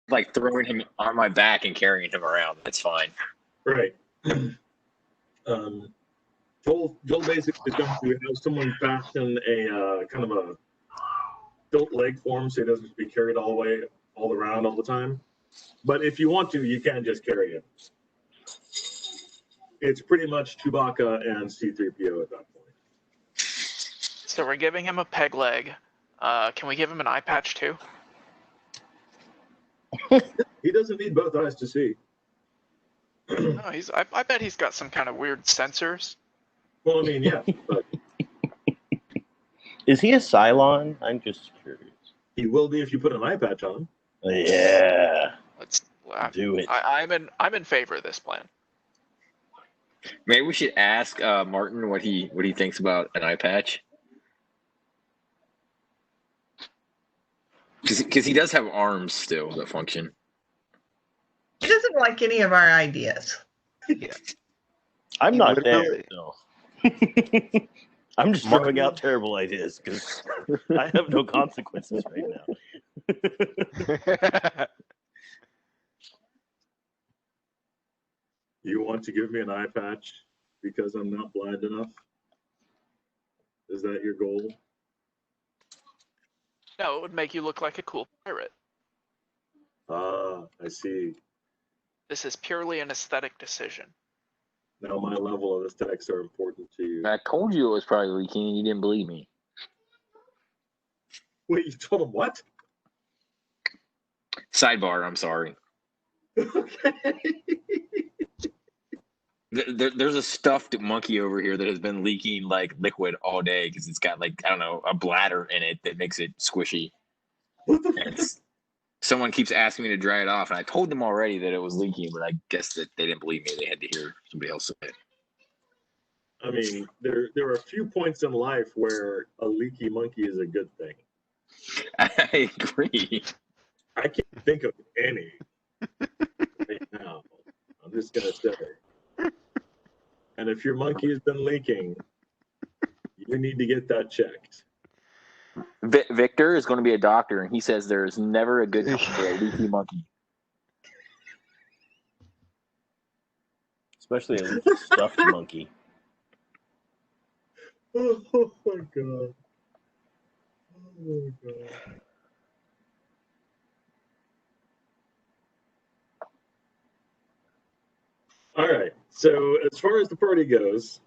like throwing him on my back and carrying him around. That's fine. Right. Joel basically is going to have someone fashion a kind of a built leg for him so he doesn't be carried all around all the time. But if you want to, you can just carry him. It's pretty much Chewbacca and C-3PO at that point. So we're giving him a peg leg. Can we give him an eye patch too? He doesn't need both eyes to see. No, I bet he's got some kind of weird sensors. Well, I mean, yeah. But Is he a Cylon? I'm just curious. he will be if you put an eye patch on him. Yeah. Let's do it. I'm in favor of this plan. Maybe we should ask Martin what he thinks about an eye patch. Because he does have arms still that function. He doesn't like any of our ideas. Yeah. I'm not there. Literally. No. I'm just throwing out terrible ideas because I have no consequences right now. You want to give me an eye patch because I'm not blind enough? Is that your goal? No, it would make you look like a cool pirate. Ah, I see. This is purely an aesthetic decision. Now my level of aesthetics are important to you. I told you it was probably leaking and you didn't believe me. Wait, you told him what? Sidebar, I'm sorry. Okay. There's a stuffed monkey over here that has been leaking like liquid all day because it's got like, I don't know, a bladder in it that makes it squishy. What the And someone keeps asking me to dry it off, and I told them already that it was leaking, but I guess that they didn't believe me. They had to hear somebody else say it. I mean, there are a few points in life where a leaky monkey is a good thing. I agree. I can't think of any right now. I'm just gonna say. And if your monkey has been leaking, you need to get that checked. Victor is going to be a doctor, and he says there is never a good time for a leaky monkey. Especially a stuffed monkey. Oh my god. Oh my god. All right. So as far as the party goes,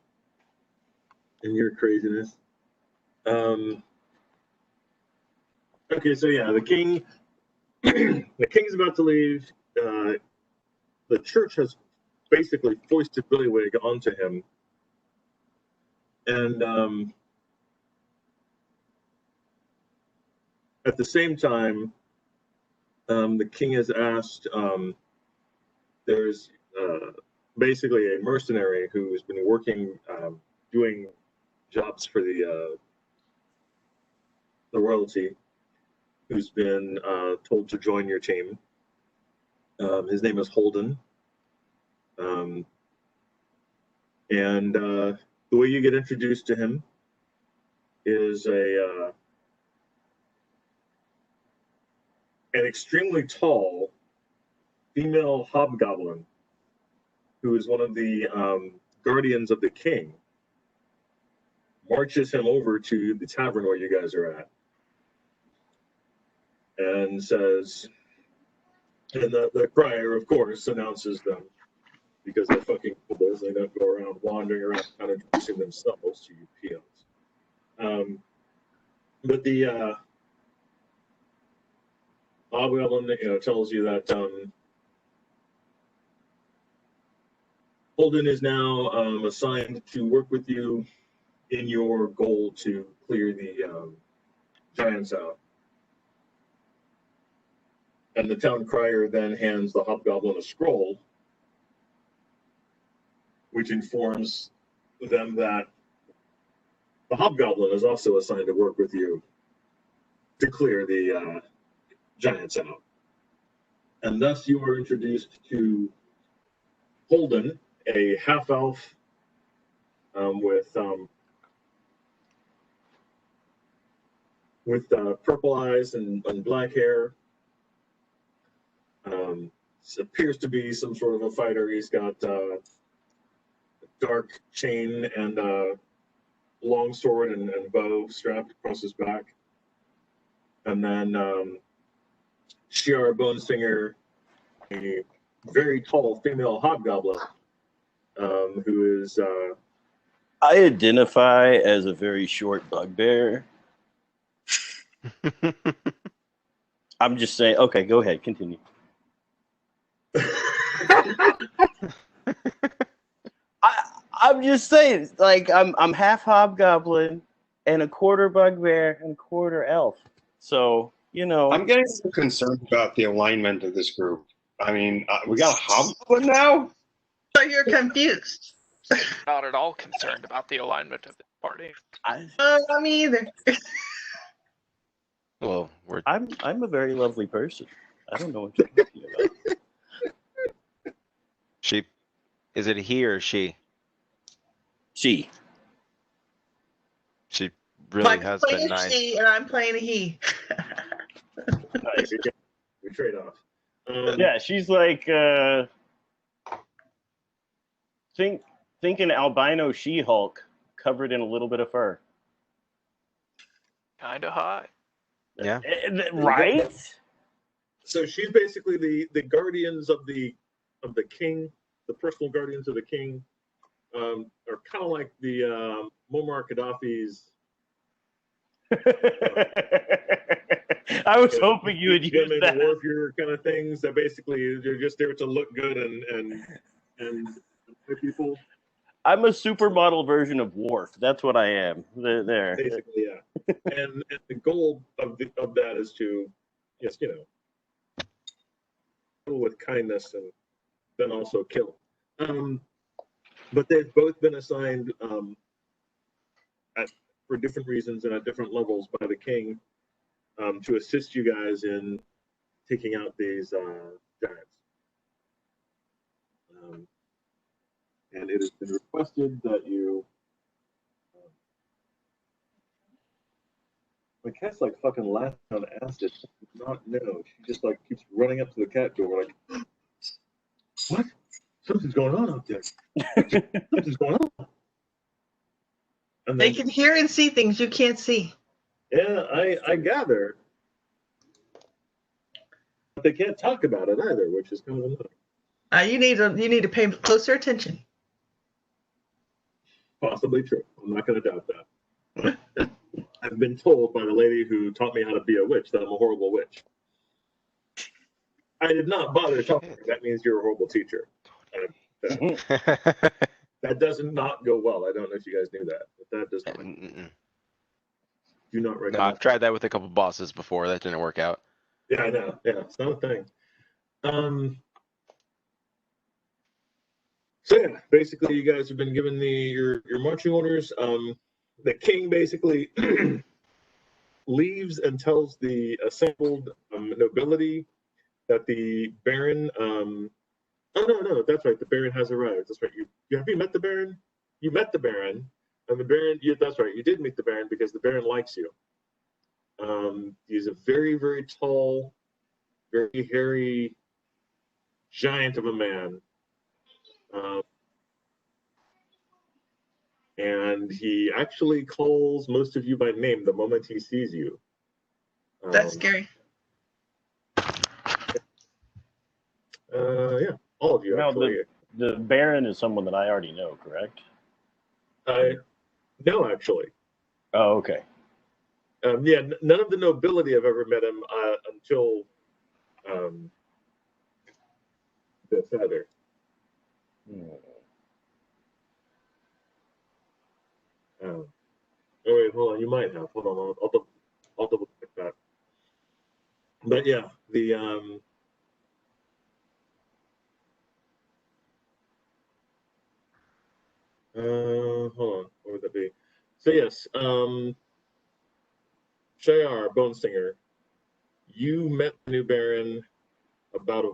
and your craziness, okay. So yeah, the king, the king's about to leave. The church has basically foisted Billywig onto him, and at the same time, the king has asked. There's basically a mercenary who's been working, doing jobs for the royalty, who's been told to join your team. His name is Holden. And the way you get introduced to him is an extremely tall female hobgoblin who is one of the guardians of the king, marches him over to the tavern where you guys are at and says, and the crier, of course, announces them because they're fucking fools. They don't go around wandering around kind of introducing themselves to you peons. But the hobgoblin, tells you that Holden is now assigned to work with you in your goal to clear the giants out. And the town crier then hands the hobgoblin a scroll, which informs them that the hobgoblin is also assigned to work with you to clear the giants out. And thus you are introduced to Holden, a half-elf with purple eyes and black hair, appears to be some sort of a fighter. He's got a dark chain and long sword and bow strapped across his back. And then Shiara Bonestinger, a very tall female hobgoblin, who is I identify as a very short bugbear. I'm just saying. Okay, go ahead. Continue. I'm just saying. Like I'm half hobgoblin and a quarter bugbear and a quarter elf. So you know. I'm getting so concerned about the alignment of this group. I mean, we got a hobgoblin now? So you're confused. Not at all concerned about the alignment of the party. Me either. Well, I'm a very lovely person. I don't know what you're talking about. is it he or she? She. She really Mike's has playing been a nice. she and I'm playing a he. nice. We trade off. Yeah, she's like think an albino She-Hulk covered in a little bit of fur. Kinda hot. Yeah. Right? So she's basically the guardians of the king, the personal guardians of the king, are kind of like the Muammar Gaddafi's. I was hoping you would use that. Warfare kind of things that basically they're just there to look good and people. I'm a supermodel version of Worf. That's what I am. There. Basically, yeah. and the goal of that is to, yes, kill with kindness and then also kill. But they've both been assigned for different reasons and at different levels by the king to assist you guys in taking out these giants. And it has been requested that you. My cat's like fucking laughing on acid. She does not know. She just like keeps running up to the cat door like, what? Something's going on out there. Something's going on. And They then, can hear and see things you can't see. yeah, I gather. But they can't talk about it either, which is kind of annoying. You need to pay closer attention. Possibly true. I'm not going to doubt that. I've been told by the lady who taught me how to be a witch that I'm a horrible witch. I did not bother telling her. That means you're a horrible teacher. That does not go well. I don't know if you guys knew that, but that does not. Do not No, recommend. I've tried that with a couple bosses before. That didn't work out. Yeah, I know. Yeah, it's not a thing. So yeah, basically, you guys have been given your marching orders. The king basically leaves and tells the assembled nobility that the Baron. Oh no, that's right. The Baron has arrived. That's right. Have you met the Baron? You met the Baron, and the Baron. That's right. You did meet the Baron because the Baron likes you. He's a very, very tall, very hairy giant of a man. And he actually calls most of you by name the moment he sees you. That's scary. Yeah, all of you Now, actually. the Baron is someone that I already know, correct? No, actually. Oh, okay. Yeah, none of the nobility have ever met him until this either. Oh wait, hold on. You might have. Hold on. I'll double check that. But yeah, the hold on. What would that be? So yes, Shayar Bonestinger, you met the new Baron about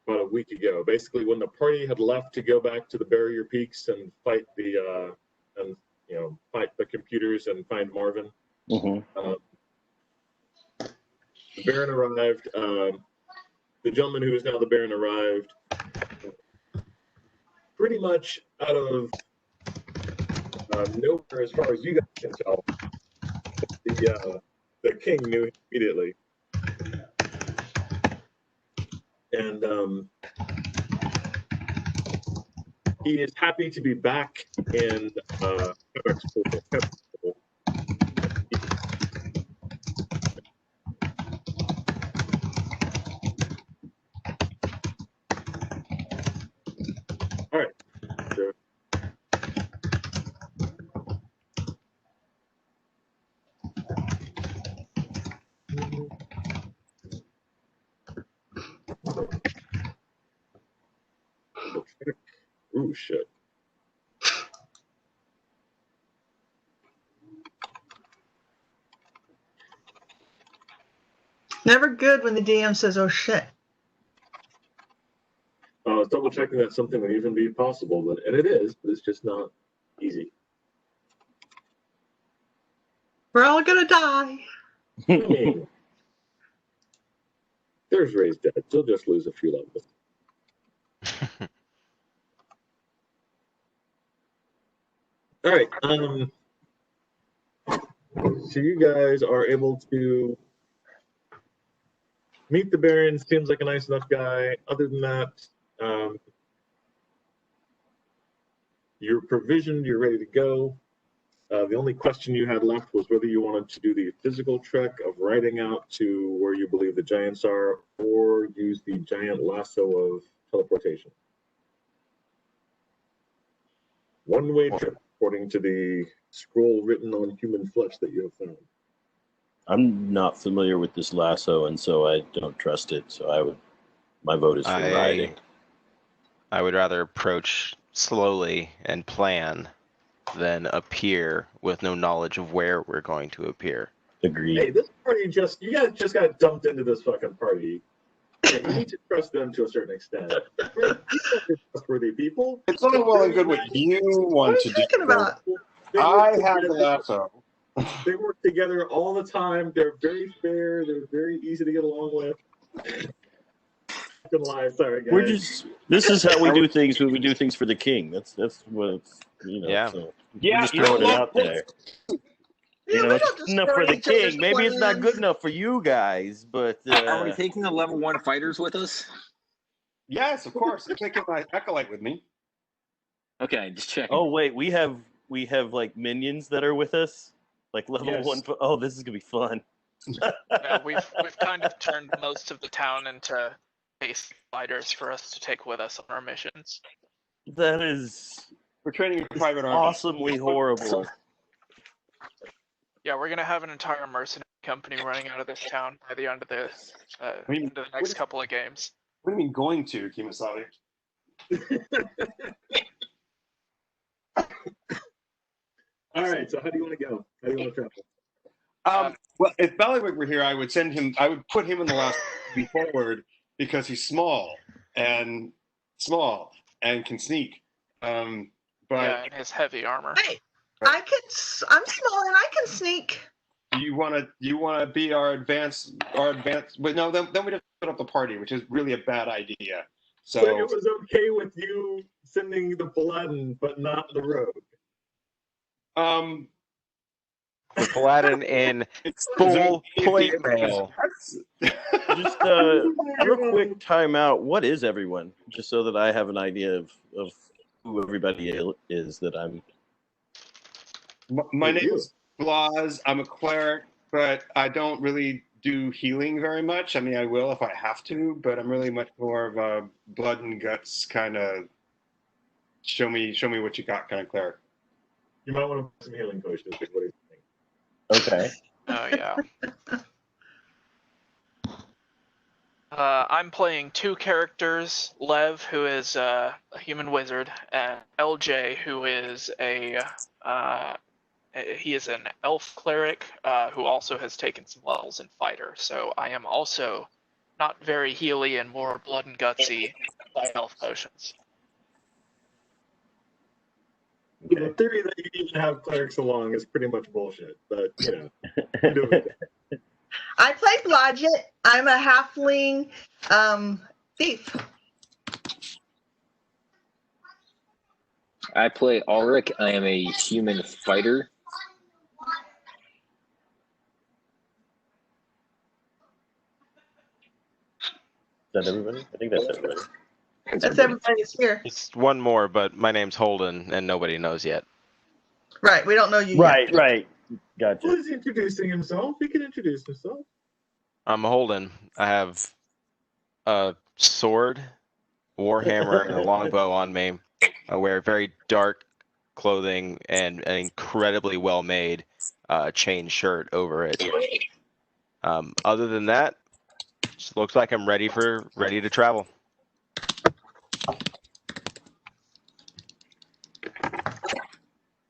a week ago. Basically, when the party had left to go back to the Barrier Peaks and fight fight the computers and find Marvin. The Baron arrived. the gentleman who is now the Baron arrived, pretty much out of nowhere, as far as you guys can tell. The king knew him immediately, and he is happy to be back in Cabbackpool. All right. So, ooh, shit. Never good when the DM says, "Oh shit." I was double checking that something would even be possible, and it is, but it's just not easy. We're all gonna die. I mean, there's Ray's dead. She'll just lose a few levels. All right. So you guys are able to meet the Baron. Seems like a nice enough guy. Other than that, you're provisioned. You're ready to go. The only question you had left was whether you wanted to do the physical trek of riding out to where you believe the giants are, or use the giant lasso of teleportation. One-way trip, according to the scroll written on human flesh that you have found. I'm not familiar with this lasso, and so I don't trust it. So my vote is for riding. I would rather approach slowly and plan than appear with no knowledge of where we're going to appear. Agreed. Hey, this party you guys just got dumped into this fucking party. Yeah, you need to trust them to a certain extent. They're trustworthy people. It's all well and good what you want What are to you do. talking about? I have the lasso. They work together all the time. They're very fair. They're very easy to get along with. Lie, sorry, guys. This is how we do things when we do things for the king. That's what it's, Yeah. So Yeah, we're just throwing it out there. Yeah, we don't It's enough for destroy the each other's king. Maybe it's not good plans. enough for you guys, but Are we taking the level 1 fighters with us? Yes, of course. I'm taking my acolyte with me. Okay, just checking. oh wait, we have like minions that are with us, like level Yes. 1. Oh, this is gonna be fun. Yeah, we've kind of turned most of the town into basic fighters for us to take with us on our missions. That is We're training a private army. awesomely horrible. Yeah, we're gonna have an entire mercenary company running out of this town by the end of the mean, end of the next couple of games. What do you mean going to, Kimasabi? All right, so how do you want to go? How do you want to travel? Well, if Ballywick were here, I would put him in the last be forward because he's small and can sneak. But Yeah, and his heavy armor. Hey, I'm small and I can sneak. you want to be our advanced. But no, then we just put up the party, which is really a bad idea. So it was okay with you sending the Paladin, but not the rogue. The Paladin in full plate mail. Just real quick timeout. What is everyone? Just so that I have an idea of who everybody is that I'm. My name is Blas. I'm a cleric, but I don't really do healing very much. I mean, I will if I have to, but I'm really much more of a blood and guts kind of show me what you got kind of cleric. You might want to put some healing potions. What do you think? Okay. Oh yeah. I'm playing two characters: Lev, who is a human wizard, and LJ, who is he is an elf cleric who also has taken some levels in fighter. So I am also not very healy and more blood and gutsy by health potions. The theory that you even have clerics along is pretty much bullshit, but you know. I play Blodgett. I'm a halfling thief. I play Ulrich. I am a human fighter. Is that everybody? I think that's everybody. That's everybody's here. It's one more, but my name's Holden, and nobody knows yet. Right. We don't know you Right, yet. right. Gotcha. Well, he's introducing himself. He can introduce himself. I'm Holden. I have a sword, warhammer, and a longbow on me. I wear very dark clothing and an incredibly well-made chain shirt over it. Other than that, just looks like I'm ready to travel.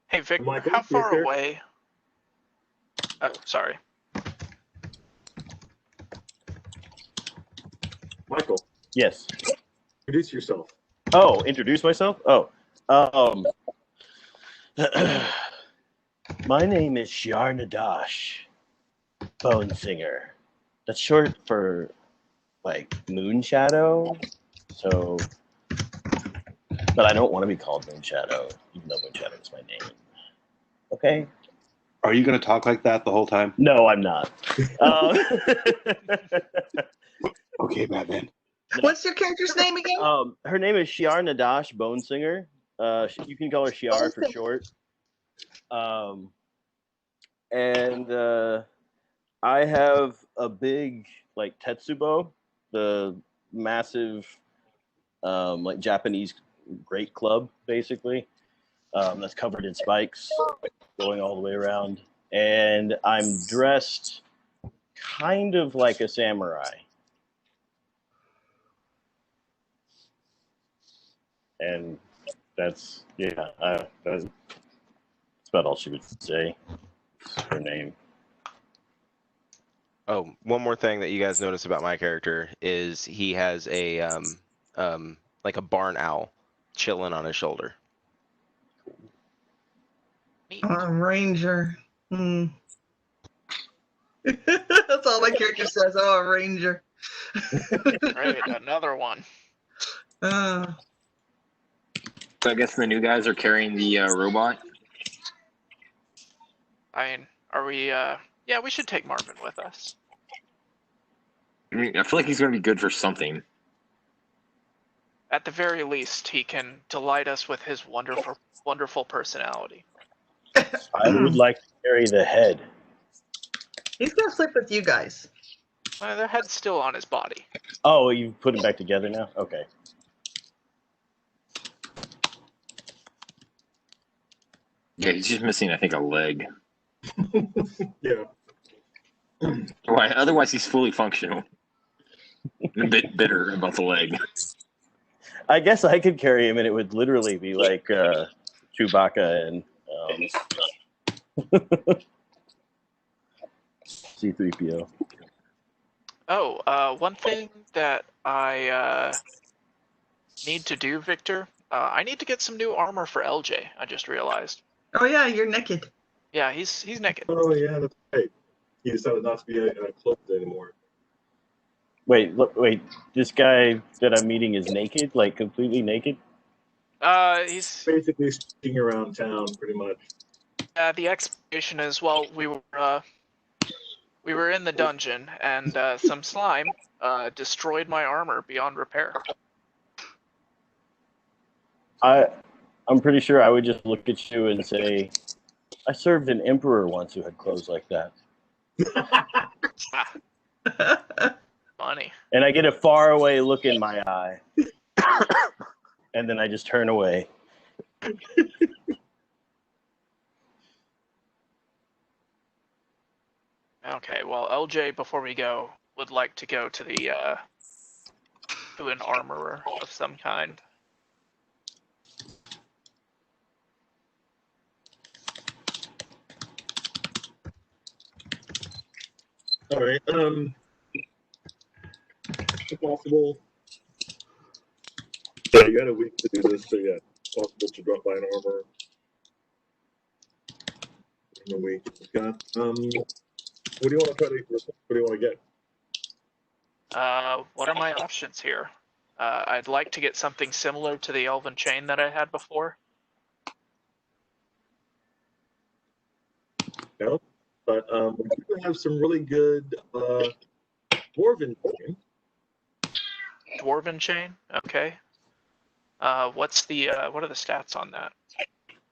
Hey, Vic, Michael, how your far turn. away? Oh, sorry. Michael, Yes. introduce yourself. Oh, introduce myself? Oh. My name is Shiar Nadash, Bone Singer. That's short for, like, Moon Shadow. So, but I don't want to be called Moon Shadow, even though Moon Shadow is my name. Okay? Are you going to talk like that the whole time? No, I'm not. Okay, Batman. What's your character's name again? Her name is Shiar Nadash, Bone Singer. You can call her Shiar for short. And I have a big, like, Tetsubo, the massive, like, Japanese great club, basically, that's covered in spikes going all the way around. And I'm dressed kind of like a samurai. And that's, yeah, that's about all she would say. Her name. Oh, one more thing that you guys notice about my character is he has a like a barn owl chilling on his shoulder. Neat. Ranger. Hmm. That's all my character says. Oh, a ranger. Great, another one. Uh, So I guess the new guys are carrying the robot. I mean, are we? Yeah, we should take Marvin with us. I mean, I feel like he's going to be good for something. At the very least, he can delight us with his wonderful personality. I would like to carry the head. he's gonna sleep with you guys. The head's still on his body. Oh, you put them back together now? Okay. Yeah, he's just missing, I think, a leg. Yeah. Why? Otherwise, he's fully functional. A bit bitter about the leg. I guess I could carry him, and it would literally be like Chewbacca and C-3PO. Oh, one thing that I need to do, Victor. I need to get some new armor for LJ. I just realized. Oh yeah, you're naked. Yeah, he's naked. Oh, yeah, that's right. He decided not to be clothed anymore. Wait, wait. This guy that I'm meeting is naked, like completely naked. He's Basically sticking around town, pretty much. the explanation is, well, we were in the dungeon and some slime destroyed my armor beyond repair. I'm pretty sure I would just look at you and say, I served an emperor once who had clothes like that. Funny. And I get a faraway look in my eye. And then I just turn away. Okay, well, LJ, before we go, would like to go to the to an armorer of some kind. All right. If possible. Yeah, you got a week to do this, so yeah, it's possible to drop by an armor in a week. Got What do you want to try to? What do you want to get? What are my options here? I'd like to get something similar to the Elven Chain that I had before. No, but we do have some really good dwarven chain. Dwarven Chain, okay. What are the stats on that?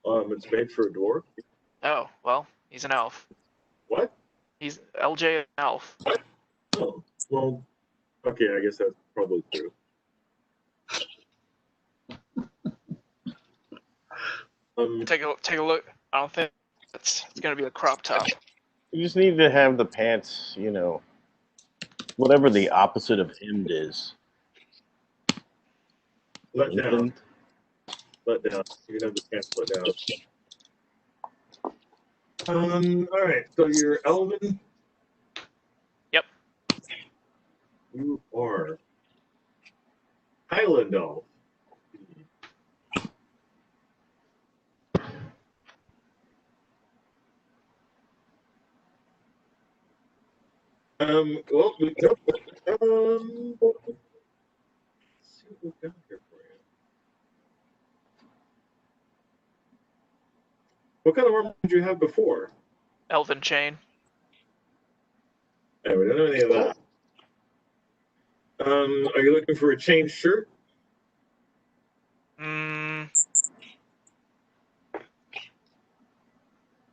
It's made for a dwarf. Oh, well, he's an elf. What? He's LJ an elf. Oh, well, okay, I guess that's probably true. Take a look. I don't think it's gonna be a crop top. You just need to have the pants, you know, whatever the opposite of hemmed is. Let down. Lengthened. Let down. You can have the pants let down. All right. So you're Elven. Yep. You are Highland Elf. Well, we got, let's see what we've got here for you. What kind of armor did you have before? Elven Chain. Yeah, we don't know any of that. Are you looking for a chain shirt?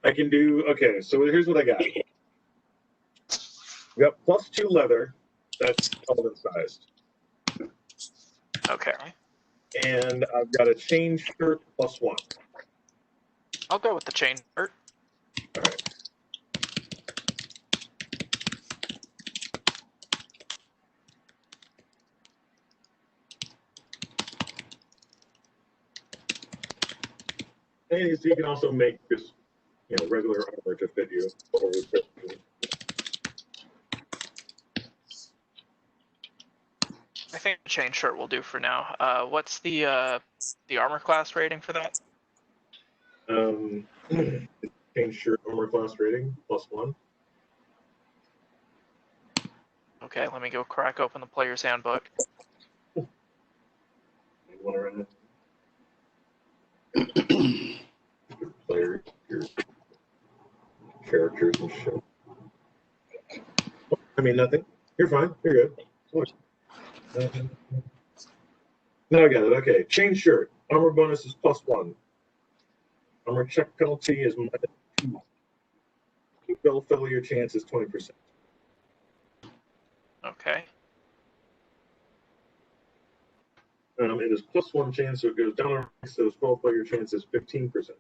I can do, okay, so here's what I got. We got +2 leather, that's Elven sized. Okay. And I've got a chain shirt +1. I'll go with the chain shirt. All right. And so you can also make just, you know, regular armor to fit you. Or fit you. I think the chain shirt will do for now. What's the armor class rating for that? Chain shirt armor class rating +1. Okay, let me go crack open the player's handbook. You want to run player, your characters and shit. I mean, nothing. You're fine. You're good. Now I got it. Okay. Chain shirt. Armor bonus is +1. Armor check penalty is -2. Spell failure chance is 20%. Okay. It is +1 chance, so it goes down. So spell failure chance is 15%.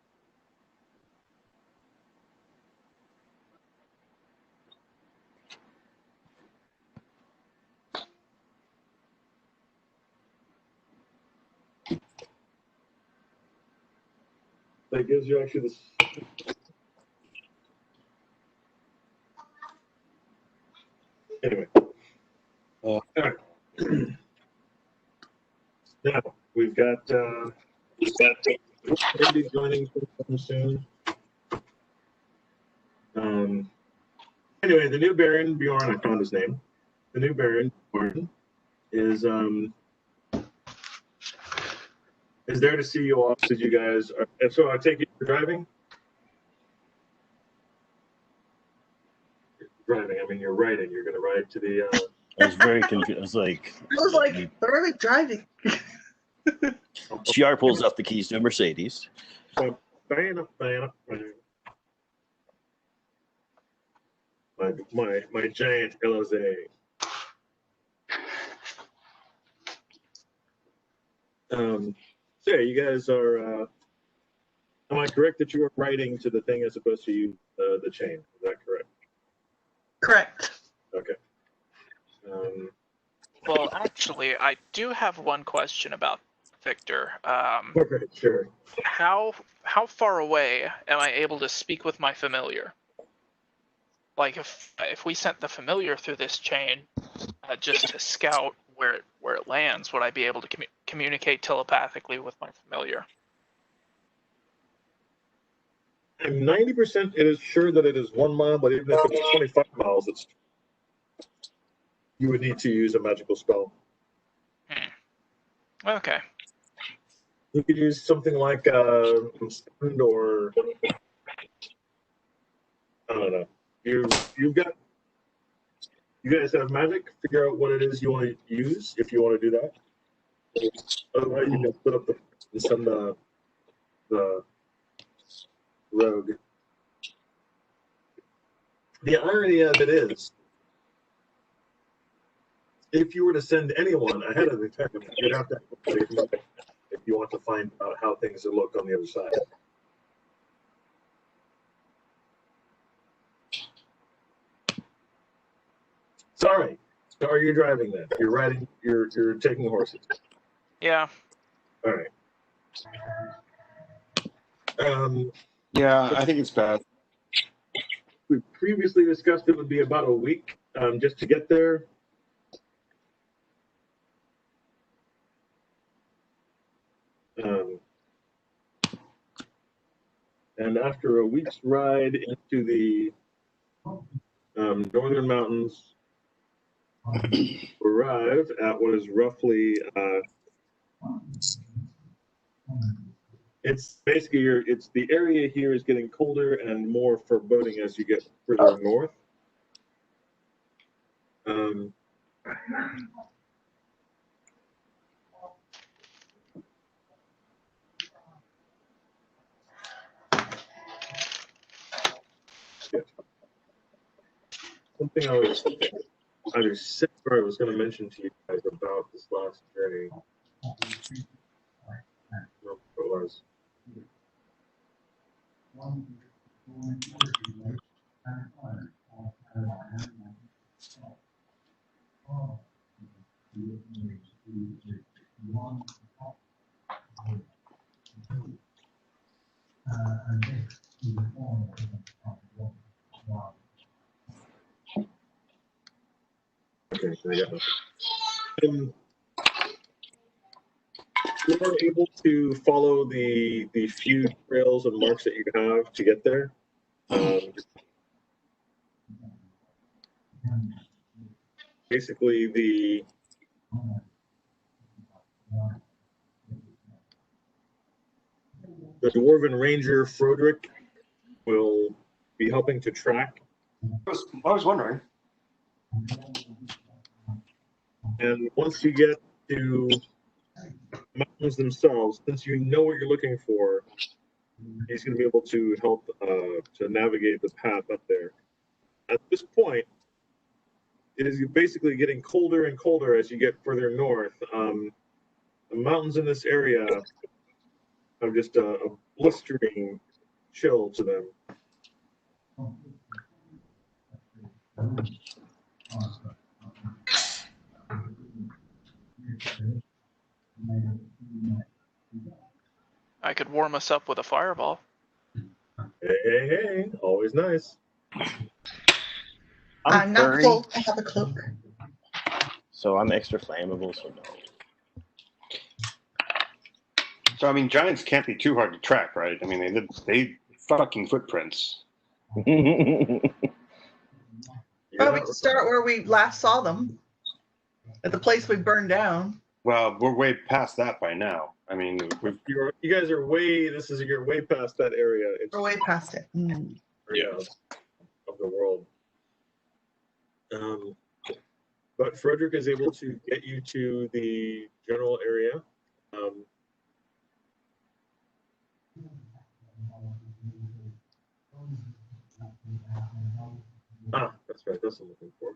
That gives you actually this. Anyway. Now we've got Andy joining soon. Anyway, the new Baron Bjorn, I found his name. The new Baron Bjorn is there to see you off. Did you guys? And so I take it you're driving. Driving. I mean, you're riding. You're going to ride to the. I was very confused. I was like, where are we driving? GR pulls out the keys to a Mercedes. My giant LSA. So yeah, you guys are. Am I correct that you are riding to the thing as opposed to you the chain? Is that correct? Correct. Okay. Well, actually, I do have one question about Victor. Okay, sure. How far away am I able to speak with my familiar? Like if we sent the familiar through this chain just to scout where it lands, would I be able to communicate telepathically with my familiar? I'm 90% it is sure that it is 1 mile, but even if it's 25 miles, you would need to use a magical spell. Okay. You could use something like Stun or I don't know. You guys have magic. Figure out what it is you want to use if you want to do that. Otherwise, you can split up and send the rogue. The irony of it is, if you were to send anyone ahead of the tournament, you'd have to have somebody if you want to find out how things look on the other side. Sorry. So are you driving then? You're riding. You're taking horses. Yeah. All right. Yeah, I think it's bad. We previously discussed it would be about a week just to get there. And after a week's ride into the northern mountains, arrive at what is roughly it's basically it's the area here is getting colder and more foreboding as you get further north. Something I was either sick or I was going to mention to you guys about this last journey. I don't know what it was. Okay, so I got nothing. You are able to follow the few trails and marks that you have to get there. Basically, the Dwarven Ranger Froderick will be helping to track. I was wondering. And once you get to mountains themselves, since you know what you're looking for, he's going to be able to help to navigate the path up there. At this point, it is basically getting colder and colder as you get further north. The mountains in this area have just a blistering chill to them. I could warm us up with a fireball. Hey, always nice. I'm not cold. I have a cloak. So I'm extra flammable, so no. So I mean, giants can't be too hard to track, right? I mean, they fucking footprints. Well, we can start where we last saw them, at the place we burned down. Well, we're way past that by now. I mean, you guys are you're way past that area. We're way past it. Yeah. Of the world. But Frederick is able to get you to the general area. That's right. That's what I'm looking for.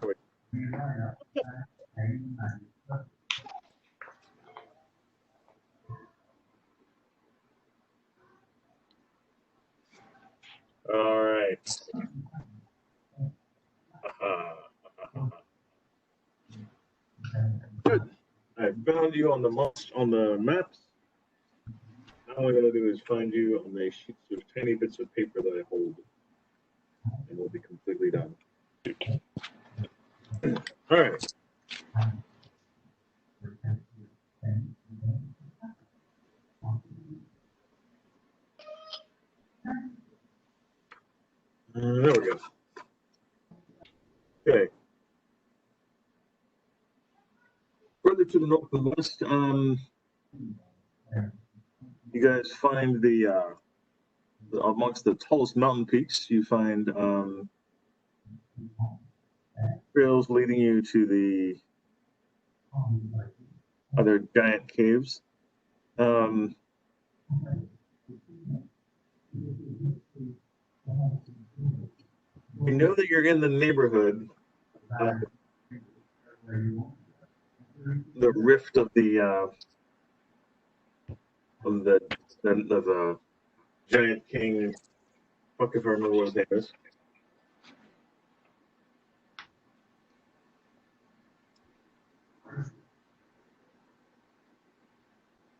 Wait. All right. Good. I found you on the maps. Now all I gotta do is find you on the sheets of tiny bits of paper that I hold, and we'll be completely done. All right. There we go. Okay. Further to the north and west, you guys find the amongst the tallest mountain peaks, you find trails leading you to the other giant caves. You know that you're in the neighborhood of the rift of the giant king. Fuck if I remember what his name is.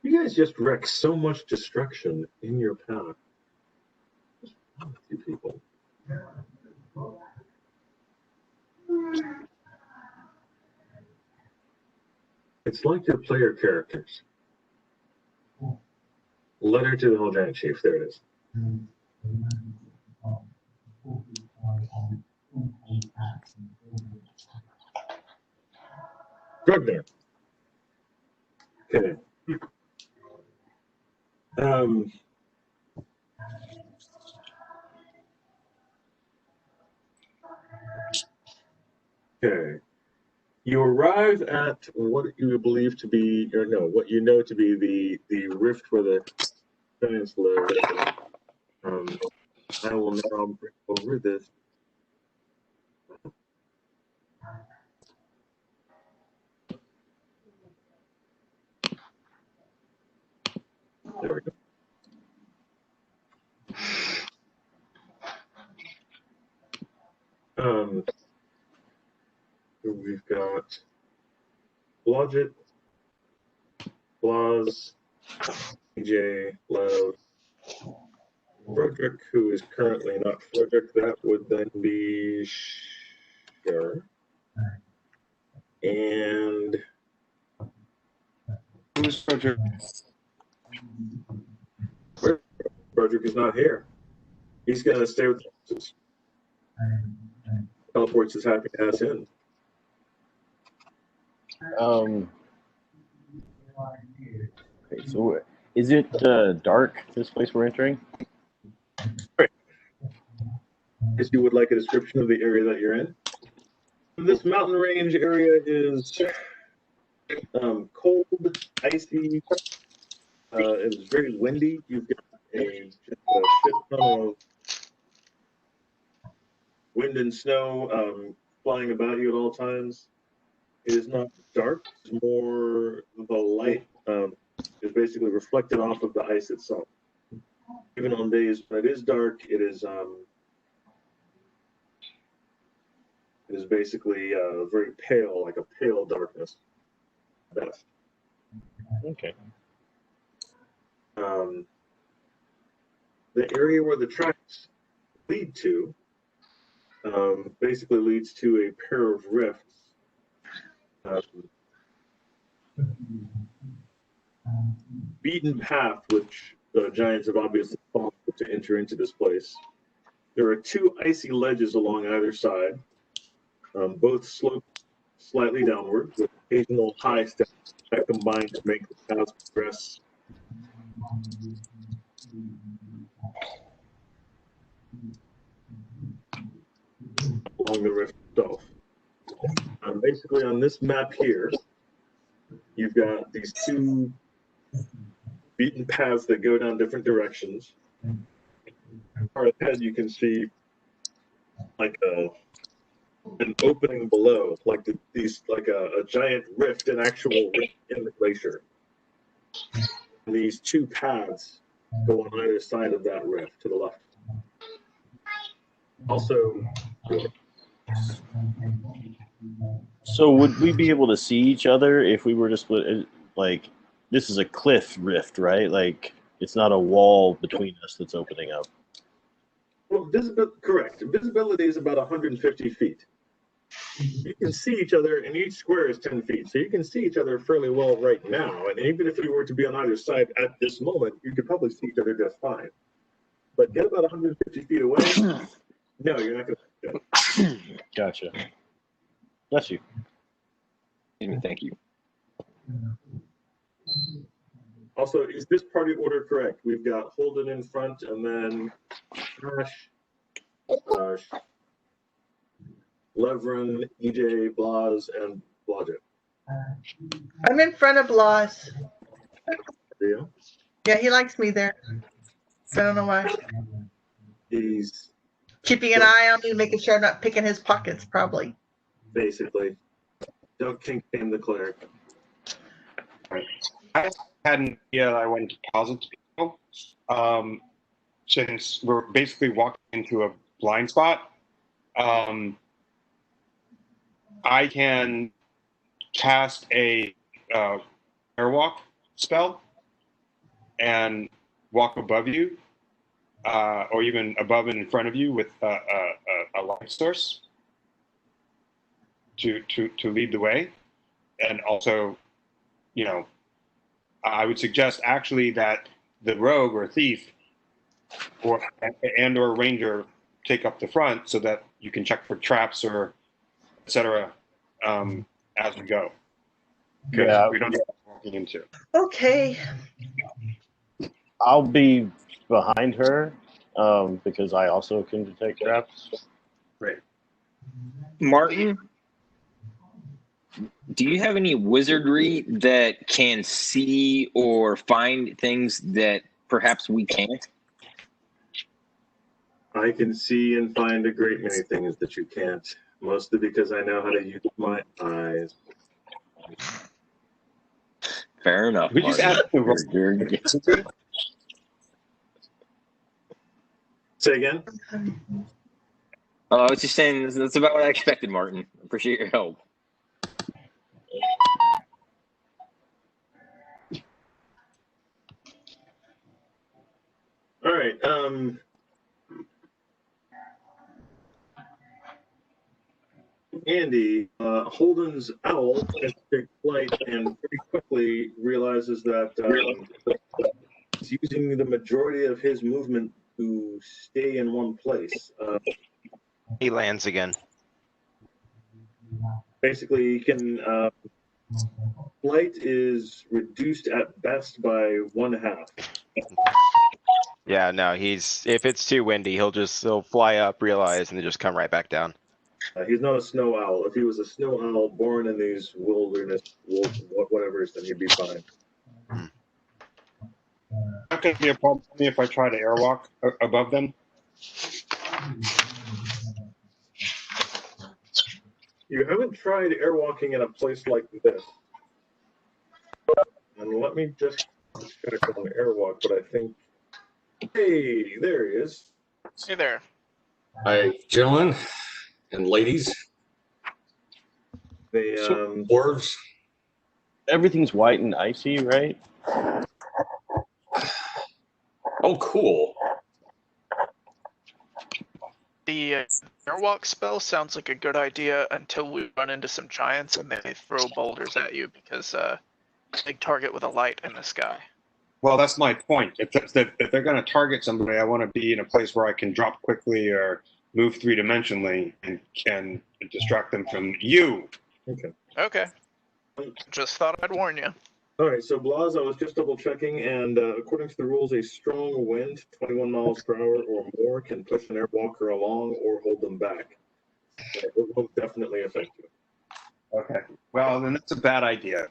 You guys just wreck so much destruction in your path. What's wrong with you people? It's like your player characters. Letter to the Whole Giant Chief. There it is. Grugnur. Okay. Okay. You arrive at what you believe to be, or no, what you know to be the rift where the giants live. I will now bring over this. There we go. We've got Blodgett, Blaz, DJ, Love, Frederick, who is currently not Frederick. That would then be Sure. And Who's Frederick? Frederick is not here. He's going to stay with the horses. Teleports his happy ass in. Okay, so is it dark, this place we're entering? Right. Guess you would like a description of the area that you're in. This mountain range area is cold, icy. It's very windy. You've got a shit ton of wind and snow flying about you at all times. It is not dark. It's more the light is basically reflected off of the ice itself. Even on days when it is dark, it is basically very pale, like a pale darkness. Best. Okay. The area where the tracks lead to basically leads to a pair of rifts. Beaten path, which the giants have obviously followed to enter into this place. There are two icy ledges along either side. Both slope slightly downward, with occasional high steps that combine to make the path progress. Along the rift itself. Basically, on this map here, you've got these two beaten paths that go down different directions. Far ahead, you can see like an opening below, like a giant rift, an actual rift in the glacier. And these two paths go on either side of that rift to the left. Also, So would we be able to see each other if we were to split? Like, this is a cliff rift, right? Like, it's not a wall between us that's opening up. well, correct. Visibility is about 150 feet. You can see each other, and each square is 10 feet. So you can see each other fairly well right now. And even if you were to be on either side at this moment, you could probably see each other just fine. But get about 150 feet away, no, you're not going to. Gotcha. Bless you. Thank you. Also, is this party order correct? We've got Holden in front, and then Ash, Levrin, EJ, Blas, and Blodgett. I'm in front of Blas. Yeah. Yeah, he likes me there. I don't know why. He's Keeping an eye on me, making sure I'm not picking his pockets, probably. basically Doug Kingpin the cleric. I had an idea that I wanted to posit to people. Since we're basically walking into a blind spot, I can cast a airwalk spell and walk above you, or even above and in front of you with a light source to lead the way. And also, you know, I would suggest actually that the rogue or thief or ranger take up the front so that you can check for traps or etc. As we go. Because Yeah. we don't know what we're walking into. Okay. I'll be behind her because I also can detect traps. Great. Martin, do you have any wizardry that can see or find things that perhaps we can't? I can see and find a great many things that you can't, mostly because I know how to use my eyes. Fair enough. We just Martin. asked the You're- Say again? I was just saying that's about what I expected, Martin. Appreciate your help. All right. Andy, Holden's owl has take flight and very quickly realizes that he's using the majority of his movement to stay in one place. He lands again. Basically, he can flight is reduced at best by 1/2. Yeah, no, if it's too windy, he'll fly up, realize, and then just come right back down. He's not a snow owl. If he was a snow owl born in these wilderness, whatever, then he'd be fine. Not going to be a problem for me if I try to airwalk above them. You haven't tried airwalking in a place like this. And let me just check on airwalk, but I think. Hey, there he is. Hey there. Hi, gentlemen and ladies, The dwarves. Everything's white and icy, right? Oh, cool. The airwalk spell sounds like a good idea until we run into some giants and they throw boulders at you because big target with a light in the sky. Well, that's my point. If they're going to target somebody, I want to be in a place where I can drop quickly or move 3-dimensionally and can distract them from you. Okay. Just thought I'd warn you. All right, so Blas, I was just double checking, and according to the rules, a strong wind, 21 miles per hour or more, can push an airwalker along or hold them back. It will definitely affect you. Okay. Well, then that's a bad idea.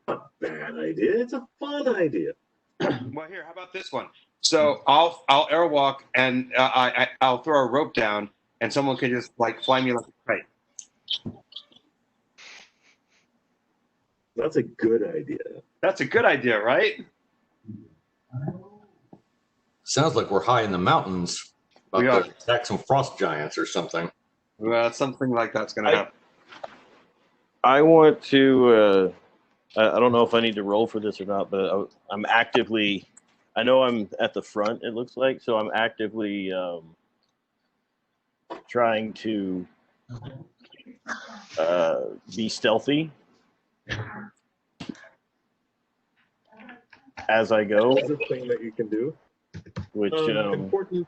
Not a bad idea. It's a fun idea. Well, here, how about this one? So I'll airwalk and I'll throw a rope down, and someone can just like fly me like a kite. That's a good idea. That's a good idea, right? Sounds like we're high in the mountains. We About are. to attack some frost giants or something. Well, something like that's going to happen. I want to. I don't know if I need to roll for this or not, but I'm actively. I know I'm at the front. It looks like so. I'm actively trying to Be stealthy as I go. That's a thing that you can do. Which important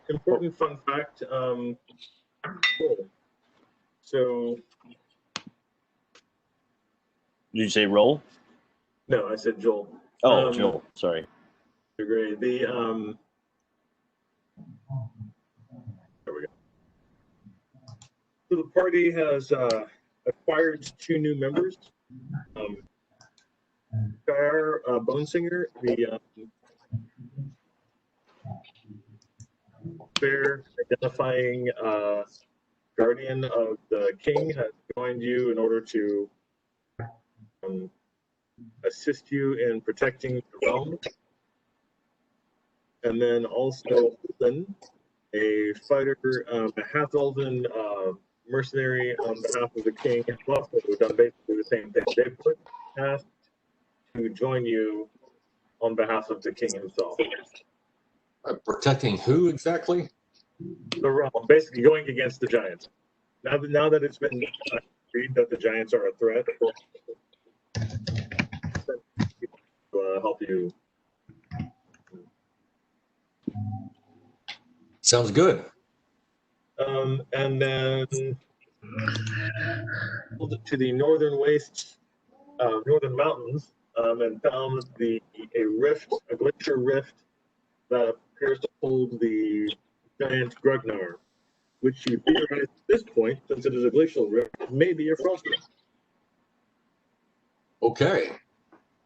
fun fact. Cool. So did you say roll? no, I said Joel. Oh, Joel. Sorry. Great. There we go. So the party has acquired 2 new members. Skyar Bonesinger, the fair identifying guardian of the king, has joined you in order to assist you in protecting the realm. And then also Holden, a fighter, a half-elven mercenary on behalf of the king, has also done basically the same thing. They put tasked to join you on behalf of the king himself. Protecting who exactly? The realm, basically going against the giants. Now that it's been agreed that the giants are a threat, help you. Sounds good. And then to the northern wastes, northern mountains, and found a glacier rift that appears to hold the giant Grugnur, which you theorize at this point, since it is a glacial rift, may be a frost rift. Okay.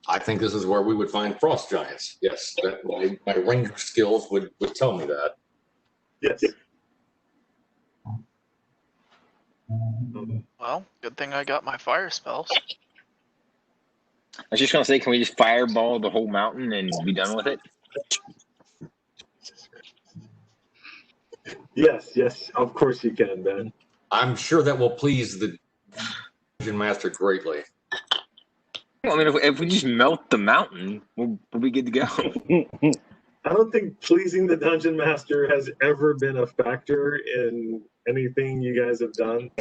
I think this is where we would find frost giants. Yes, that my ranger skills would tell me that. Yes. Well, good thing I got my fire spells. I was just gonna say, can we just fireball the whole mountain and be done with it? Yes, of course you can, Ben. I'm sure that will please the dungeon master greatly. Well, I mean, if we just melt the mountain, we'll be good to go. I don't think pleasing the dungeon master has ever been a factor in anything you guys have done.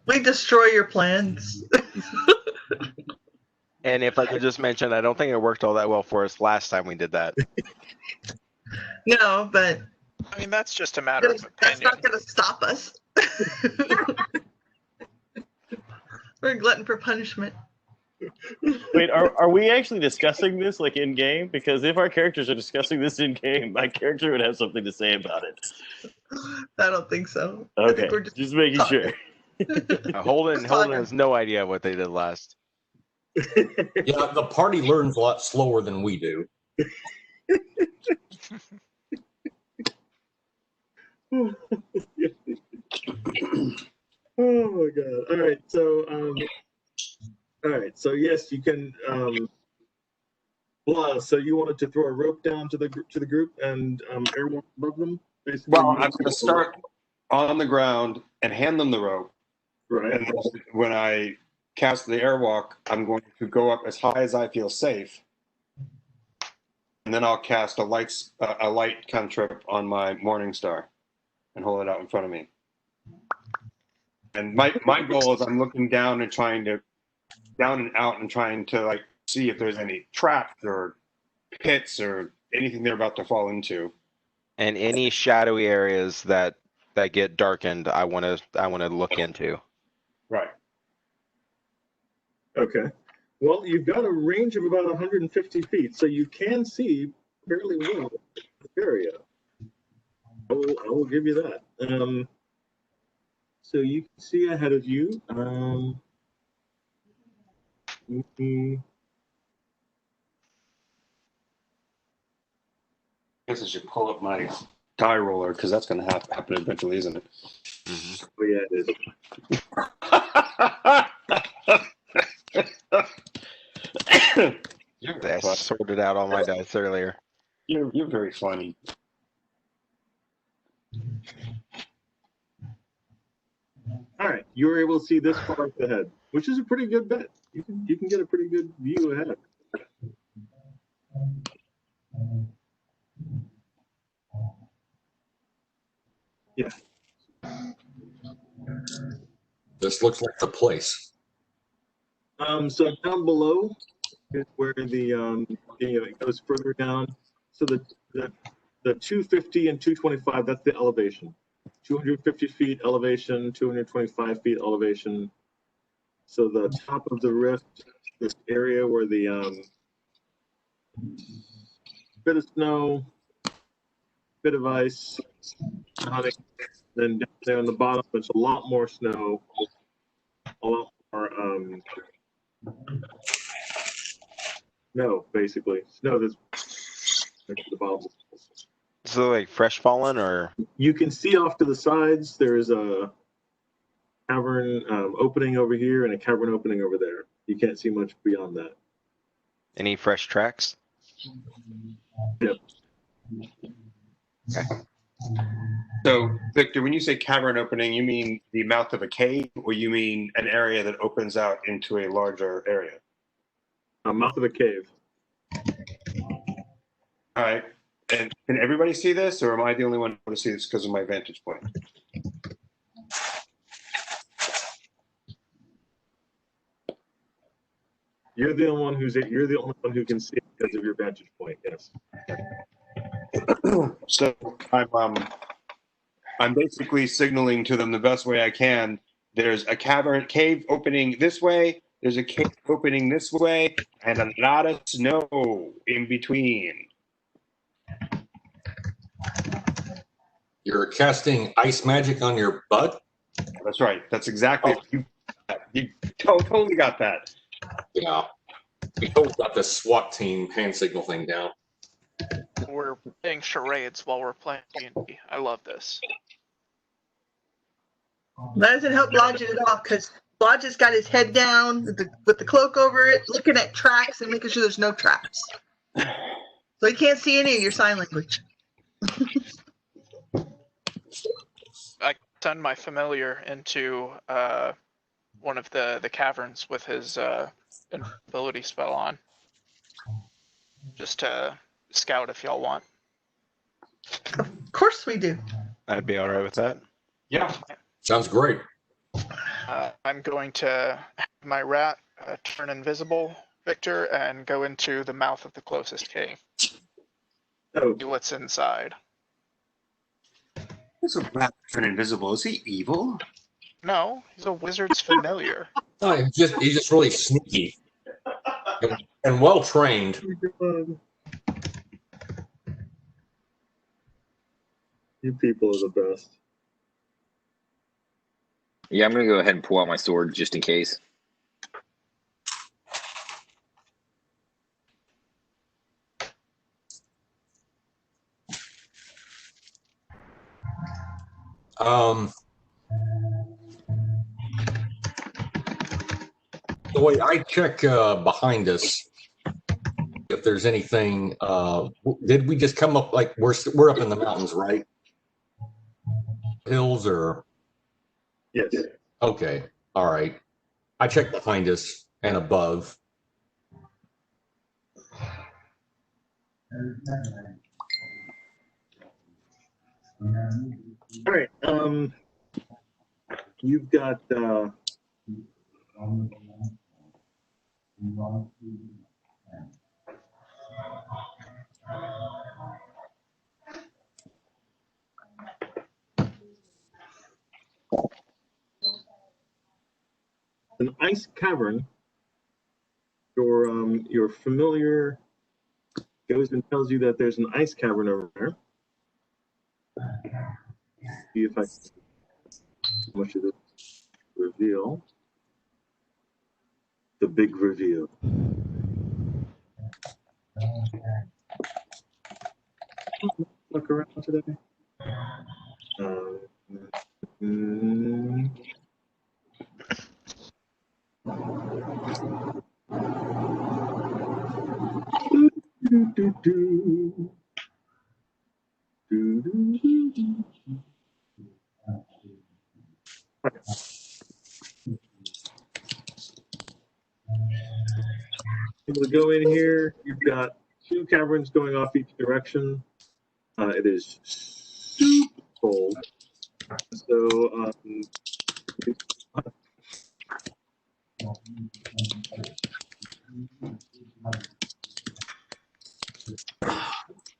We destroy your plans. And if I could just mention, I don't think it worked all that well for us last time we did that. No, but I mean, that's just a matter of that's opinion. not going to stop us. We're a glutton for punishment. Wait, are we actually discussing this like in game? Because if our characters are discussing this in game, my character would have something to say about it. I don't think so. I Okay, think we're just making sure. Holden has no idea what they did last. Yeah, the party learns a lot slower than we do. Oh my god! All right. So yes, you can. So you wanted to throw a rope down to the group and airwalk above them, basically. Well, I'm going to start on the ground and hand them the rope. Right. And then when I cast the airwalk, I'm going to go up as high as I feel safe. And then I'll cast a light cantrip on my Morning Star and hold it out in front of me. And my goal is I'm looking down and out and trying to like see if there's any traps or pits or anything they're about to fall into. And any shadowy areas that get darkened, I want to look into. Right. Okay. Well, you've got a range of about 150 feet, so you can see fairly well the area. I will give you that. So you can see ahead of you. I guess I should pull up my die roller because that's going to happen eventually, isn't it? Mm-hmm. Oh yeah, it is. I sorted out all my dice earlier. You're very funny. All right, you were able to see this far ahead, which is a pretty good bet. You can get a pretty good view ahead. Yeah. This looks like the place. So down below is where it goes further down. So the 250 and 225, that's the elevation. 250 feet elevation, 225 feet elevation. So the top of the rift, this area where the bit of snow, bit of ice, honey. Then down there on the bottom, it's a lot more snow, a lot more snow, basically. Snow that's next to the bottom. So like fresh fallen, or You can see off to the sides, there's a cavern opening over here and a cavern opening over there. You can't see much beyond that. any fresh tracks? Yep. Okay. So, Victor, when you say cavern opening, you mean the mouth of a cave, or you mean an area that opens out into a larger area? Mouth of a cave. All right. And can everybody see this, or am I the only one able to see this because of my vantage point? You're the only one who can see it because of your vantage point. Yes. So I'm basically signaling to them the best way I can. There's a cave opening this way. There's a cave opening this way, and a lot of snow in between. You're casting ice magic on your butt? That's right. That's exactly you totally got that. Yeah. We both got the SWAT team hand signal thing down. We're playing charades while we're playing D&D. I love this. That doesn't help Blodgett at all because Blodgett's got his head down with the cloak over it, looking at tracks and making sure there's no traps. So he can't see any of your sign language. I send my familiar into one of the caverns with his invisibility spell on, just to scout if y'all want. Of course we do. I'd be all right with that. Yeah. Sounds great. I'm going to have my rat turn invisible, Victor, and go into the mouth of the closest cave. Oh, See what's inside. This a rat turn invisible. Is he evil? No, he's a wizard's familiar. No, he's just really sneaky and well trained. you people are the best. Yeah, I'm gonna go ahead and pull out my sword just in case. The way I check behind us, if there's anything, did we just come up like we're up in the mountains, right? Hills or? Yes. Okay, all right. I check behind us and above. All right. You've got an ice cavern. Your familiar goes and tells you that there's an ice cavern over there. See if I can how much of this reveal. The big reveal. Look around today. Able to go in here. You've got 2 caverns going off each direction. It is super cold. So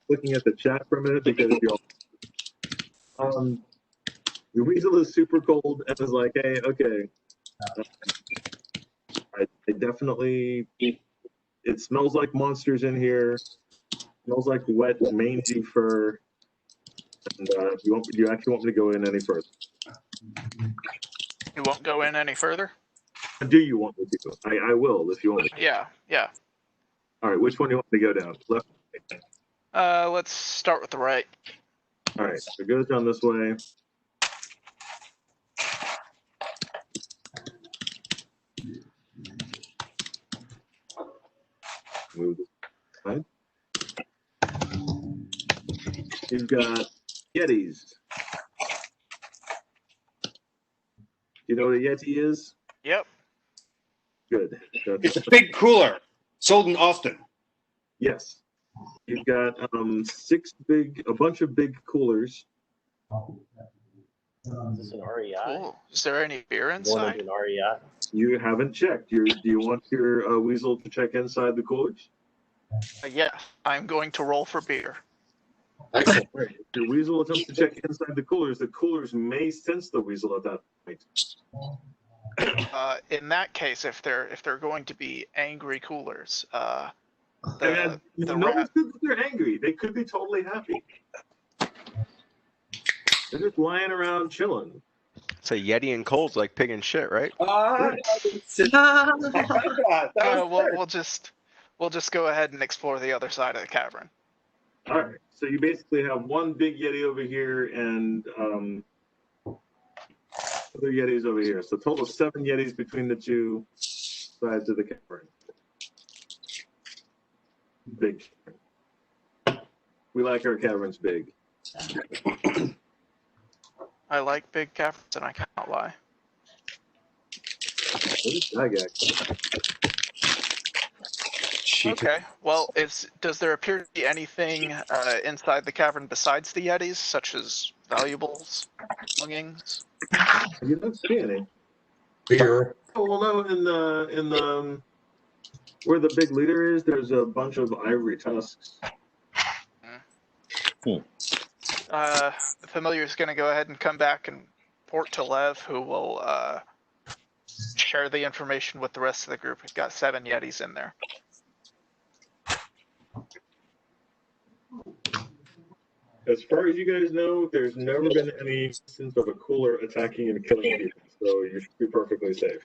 Looking at the chat for a minute because y'all. The weasel is super cold and is like, hey, okay. I definitely. It smells like monsters in here. It smells like wet, mangy fur. And you actually want me to go in any further? You won't go in any further? Do you want me to? I will if you want me to. Yeah, yeah. All right, which one do you want me to go down? Left? Let's start with the right. All right, so it goes down this way. Move this side. You've got Yetis. You know what a Yeti is? Yep. Good. It's a big cooler, sold in Austin. Yes. You've got a bunch of big coolers. Is this an REI? Cool. Is there any beer Going inside? into an REI? You haven't checked. Do you want your weasel to check inside the coolers? Yeah, I'm going to roll for beer. Excellent. Right. If your weasel attempts to check inside the coolers may sense the weasel at that point. In that case, if they're going to be angry coolers, the no rat. one said that they're angry. They could be totally happy. They're just lying around chilling. So Yeti and Cole's like pig and shit, right? We'll just go ahead and explore the other side of the cavern. All right. So you basically have one big Yeti over here and other Yetis over here. So total of 7 Yetis between the two sides of the cavern. Big. We like our caverns big. I like big caverns, and I can't lie. Okay. Well, does there appear to be anything inside the cavern besides the Yetis, such as valuables, belongings? You don't see any. Beer. Oh well, no. In the where the big leader is, there's a bunch of ivory tusks. The familiar is going to go ahead and come back and report to Lev, who will share the information with the rest of the group. We've got 7 Yetis in there. As far as you guys know, there's never been any instance of a cooler attacking and killing people, so you should be perfectly safe.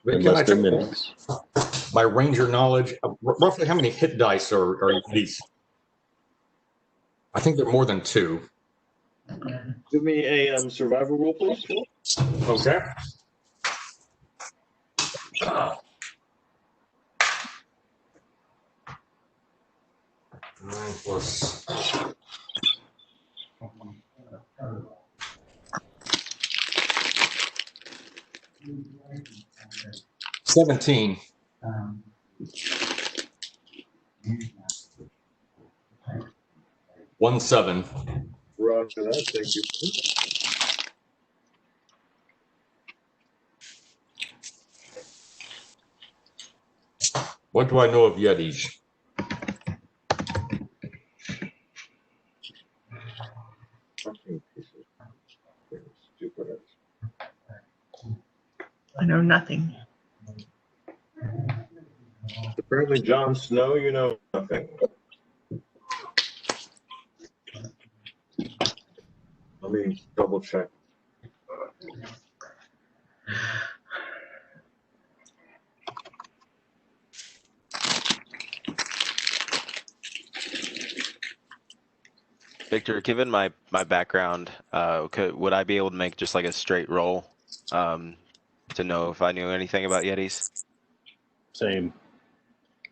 Can I check my ranger knowledge? Roughly how many hit dice are these? I think they're more than 2. Give me a survival roll, please. Okay. 9 plus. $17. 17. Roger that. Thank you. What do I know of Yetis? I know nothing. Apparently, Jon Snow, you know nothing. Let me double check. Victor, given my background, would I be able to make just like a straight roll to know if I knew anything about Yetis? Same.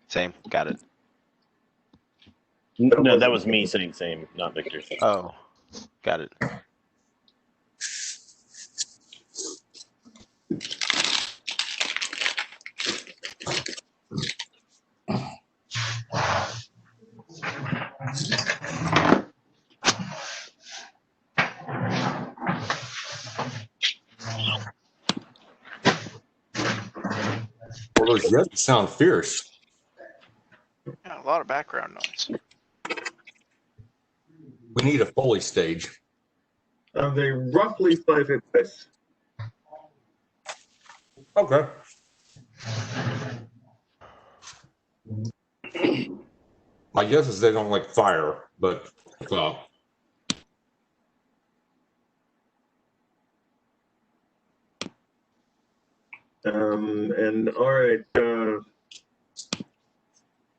Same. Got it. No, that was me saying same, not Victor. Oh, got it. Well, those Yetis sound fierce. Yeah, a lot of background noise. We need a Foley stage. They roughly 5 hit dice. Okay. My guess is they don't like fire, but And all right.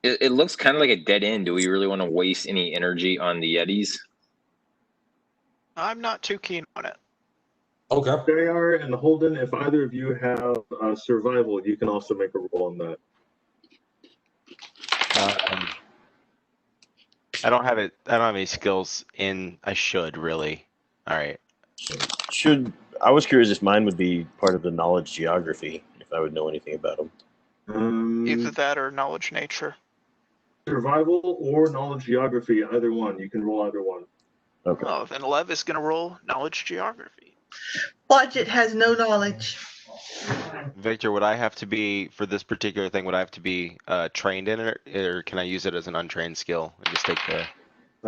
It looks kind of like a dead end. Do we really want to waste any energy on the Yetis? I'm not too keen on it. okay. JR and Holden, if either of you have survival, you can also make a roll on that. I don't have it. I don't have any skills in. I should really. All right. I was curious if mine would be part of the knowledge geography, if I would know anything about them. Either that or knowledge nature. Survival or knowledge geography, either one. You can roll either one. Okay. Oh, then Lev is going to roll knowledge geography. Blodgett has no knowledge. Victor, would I have to be for this particular thing? Would I have to be trained in it, or can I use it as an untrained skill and just take the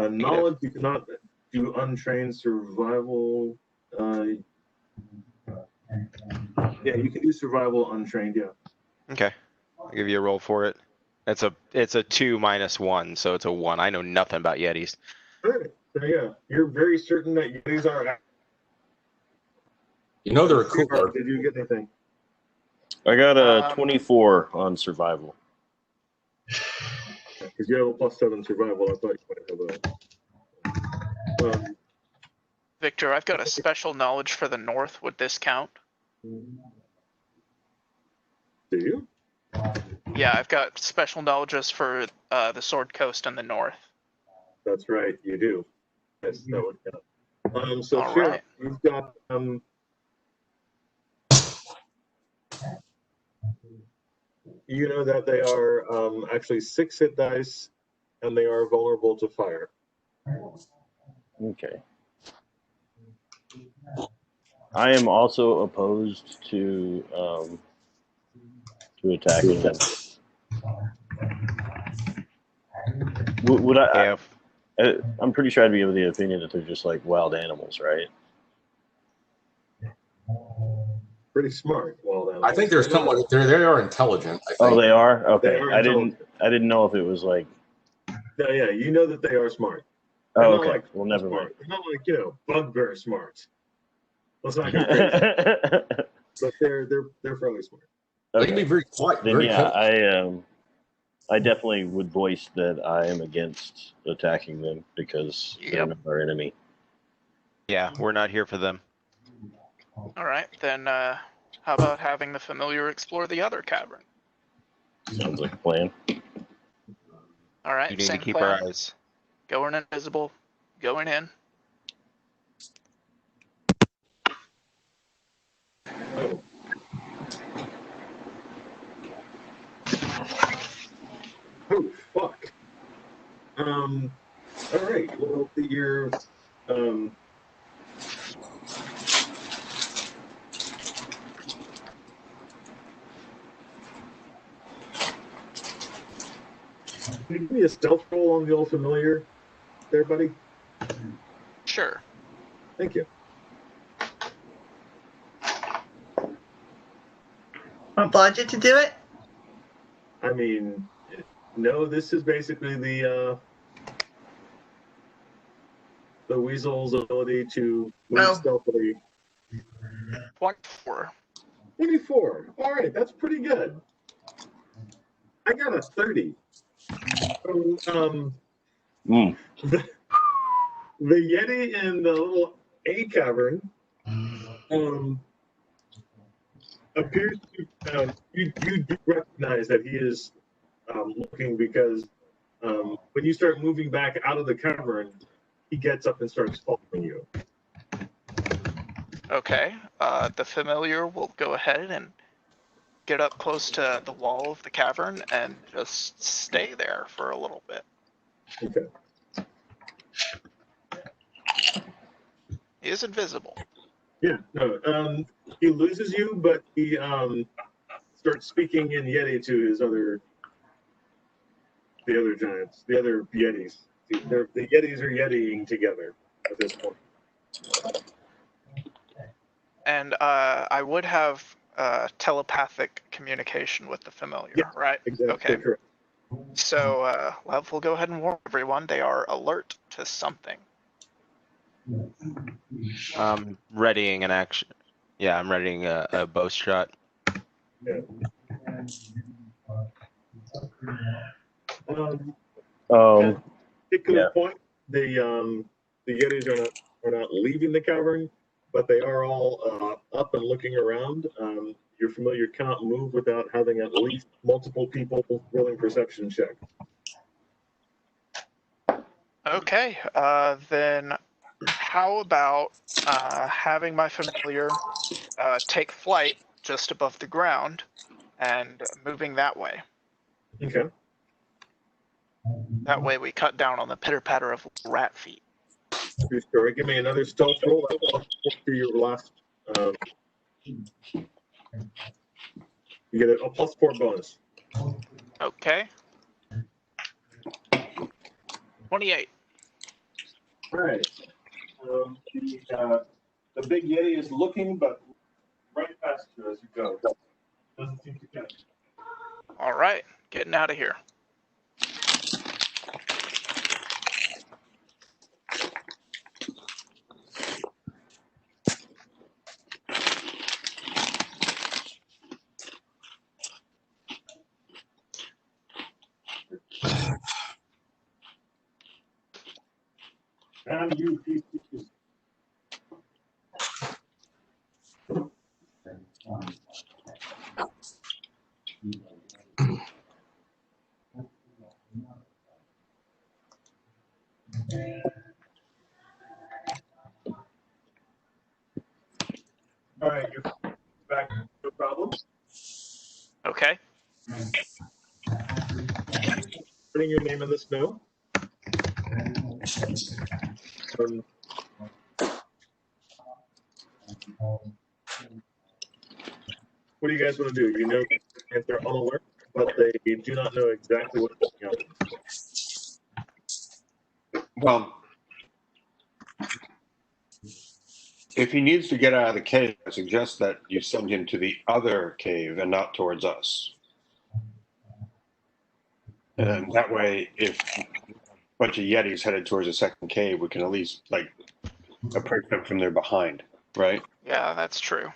Knowledge, you cannot do untrained. Survival. Yeah, you can do survival untrained. Yeah. Okay, I'll give you a roll for it. It's a 2 minus 1, so it's a 1. I know nothing about Yetis. All right. So yeah, you're very certain that these are. You know they're a cooler. Did you get anything? I got a 24 on survival. Because you have a +7 survival, I thought you might have a. Victor, I've got a special knowledge for the north. Would this count? Do you? Yeah, I've got special knowledges for the Sword Coast and the north. That's right, you do. Yes, that would count. So All Sheriff, right. you've got you know that they are actually 6 hit dice, and they are vulnerable to fire. Okay. I am also opposed to attacking them. Would I? I'm pretty sure I'd be of the opinion that they're just like wild animals, right? Pretty smart, wild animals. I think they're somewhat. They are intelligent. I think. Oh, they are. Okay. They are I didn't know if it was like. No, yeah, you know that they are smart. Oh, They're not okay. like Well, never smart. mind. They're not like bugbear smart. Let's not go crazy. But they're fairly smart. They can be very quiet. Then Very yeah, I definitely would voice that I am against attacking them because they're not our enemy. Yeah, we're not here for them. All right, then how about having the familiar explore the other cavern? Sounds like a plan. All right, You need to same keep plan. our eyes. Going invisible, going in. Oh. Oh fuck. All right. Well, you're Can you give me a stealth roll on the old familiar there, buddy? Sure. Thank you. Want Blodgett to do it? I mean, no, this is basically the weasel's ability to move stealthily. 24. 24. All right, that's pretty good. I got a 30. So, the Yeti in the little A cavern appears to you do recognize that he is looking because when you start moving back out of the cavern, he gets up and starts following you. Okay, the familiar will go ahead and get up close to the wall of the cavern and just stay there for a little bit. Okay. He is invisible. Yeah, no, he loses you, but he starts speaking in Yeti to the other giants, the other Yetis. The Yetis are Yetiing together at this point. And I would have telepathic communication with the familiar, Yeah, right? Exactly Okay. correct. So we'll go ahead and warn everyone. They are alert to something. Readying an action. Yeah, I'm readying a bow shot. Yeah. Um, Particular Yeah. point, the Yetis are not leaving the cavern, but they are all up and looking around. Your familiar cannot move without having at least multiple people rolling perception check. Okay. Then how about having my familiar take flight just above the ground and moving that way? Okay. That way we cut down on the pitter patter of rat feet. True story. Give me another stealth roll. I'll for your last. You get a +4 bonus. Okay. 28. All right. The big Yeti is looking, but right past you as you go. Doesn't seem to catch. All right. Getting out of here. And you PCs. All right, you're back. No problem. Okay. Putting your name in the snow. What do you guys want to do? You know, if they're on alert, but they do not know exactly what's going on. Well, if he needs to get out of the cave, I suggest that you send him to the other cave and not towards us. And that way, if a bunch of Yetis headed towards the second cave, we can at least like approach them from their behind, right? Yeah, that's true.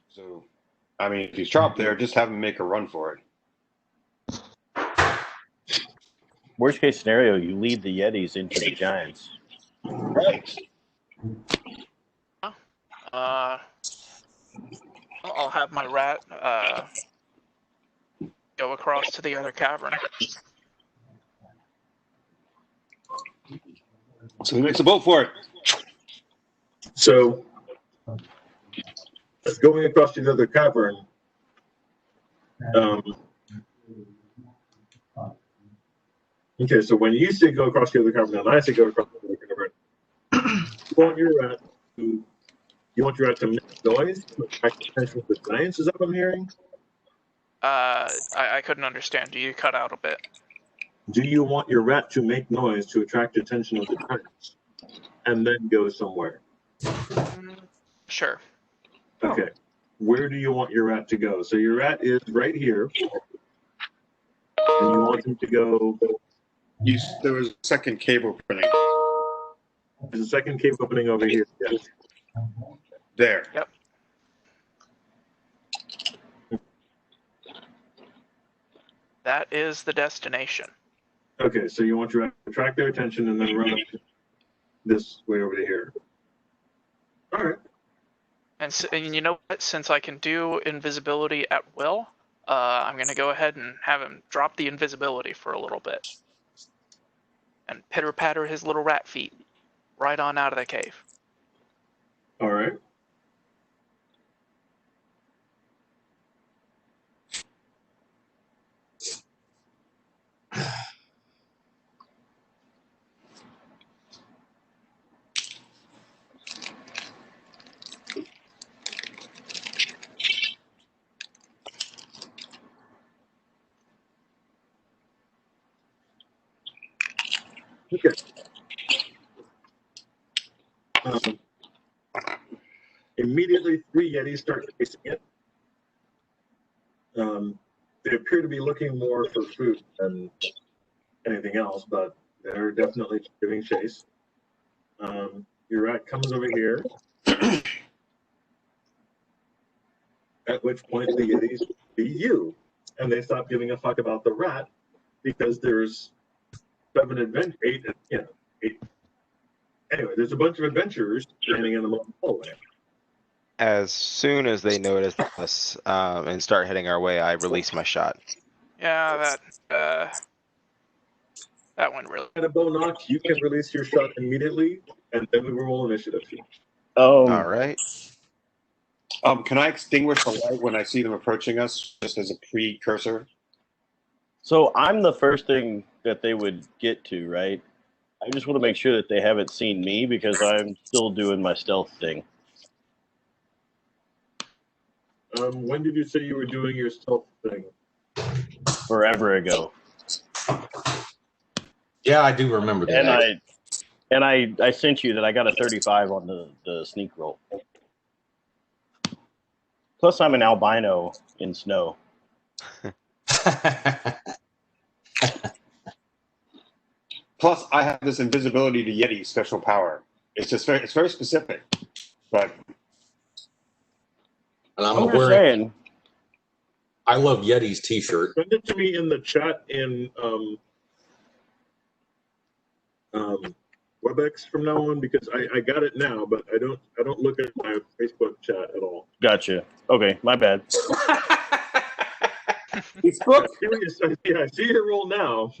So, I mean, if he's trapped there, just have him make a run for it. Worst case scenario, you lead the Yetis into the giants. Right. I'll have my rat go across to the other cavern. So he makes a boat for it. So, going across to the other cavern, okay, so when you say go across the other cavern, and I say go across the other cavern, you want your rat to make noise to attract the attention of the giants? Is that what I'm hearing? I couldn't understand. Do you cut out a bit? Do you want your rat to make noise to attract the attention of the giants, and then go somewhere? Sure. Okay. Where do you want your rat to go? So your rat is right here, and you want him to go. There was a second cave opening. There's a second cave opening over here. Yes. There. Yep. That is the destination. Okay, so you want your rat to attract their attention and then run up this way over to here. All right. And you know what? Since I can do invisibility at will, I'm going to go ahead and have him drop the invisibility for a little bit. And pitter-patter his little rat feet right on out of the cave. All right. Okay. Um, immediately, 3 Yetis start chasing it. They appear to be looking more for food than anything else, but they're definitely giving chase. Your rat comes over here, at which point the Yetis see you, and they stop giving a fuck about the rat because there's 8. Anyway, there's a bunch of adventurers standing in the hallway. As soon as they notice us and start heading our way, I release my shot. Yeah, that went really. At a bow knock, you can release your shot immediately, and then we roll initiative. All right. Can I extinguish the light when I see them approaching us, just as a precursor? So I'm the first thing that they would get to, right? I just want to make sure that they haven't seen me because I'm still doing my stealth thing. When did you say you were doing your stealth thing? Forever ago. Yeah, I do remember that. And I sent you that I got a 35 on the sneak roll. Plus, I'm an albino in snow. Plus, I have this invisibility to Yeti special power. It's just it's very specific. But And I'm just saying. I love Yeti's t-shirt. Send it to me in the chat in WebEx from now on, because I got it now, but I don't look at my Facebook chat at all. Gotcha. Okay, my bad. Facebook? I see your roll now.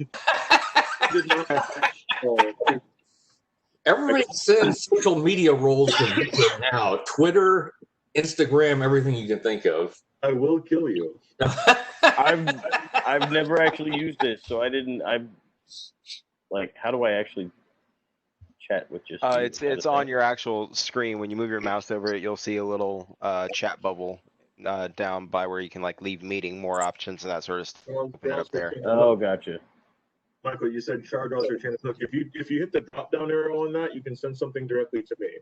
Everybody sends social media roles to Victor now. Twitter, Instagram, everything you can think of. I will kill you. I've never actually used this, so I'm like, how do I actually chat with just? It's on your actual screen. When you move your mouse over it, you'll see a little chat bubble down by where you can like leave meeting, more options, and that sort of stuff. Open it up there. Oh, gotcha. Michael, you said char draws are chance. Look, if you hit the drop down arrow on that, you can send something directly to me.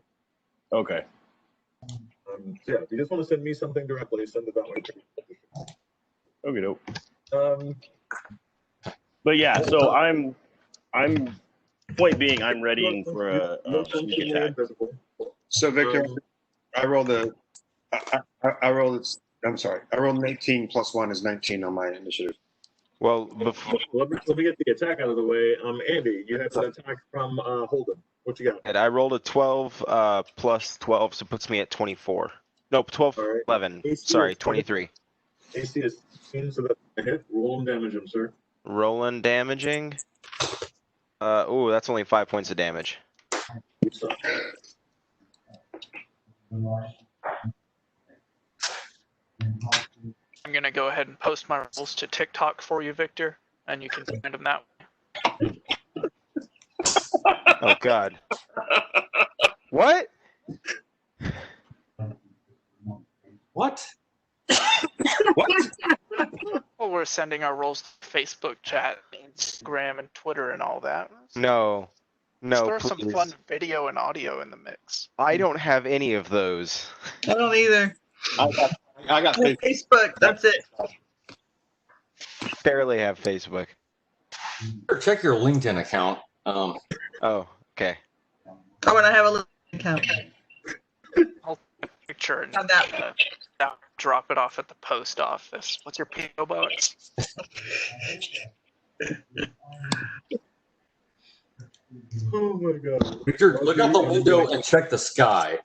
Okay. Yeah, if you just want to send me something directly, send it that way. Okay, dope. But yeah, so I'm point being, I'm readying for a sneak attack. So Victor, I rolled I rolled an 18 plus 1 is 19 on my initiative. Well, let me get the attack out of the way. Andy, you have an attack from Holden. What you got? and I rolled a 12 plus 12, so it puts me at 24. No, 12, All right. 11. AC Sorry, is 23. AC is 16, so that's a hit. Roll and damage him, sir. Rolling damaging. That's only 5 points of damage. You suck. I'm gonna go ahead and post my rules to TikTok for you, Victor, and you can find them that way. Oh God. What? What? What? Well, we're sending our rules to Facebook chat, Instagram, and Twitter, and all that. No. No, Let's throw please. some fun video and audio in the mix. I don't have any of those. I don't either. I got Facebook, that's it. Barely have Facebook. Or check your LinkedIn account. Oh, okay. Oh, and I have a little account. I'll take a picture and Have that. drop it off at the post office. What's your PO box? Oh my God. Victor, look out the window and check the sky.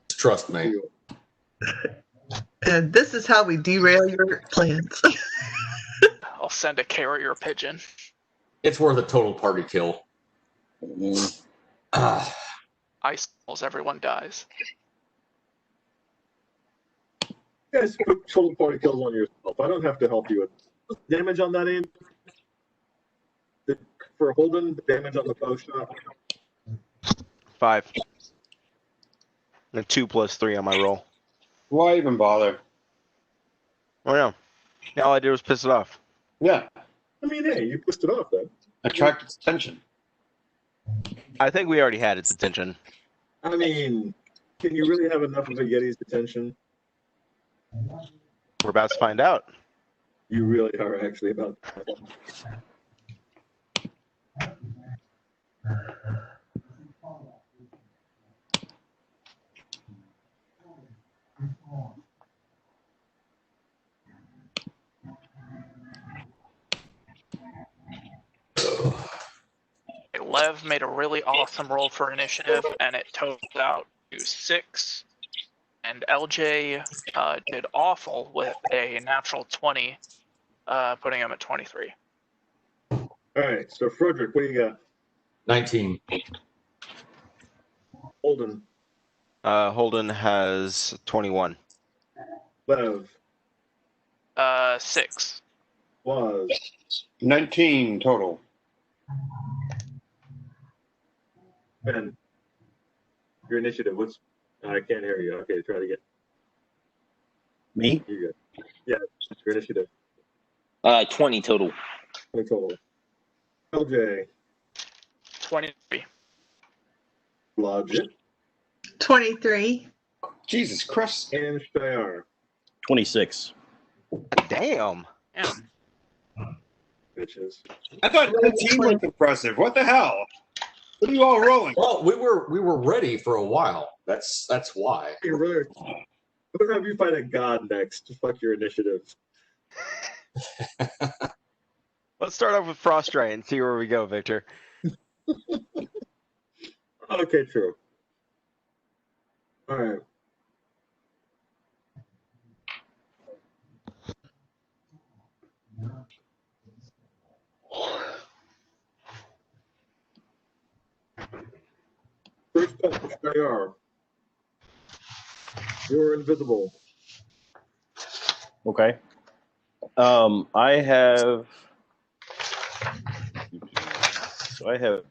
Trust me. And this is how we derail your plans. I'll send a carrier pigeon. It's worth a total party kill. Ice falls, everyone dies. You guys put total party kills on yourself. I don't have to help you with damage on that end. For Holden, the damage on the bow shot. 5. And 2 plus 3 on my roll. Why even bother? Oh yeah. All I did was piss it off. Yeah. I mean, hey, you pushed it off then. Attract its attention. I think we already had its attention. I mean, can you really have enough of a Yeti's attention? We're about to find out. You really are actually about that. Lev made a really awesome roll for initiative, and it totals out to 6. And LJ did awful with a natural 20, putting him at 23. All right, so Frederick, what do you got? 19. Holden, Holden has 21. Lev, 6. was 19 total. Ben. Your initiative. What's? I can't hear you. Okay, try to get. Me? You good? Yeah, your initiative. 20 total. Total. LJ, 23. Logic, 23. Jesus Christ. and Shayar. 26. Damn. Yeah. Bitches. I thought 19 was impressive. What the hell? What are you all rolling? Well, we were ready for a while. That's why. You're really. I'm gonna have you fight a god next. Fuck your initiative. Let's start off with Frostray and see where we go, Victor. Okay, true. All right. First up, Shayar. You're invisible. Okay. I have. So I have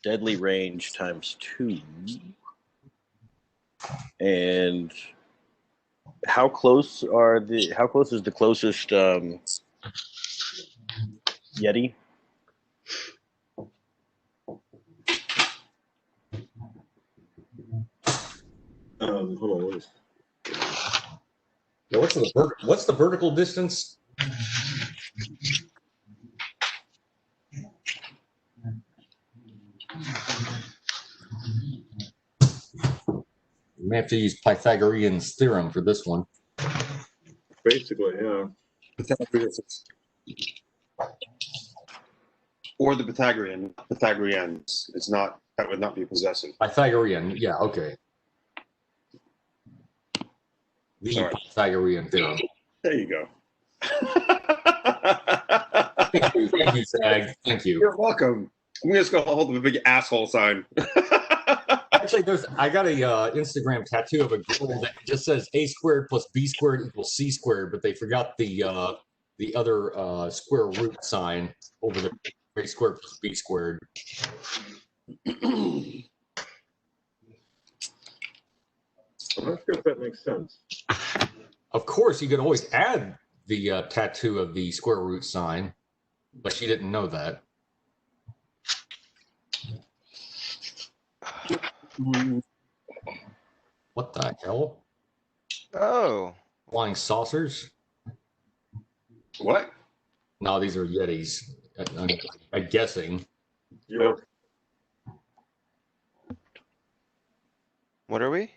deadly range times 2. And how close is the closest Yeti? Hold on. Now, what's the vertical distance? You may have to use Pythagorean's theorem for this one. Basically, yeah. Or the Pythagoreans. It's not, that would not be possessive. Pythagorean, yeah, okay. The Sorry. Pythagorean theorem. There you go. Thank you, Zag. Thank you. You're welcome. I'm just going to hold up a big asshole sign. Actually, I got a Instagram tattoo of a girl that just says a squared plus b squared equals c squared, but they forgot the other square root sign over the a squared plus b squared. I'm not sure if that makes sense. Of course, you could always add the tattoo of the square root sign, but she didn't know that. What the hell? Oh. Flying saucers? What? No, these are Yetis. I'm guessing. You're What are we?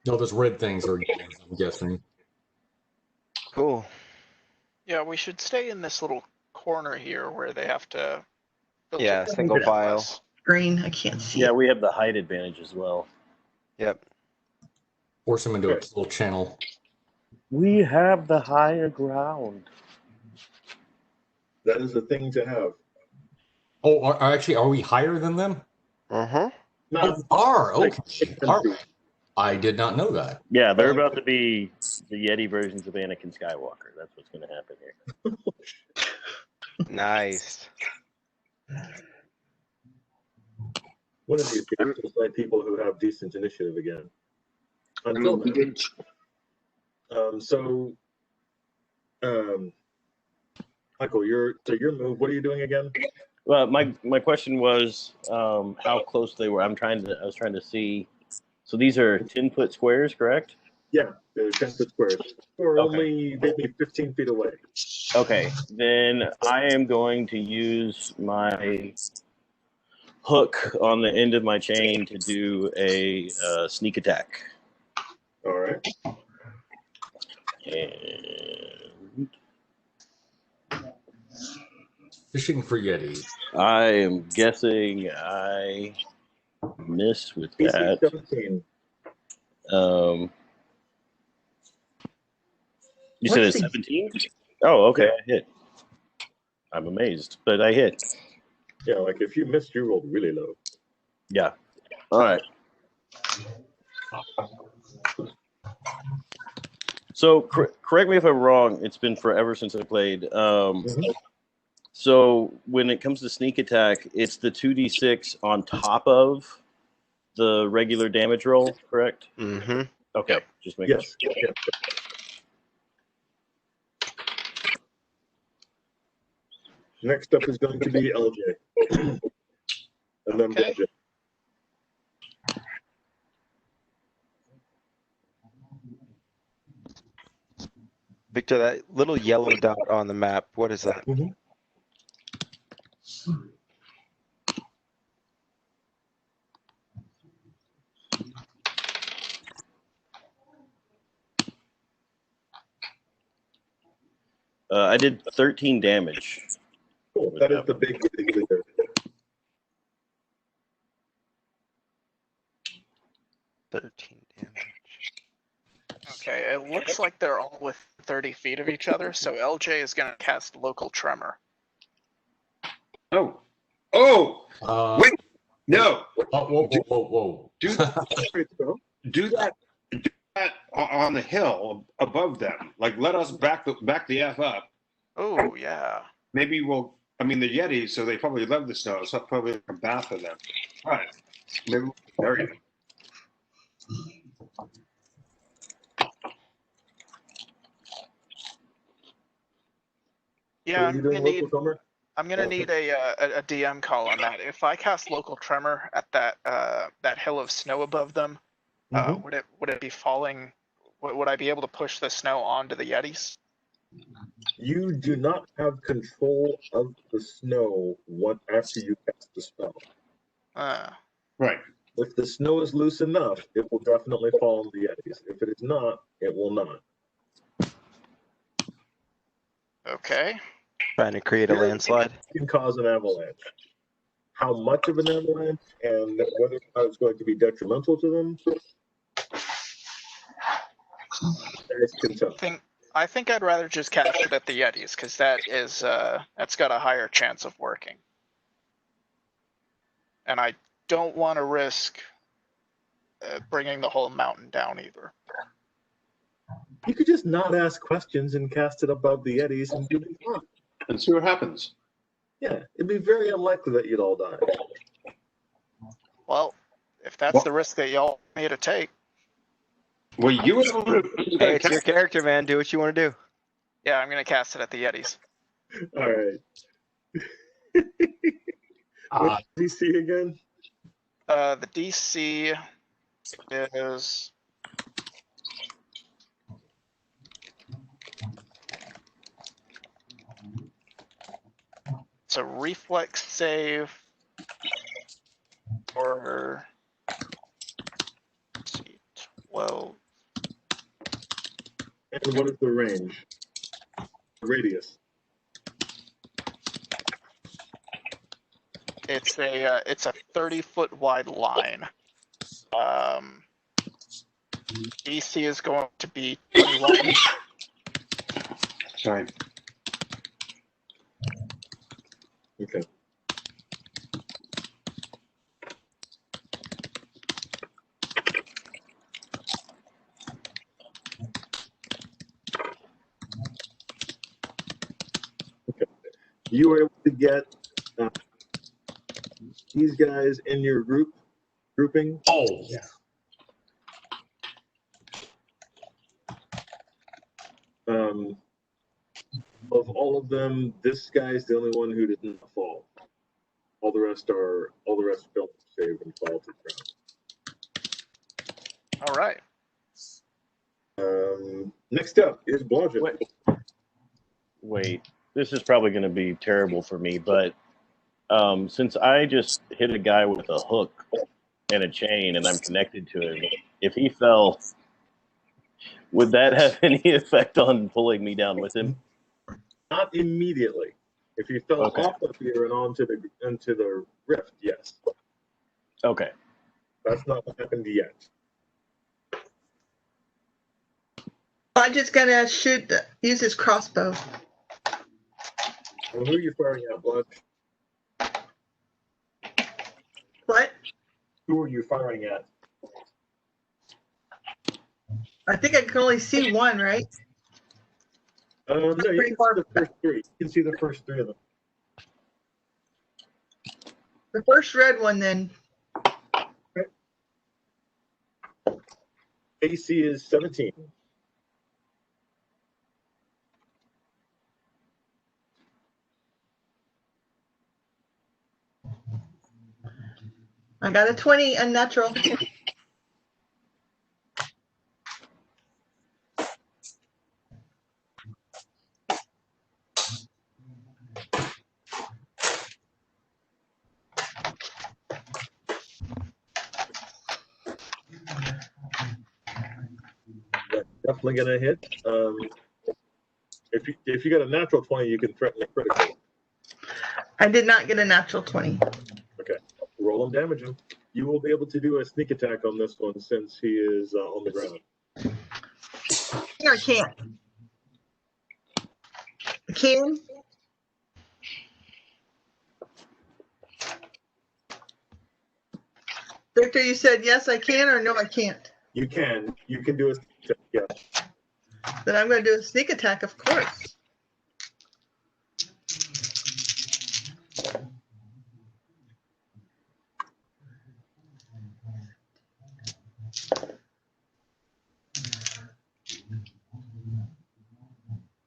No, those red things are Yetis, I'm guessing. Cool. Yeah, we should stay in this little corner here where they have to. filter Yeah, the single bit file. less. Green. I can't see. Yeah, we have the height advantage as well. Yep. Force them into a little channel. We have the higher ground. that is a thing to have. Oh, are we higher than them? Uh-huh. Not Oh, are. like Okay. All right. I did not know that. Yeah, they're about to be the Yeti versions of Anakin Skywalker. That's what's going to happen here. Nice. one of these games to find people who have decent initiative again. I Until mean, then. you did. Michael, your move. What are you doing again? Well, my question was how close they were. I was trying to see. So these are 10-foot squares, correct? Yeah, they're 10-foot squares. Or Okay. only maybe 15 feet away. Okay, then I am going to use my hook on the end of my chain to do a sneak attack. All right. And Fishing for Yeti. I am guessing I miss with AC that. 17. You said it's Let's see. 17? Oh, okay, I hit. I'm amazed, but I hit. Yeah, like if you missed, you rolled really low. Yeah. All right. So correct me if I'm wrong. It's been forever since I played. So when it comes to sneak attack, it's the 2d6 on top of the regular damage roll, correct? Mm-hmm. Okay, Yep. just making Yes. sure. Yeah. Next up is going to be LJ. And then Okay. Budget. Victor, that little yellow dot on the map, what is that? I did 13 damage. Cool. That is the big leader. $13 damage. Okay, it looks like they're all within 30 feet of each other, so LJ is going to cast Local Tremor. Oh, Wait. no! Whoa. Do that on the hill above them. Like, let us back the F up. Oh, yeah. Maybe we'll. I mean, the Yetis, so they probably love the snow. So probably like a bath of them. All right, maybe we'll bury them. Yeah, What are you doing, local summer? I'm gonna need a DM call on that. If I cast Local Tremor at that hill of snow above them, would it be falling? Would I be able to push the snow onto the Yetis? You do not have control of the snow after you cast the spell. Right. If the snow is loose enough, it will definitely fall on the Yetis. If it is not, it will not. Okay. Trying to create a landslide. It can cause an avalanche. How much of an avalanche and whether or not it's going to be detrimental to them, guys can tell. I think I'd rather just cast it at the Yetis because that's got a higher chance of working, and I don't want to risk bringing the whole mountain down either. You could just not ask questions and cast it above the Yetis and do it fun. And see what happens. Yeah, it'd be very unlikely that you'd all die. Well, if that's the risk that y'all want me to take. Well, you would. Hey, it's your character, man. Do what you want to do. Yeah, I'm gonna cast it at the Yetis. All right. What's DC again? The DC is it's a reflex save or let's see, 12. And what is the range? The radius. It's a 30-foot wide line. DC is going to be 21. Fine. Okay. You were able to get these guys in your grouping. Oh, yeah. Of all of them, this guy's the only one who did not fall. All the rest don't save and fall to the All right. ground. Next up is bludgeon. Wait, this is probably going to be terrible for me, but since I just hit a guy with a hook and a chain and I'm connected to him, if he fell, would that have any effect on pulling me down with him? Not immediately. If you fell Okay. off of here and into the rift, yes. Okay. That's not happened yet. I'm just gonna use his crossbow. Well, who are you firing at, Blood? What? Who are you firing at? I think I can only see one, right? No, you pretty can far. see the first three. You can see the first three of them. The first red one, then. AC is 17. I got a 20 unnatural. That's definitely gonna hit. If you got a natural 20, you can threaten a critical. I did not get a natural 20. Okay, roll him, damage him. You will be able to do a sneak attack on this one since he is on the ground. I can't. I can. Victor, you said yes, I can, or no, I can't. You can do a sneak attack, yeah. Then I'm going to do a sneak attack, of course.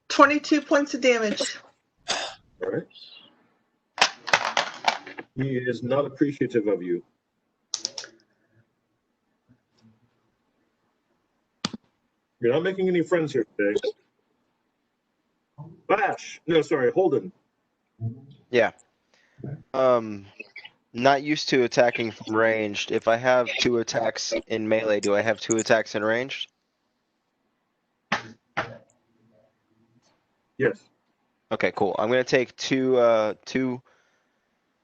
$22 points of damage. All right. He is not appreciative of you. You're not making any friends here today. Bash. No, sorry, Holden. Yeah. Not used to attacking from ranged. If I have 2 attacks in melee, do I have 2 attacks in ranged? Yes. Okay, cool. I'm gonna take two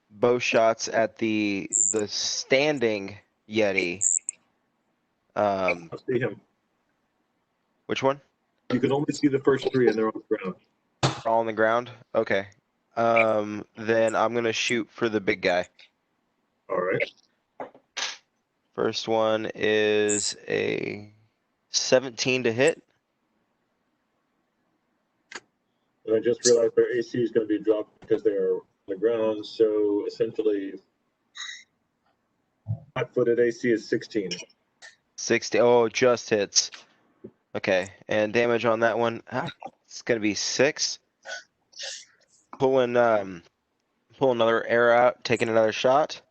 bow shots at the standing Yeti. I'll see him. Which one? You can only see the first three, and they're on the ground. All on the ground? Okay. Then I'm gonna shoot for the big guy. All right. First one is a 17 to hit. And I just realized their AC is going to be dropped because they're on the ground. So essentially, flat-footed AC is 16. 60. Oh, just hits. Okay, and damage on that one. It's gonna be 6. Pulling another arrow out, taking another shot.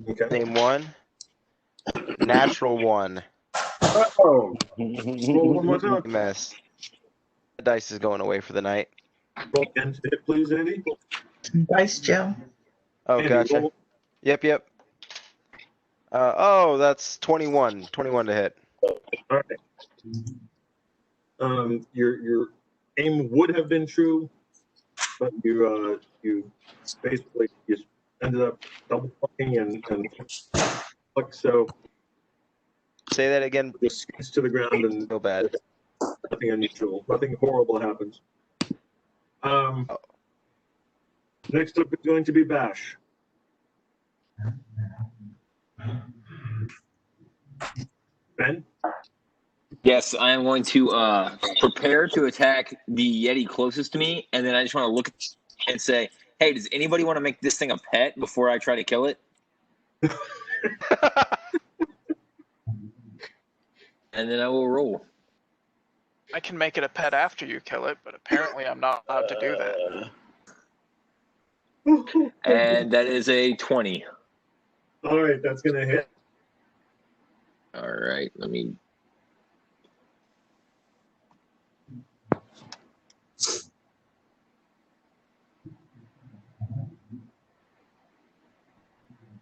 Okay. Same one. Natural 1. Oh. Roll one more time. Mess. The dice is going away for the night. Roll again to hit, please, Andy. Dice Joe. Oh, Andy, gotcha. roll. Yep. Oh, that's 21. 21 to hit. All right. Your aim would have been true, but you basically just ended up double fucking and so Say that again. just skids to the ground and So bad. nothing unusual, nothing horrible happens. Next up is going to be Bash. Ben? Yes, I am going to prepare to attack the Yeti closest to me, and then I just want to look and say, hey, does anybody want to make this thing a pet before I try to kill it? And then I will roll. I can make it a pet after you kill it, but apparently I'm not allowed to do that. And that is a 20. All right, that's gonna hit. All right, let me.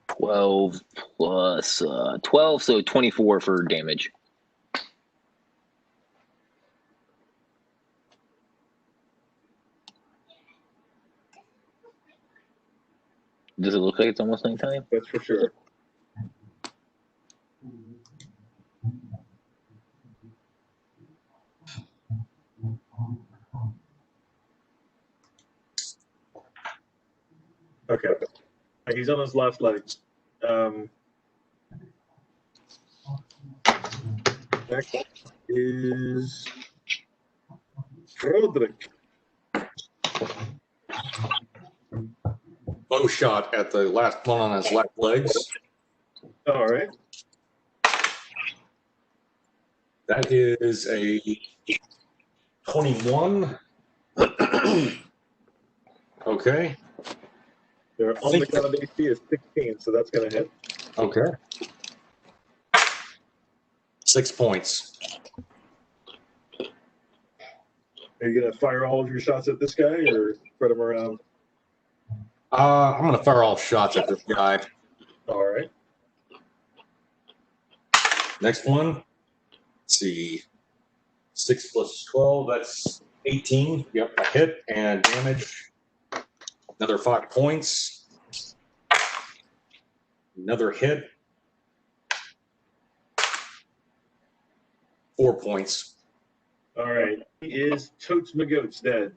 $12 plus 12, so 24 for damage. Does it look like it's almost nighttime? That's for sure. Okay. He's on his left leg. Next is Roderick. Bow shot at the last one on his left legs. All right. That is a 21. Okay. Their only gun AC is 16, so that's gonna hit. Okay. 6 points. Are you gonna fire all of your shots at this guy or spread them around? I'm going to fire all shots at this guy. All right. Next one. Let's see. 6 plus 12, that's 18. Yep, a hit. And damage. Another 5 points. Another hit. 4 points. All right. He is Totes McGoats dead.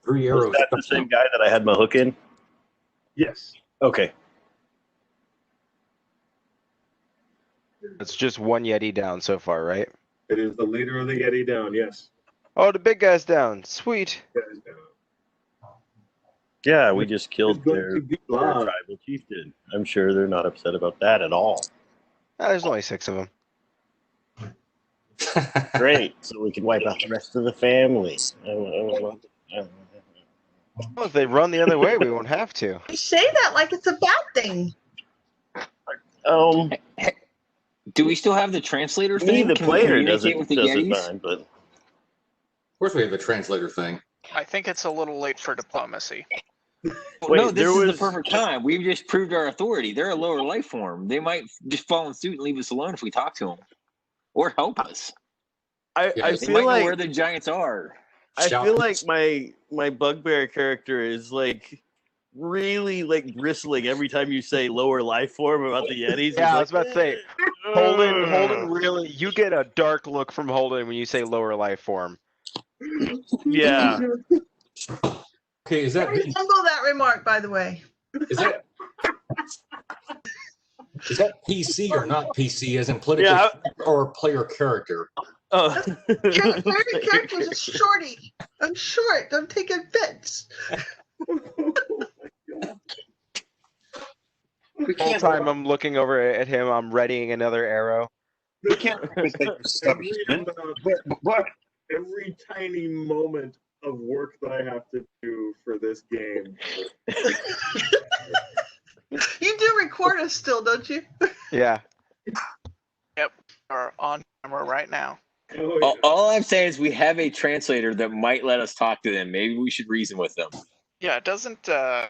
3 arrows. Was that the same guy that I had my hook in? Yes. Okay. It's just one Yeti down so far, right? It is the leader of the Yeti down, yes. Oh, the big guy's down. Sweet. Guys down. Yeah, we just killed It's going their to be tribal live. chieftain. I'm sure they're not upset about that at all. Ah, there's only 6 of them. Great, so we can wipe out the rest of the family. Well, if they run the other way, we won't have to. You say that like it's a bad thing. Do we still have the translator thing? Me, the Can we player, communicate with the doesn't Yetis? mind, but Of course, we have the translator thing. I think it's a little late for diplomacy. Well, Wait, no, this there is the was- perfect time. We've just proved our authority. They're a lower life form. They might just follow in suit and leave us alone if we talk to them, or help us. I Yeah, They feel might know like where the giants are. I Shout- feel like my bugbear character is like really like bristling every time you say lower life form about the Yetis. Yeah, I He's was about to say, Holden really, you get a dark look from Holden when you say lower life form. Yeah. Okay, is that I resemble that remark, by the way. is that PC or not PC? As in political Yeah. or player character? Oh. Favorite character is a shorty. I'm short. I'm taking bits. We The whole can't, time I'm looking over at him, I'm readying another arrow. we can't mistake establishment. But Every tiny moment of work that I have to do for this game. You do record us still, don't you? Yeah. Are on camera right now. Oh, yeah. All I'm saying is we have a translator that might let us talk to them. Maybe we should reason with them. Yeah, it doesn't. I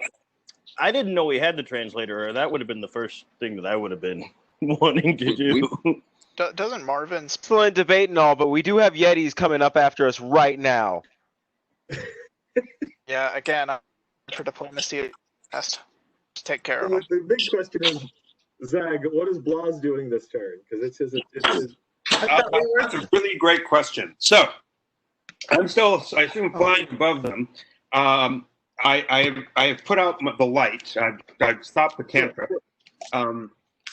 didn't know we had the translator, or that would have been the first thing that I would have been wanting to do. Doesn't Marvin's Excellent debate and all, but we do have Yetis coming up after us right now. Yeah, again, for diplomacy, best to take care of them. The big question is, Zag, what is Blas doing this turn? Because it's his. that's a really great question. So I'm still, I assume, flying above them. I have put out the light. I've stopped the cantrip.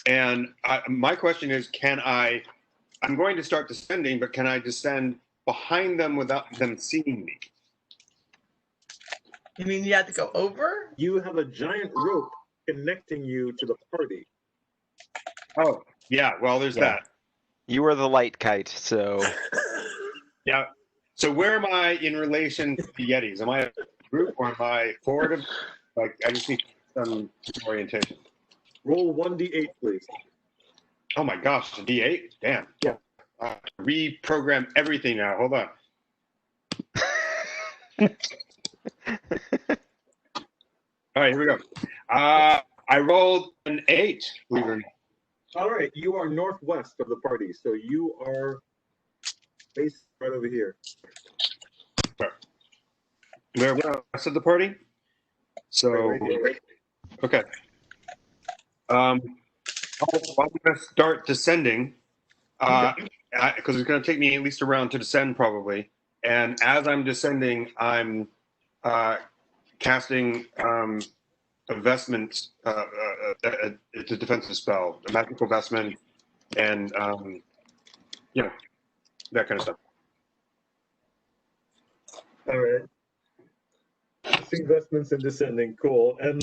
And my question is, I'm going to start descending, but can I descend behind them without them seeing me? You mean you had to go over? You have a giant rope connecting you to the party. Oh, yeah. Well, there's Yeah. that. You were the light kite, so Yeah. So where am I in relation to the Yetis? Am I a group or am I forward of? Like, I just need some orientation. Roll 1d8, please. Oh my gosh, a D8? Damn. Yeah. Reprogram everything now. Hold on. All right, here we go. I rolled an 8, believe it or not. All right, you are northwest of the party, so you are based right over here. Where west of the party? So, Right here. okay. I'm going to start descending because it's going to take me at least a round to descend probably. And as I'm descending, I'm casting a vestment. It's a defensive spell, a magical vestment, and that kind of stuff. All right. Investments in descending, cool. And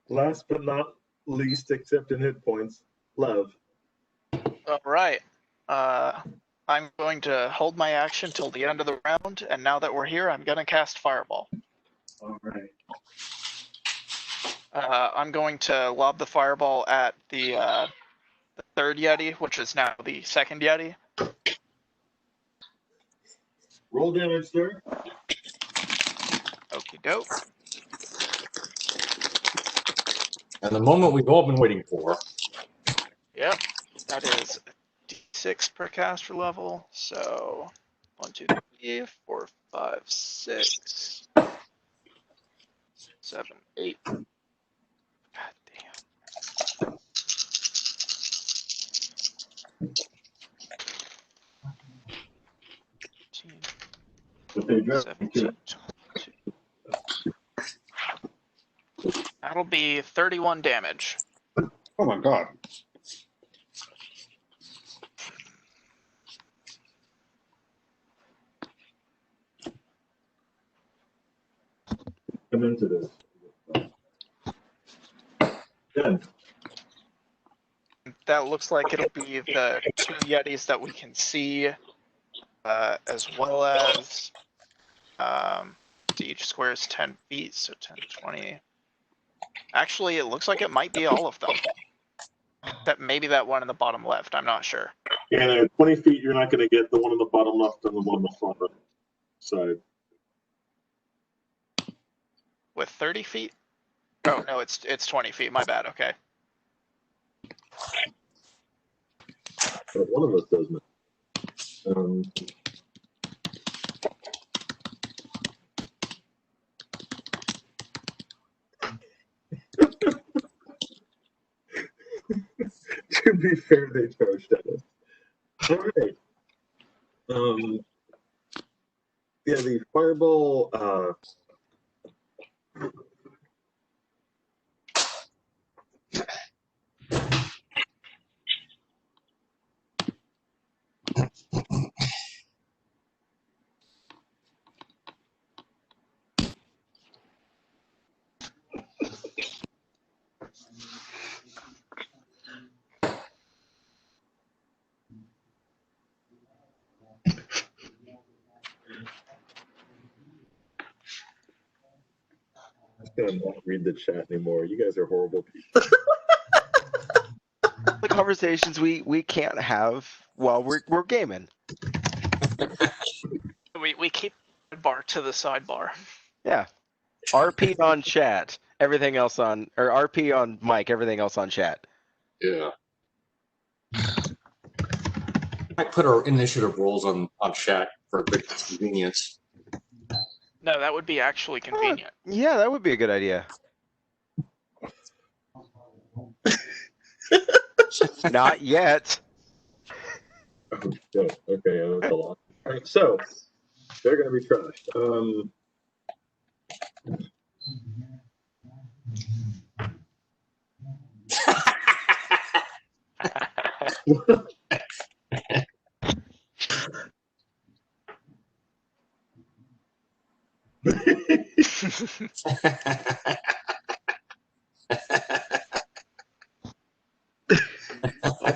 last but not least, except in hit points, love. All right. I'm going to hold my action till the end of the round, and now that we're here, I'm going to cast Fireball. All right. I'm going to lob the Fireball at the third Yeti, which is now the second Yeti. Roll damage, sir. Okie doke. And the moment we've all been waiting for. Yep. That is D6 per caster level. So 1, 2, 3, 4, 5, 6, 7, 8. God damn. 17, 22. That'll be 31 damage. Oh my god. Come into this. Then. That looks like it'll be the 2 Yetis that we can see, as well as each square is 10 feet, so 10, 20. Actually, it looks like it might be all of them. That maybe that one in the bottom left. I'm not sure. Yeah, 20 feet, you're not going to get the one on the bottom left and the one on the far side. With 30 feet? Oh no, it's 20 feet. My bad. Okay. But one of us doesn't. To be fair, they charged at us. All right. Yeah, the fireball. I'm gonna not read the chat anymore. You guys are horrible people. The conversations we can't have while we're gaming. We keep the bar to the sidebar. Yeah. RP on chat, everything else on, or RP on mic, everything else on chat. Yeah. Might put our initiative rolls on chat for a bit of convenience. No, that would be actually convenient. Yeah, that would be a good idea. Not yet. Oh, okay, that's a lot. All right, so they're going to be trashed.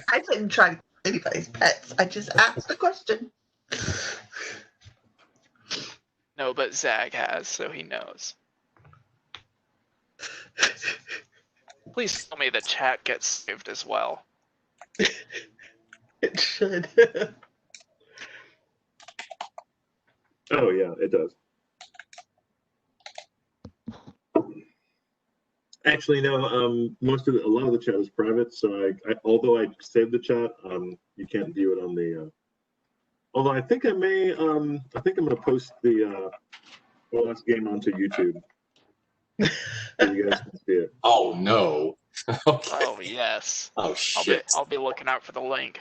I didn't try to kill anybody's pets. I just asked a question. No, but Zag has, so he knows. Please tell me the chat gets saved as well. It should. Oh yeah, it does. Actually, no. A lot of the chat is private, so although I saved the chat, you can't view it on the. Although I think I may. I think I'm going to post the last game onto YouTube, so you guys can see it. Oh no. Okay. Oh yes. Oh shit. I'll be looking out for the link.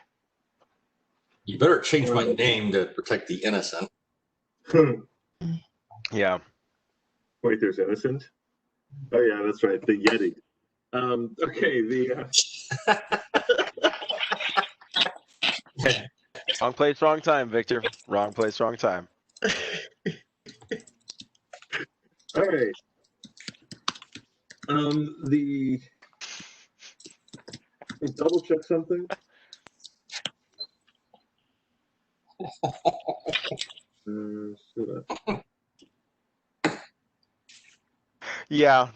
You better change my name to protect the innocent. Yeah. Wait, there's innocent. Oh yeah, that's right. The Yeti. Okay. Wrong place, wrong time, Victor. Wrong place, wrong time. All right. Double check something. Yeah,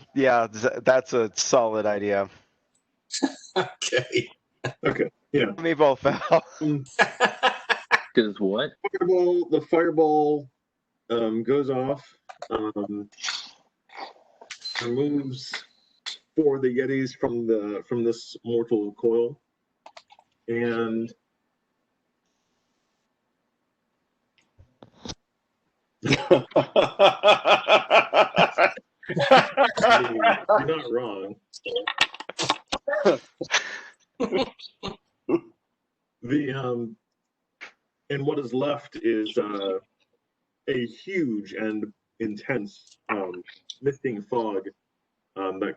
that's a solid idea. Okay. Okay. Yeah. Me both fell. Because what? The fireball goes off, removes 4 of the Yetis from this mortal coil, and you're not wrong. And what is left is a huge and intense misting fog that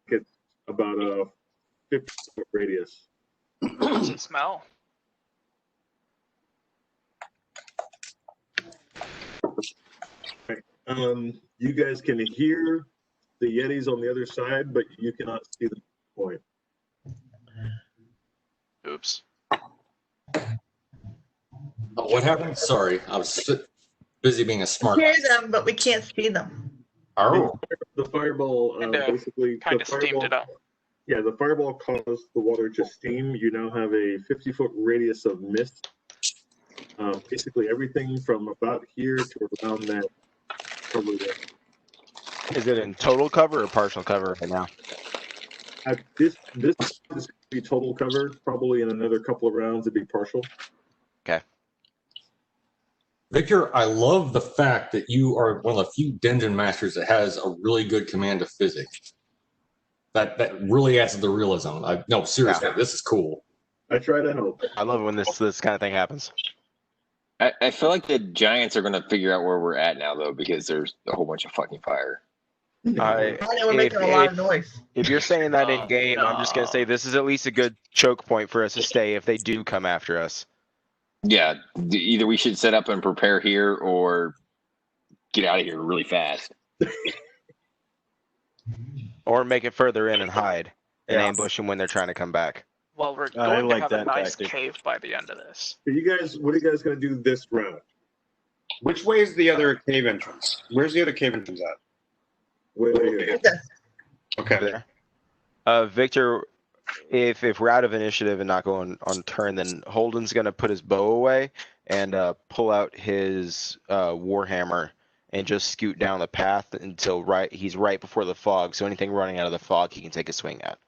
gets about a 50-foot radius. What's it smell? You guys can hear the Yetis on the other side, but you cannot see the point. Oops. What happened? Sorry, I was busy being a smart. We hear them, but we can't see them. Oh. The fireball basically kind of steamed it up. Yeah, the fireball caused the water to steam. You now have a 50-foot radius of mist. Basically everything from about here to around that. Is it in total cover or partial cover right now? This is going to be total cover. Probably in another couple of rounds, it'd be partial. Okay. Victor, I love the fact that you are one of the few dungeon masters that has a really good command of physics. That really adds to the realism. No, seriously, Yeah. This is cool. I try to help. I love it when this kind of thing happens. I feel like the Giants are going to figure out where we're at now, though, because there's a whole bunch of fucking fire. I know we're making a lot of noise. If you're saying that in game, I'm just going to say this is at least a good choke point for us to stay if they do come after us. Yeah, either we should set up and prepare here or get out of here really fast. Or make it further in and hide and Yeah. ambush them when they're trying to come back. Well, we're I going to like have a that nice tactic. cave by the end of this. What are you guys going to do this round? Which way is the other cave entrance? Where's the other cave entrance at? Wait, Okay. Victor, if we're out of initiative and not going on turn, then Holden's going to put his bow away and pull out his warhammer and just scoot down the path until he's right before the fog. So anything running out of the fog, he can take a swing at.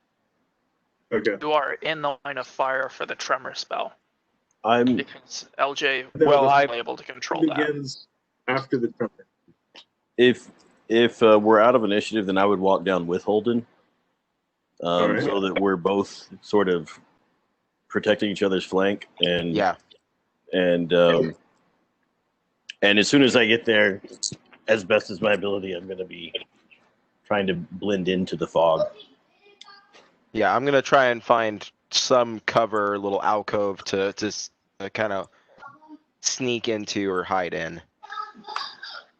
Okay. You are in the line of fire for the tremor spell I'm because LJ Well, was able to control that. Begins after the turn. if we're out of initiative, then I would walk down with Holden, Alright. so that we're both sort of protecting each other's flank, and Yeah. and as soon as I get there, as best as my ability, I'm going to be trying to blend into the fog. Yeah, I'm going to try and find some cover, little alcove to kind of sneak into or hide in.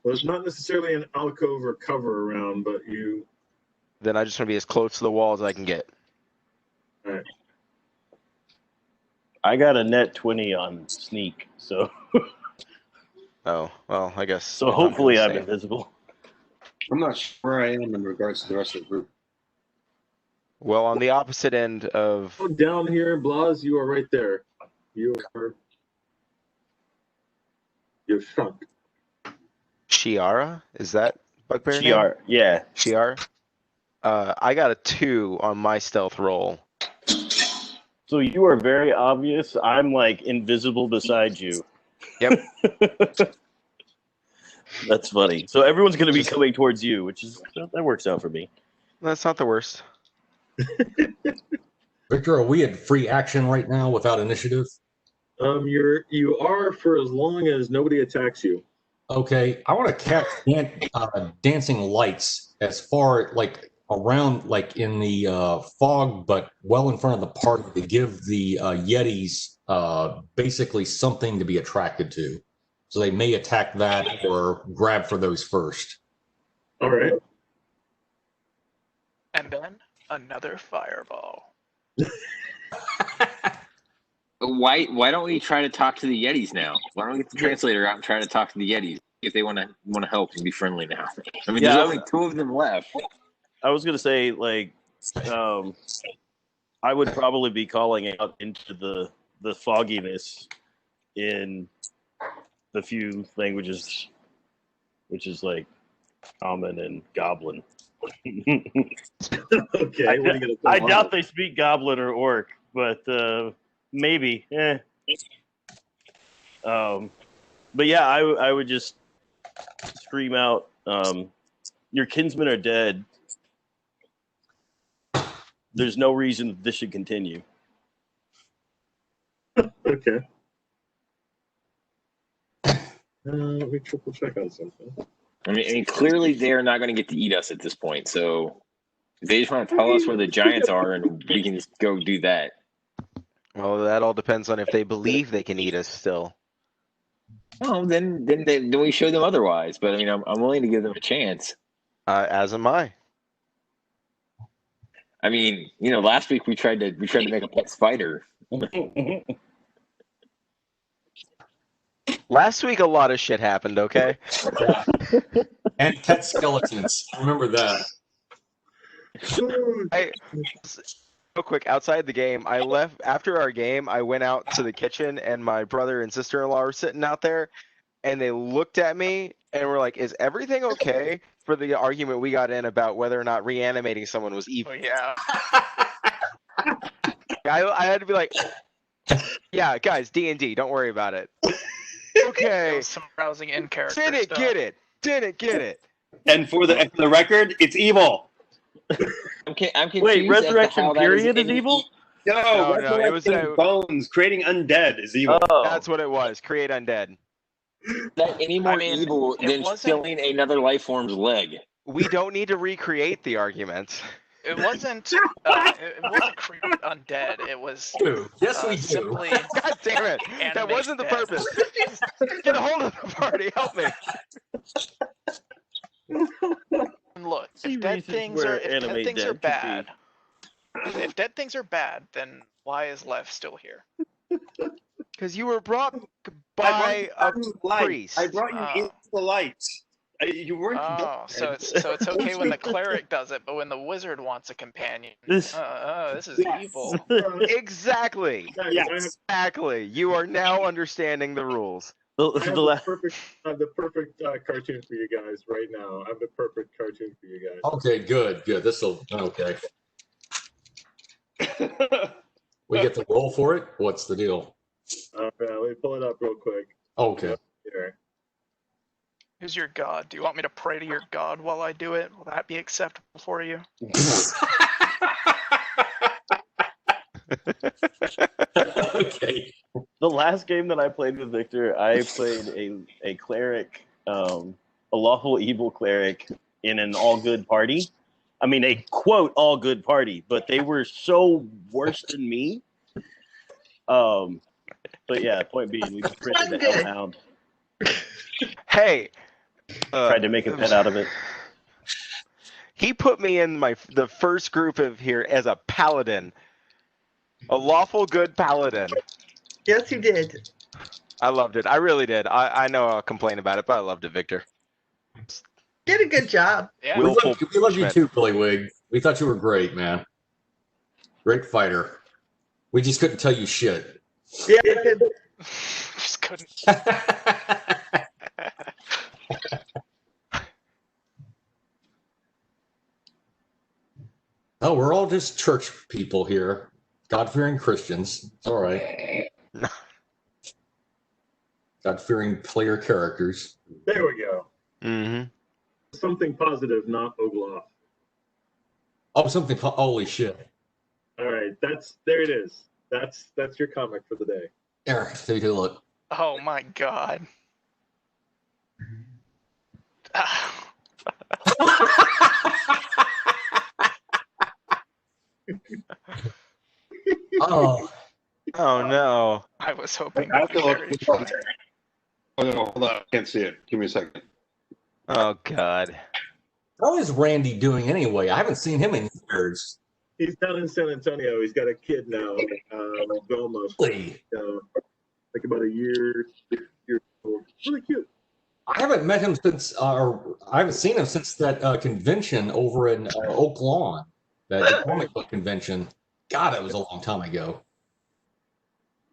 Well, it's not necessarily an alcove or cover around, but you. Then I just want to be as close to the wall as I can get. All right. I got a net 20 on sneak, so Oh, well, I guess. so we're not hopefully the I'm same. invisible. I'm not sure where I am in regards to the rest of the group. Well, on the opposite end of. Oh, down here in Blas, you are right there. You're shrunk. Shiara? Is that bugbear name? GR, yeah. Shiara? I got a 2 on my stealth roll. So you are very obvious. I'm like invisible beside you. Yep. That's funny. So everyone's going to be Just- coming towards you, which is that works out for me. That's not the worst. Victor, are we at free action right now without initiative? You are for as long as nobody attacks you. Okay, I want to cast dancing lights as far like around like in the fog, but well in front of the party to give the Yetis basically something to be attracted to. So they may attack that or grab for those first. All right. And then another fireball. Why don't we try to talk to the Yetis now? Why don't we get the translator out and try to talk to the Yetis if they want to help and be friendly now? I mean, Yeah, there's only 2 of them left. I was going to say, like, I would probably be calling out into the fogginess in the few languages, which is like common and goblin. Okay. I, what are you gonna I tell doubt them? they speak goblin or orc, but maybe. But yeah, I would just scream out, your kinsmen are dead. There's no reason this should continue. Okay. Let me triple check on something. I mean, clearly they're not going to get to eat us at this point. So if they just want to tell us where the giants are, and we can just go do that. Well, that all depends on if they believe they can eat us still. Well, then we show them otherwise. But I mean, I'm willing to give them a chance. As am I. I mean, last week we tried to make a pet spider. Last week, a lot of shit happened, okay? And pet skeletons. Remember that. Real quick, outside the game, I left after our game. I went out to the kitchen, and my brother and sister-in-law were sitting out there, and they looked at me and were like, "Is everything okay?" For the argument we got in about whether or not reanimating someone was evil. Oh yeah. I had to be like, "Yeah, guys, D&D, don't worry about it." There Okay, was some rousing in character didn't stuff. get it. Didn't get it. And for the record, it's evil. I'm confused. Wait, as to resurrection how that period is any- evil? No, No, it was resurrecting bones, creating undead is evil. Oh, That's what it was. Create undead. Is that any more mean, evil it than wasn't- stealing another life form's leg? We don't need to recreate the argument. It wasn't create undead. It was Yes, we do. simply God damn it! That animate wasn't the death. purpose. Get a hold of the party. Help me. And look, See if dead reasons things where are animate dead could be. bad, if dead things are bad, then why is Lev still here? Because you were brought I by a brought you light. priest. I brought you Oh. into the light. You weren't. Oh, so it's okay when the cleric does it, but when the wizard wants a companion, This- this is evil. Exactly. Guys, Yes. Exactly. You are now understanding the rules. I have the the la- perfect, cartoon for you guys right now. I have the perfect cartoon for you guys. Okay, good. This will okay. We get to roll for it. What's the deal? Let me pull it up real quick. Okay. Here. Who's your god? Do you want me to pray to your god while I do it? Will that be acceptable for you? Okay. The last game that I played with Victor, I played a cleric, a lawful evil cleric in an all good party. I mean, a quote all good party, but they were so worse than me. But yeah, point being, we printed the hellhound, Hey. tried to make a pet out of it. He put me in the first group of here as a paladin. A lawful good paladin. Yes, you did. I loved it. I really did. I know I'll complain about it, but I loved it, Victor. You did a good job. Yeah. We Willful love you Schmidt. too, Billy Wig. We thought you were great, man. Great fighter. We just couldn't tell you shit. Yeah, good. Just couldn't. Oh, we're all just church people here. God-fearing Christians. It's all right. God-fearing player characters. There we go. Mm-hmm. Something positive, not Ogloff. Oh, something. Holy shit. All right, there it is. That's your comic for the day. Eric, take a look. Oh my god. Oh, Oh no. I was hoping I to have be to look. very funny. Oh no, hold on. I can't see it. Give me a second. Oh god. how is Randy doing anyway? I haven't seen him in years. He's down in San Antonio. He's got a kid now, almost Really? like about a year old. Really cute. I haven't met him since, or I haven't seen him since that convention over in Oak Lawn, that comic book convention. God, it was a long time ago.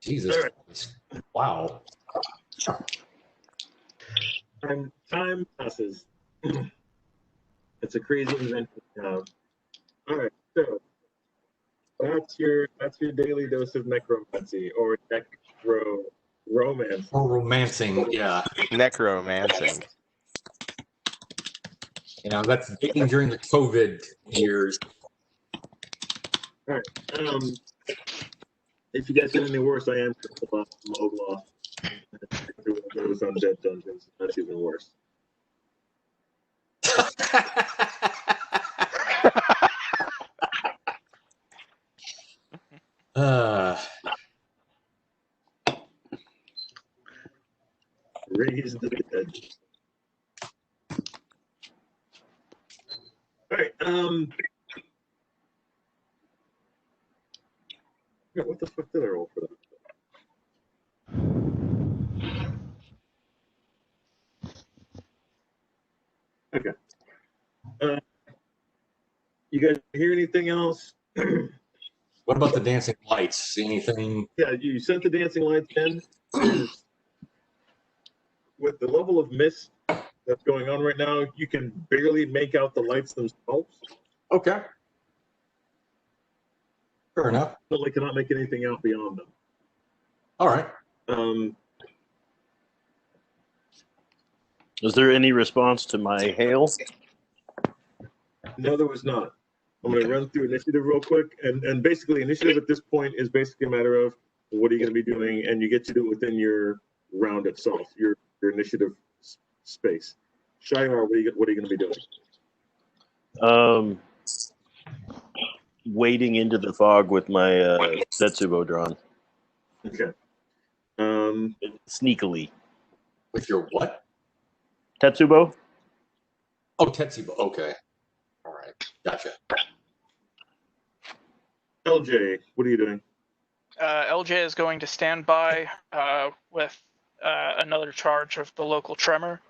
Jesus All right. Christ. Wow. And time passes. It's a crazy invention now. All right, so that's your daily dose of necromancy or necro-romance. Or romancing, yeah. Necromancing. You know, that's dating during the COVID years. If you guys get any worse, I am from Ogloff. Those undead dungeons. That's even worse. Raise the dead. All right. Yeah, what the fuck did I roll for that? Okay. You guys hear anything else? What about the dancing lights? See anything? Yeah, you sent the dancing lights in. With the level of mist that's going on right now, you can barely make out the lights themselves. Okay. Fair enough. But cannot make anything out beyond them. All right. Is there any response to my hail? No, there was not. I'm going to run through initiative real quick. And basically, initiative at this point is basically a matter of what are you going to be doing, and you get to do it within your round itself, your initiative space. Shiar, what are you going to be doing? Wading into the fog with my Setsubo drawn. Okay. Sneakily. With your what? Tetsubo? Oh, Tetsubo. Okay. All right. Gotcha. LJ, what are you doing? LJ is going to stand by with another charge of the local tremor,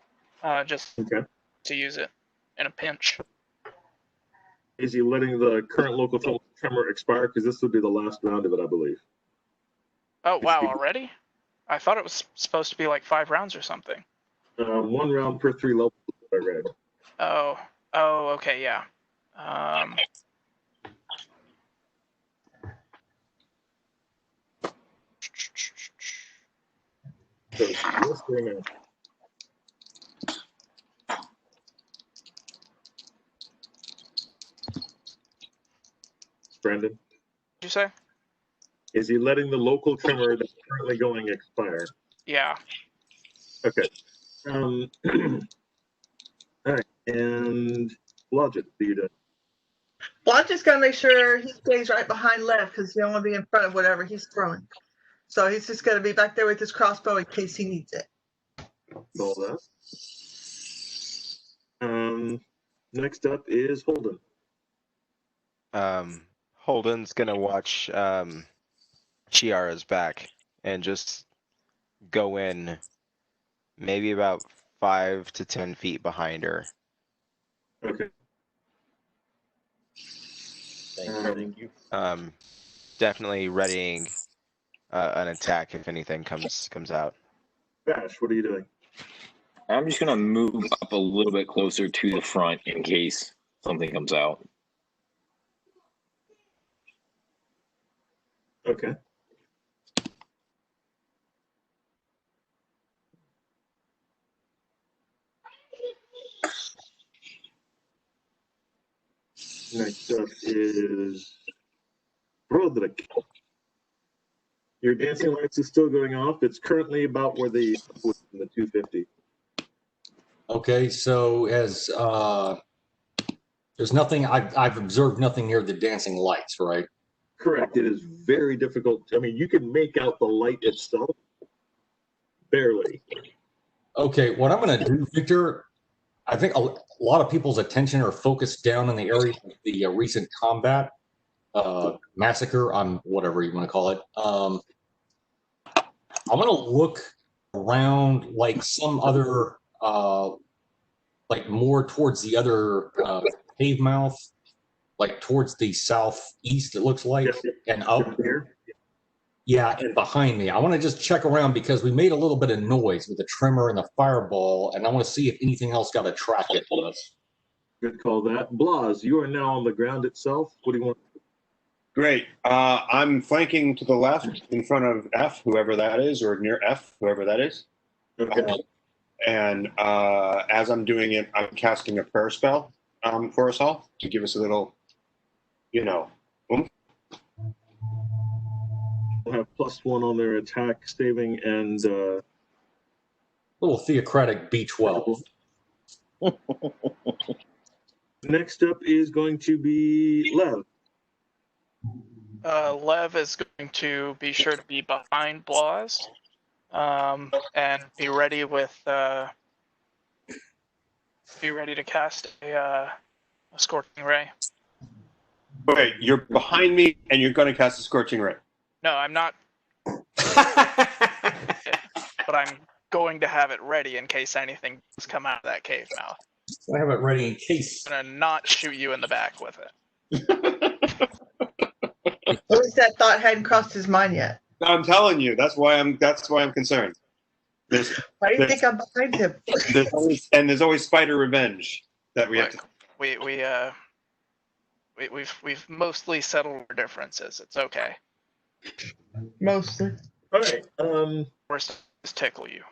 just Okay. to use it in a pinch. Is he letting the current local tremor expire? Because this would be the last round of it, I believe. Oh, wow, already? I thought it was supposed to be like 5 rounds or something. 1 round per 3 levels, I read. Oh, okay, yeah. So, what's going on? Brandon? What'd you say? Is he letting the local tremor that's currently going expire? Yeah. Okay. All right. And Logic, what are you doing? Well, just got to make sure he stays right behind left because you don't want to be in front of whatever he's throwing. So he's just going to be back there with his crossbow in case he needs it. All that. Next up is Holden. Holden's gonna watch Chiara's back and just go in maybe about 5 to 10 feet behind her. Okay. Thank you. Definitely readying an attack if anything comes out. Bash, what are you doing? I'm just gonna move up a little bit closer to the front in case something comes out. Okay. Next up is Roderick. Your dancing lights is still going off. It's currently about where the 250. Okay, so as there's nothing I've observed nothing near the dancing lights, right? Correct. It is very difficult. I mean, you can make out the light itself, barely. Okay, what I'm going to do, Victor, I think a lot of people's attention are focused down in the area of the recent combat, massacre, whatever you want to call it. I'm going to look around like some other, like more towards the other cave mouth, like towards the southeast, it looks like, and up. Here. Yeah, and behind me. I want to just check around because we made a little bit of noise with the tremor and the fireball, and I want to see if anything else got attracted to us. Good call that. Blas, you are now on the ground itself. What do you want? Great. I'm flanking to the left in front of F, whoever that is, or near F, whoever that is. Okay. And as I'm doing it, I'm casting a prayer spell for us all to give us a little, oomph. We'll have +1 on their attack saving and Little theocratic B12. next up is going to be Lev. Lev is going to be sure to be behind Blas, and be ready to cast a scorching ray. Wait, you're behind me and you're going to cast a scorching ray. No, I'm not. But I'm going to have it ready in case anything does come out of that cave mouth. I have it ready in case. I'm gonna not shoot you in the back with it. At least that thought hadn't crossed his mind yet. I'm telling you, that's why I'm concerned. Why do you think I'm behind him? There's always spider revenge that we have to. We've mostly settled our differences. It's okay. Mostly. All right. Worst is tickle you.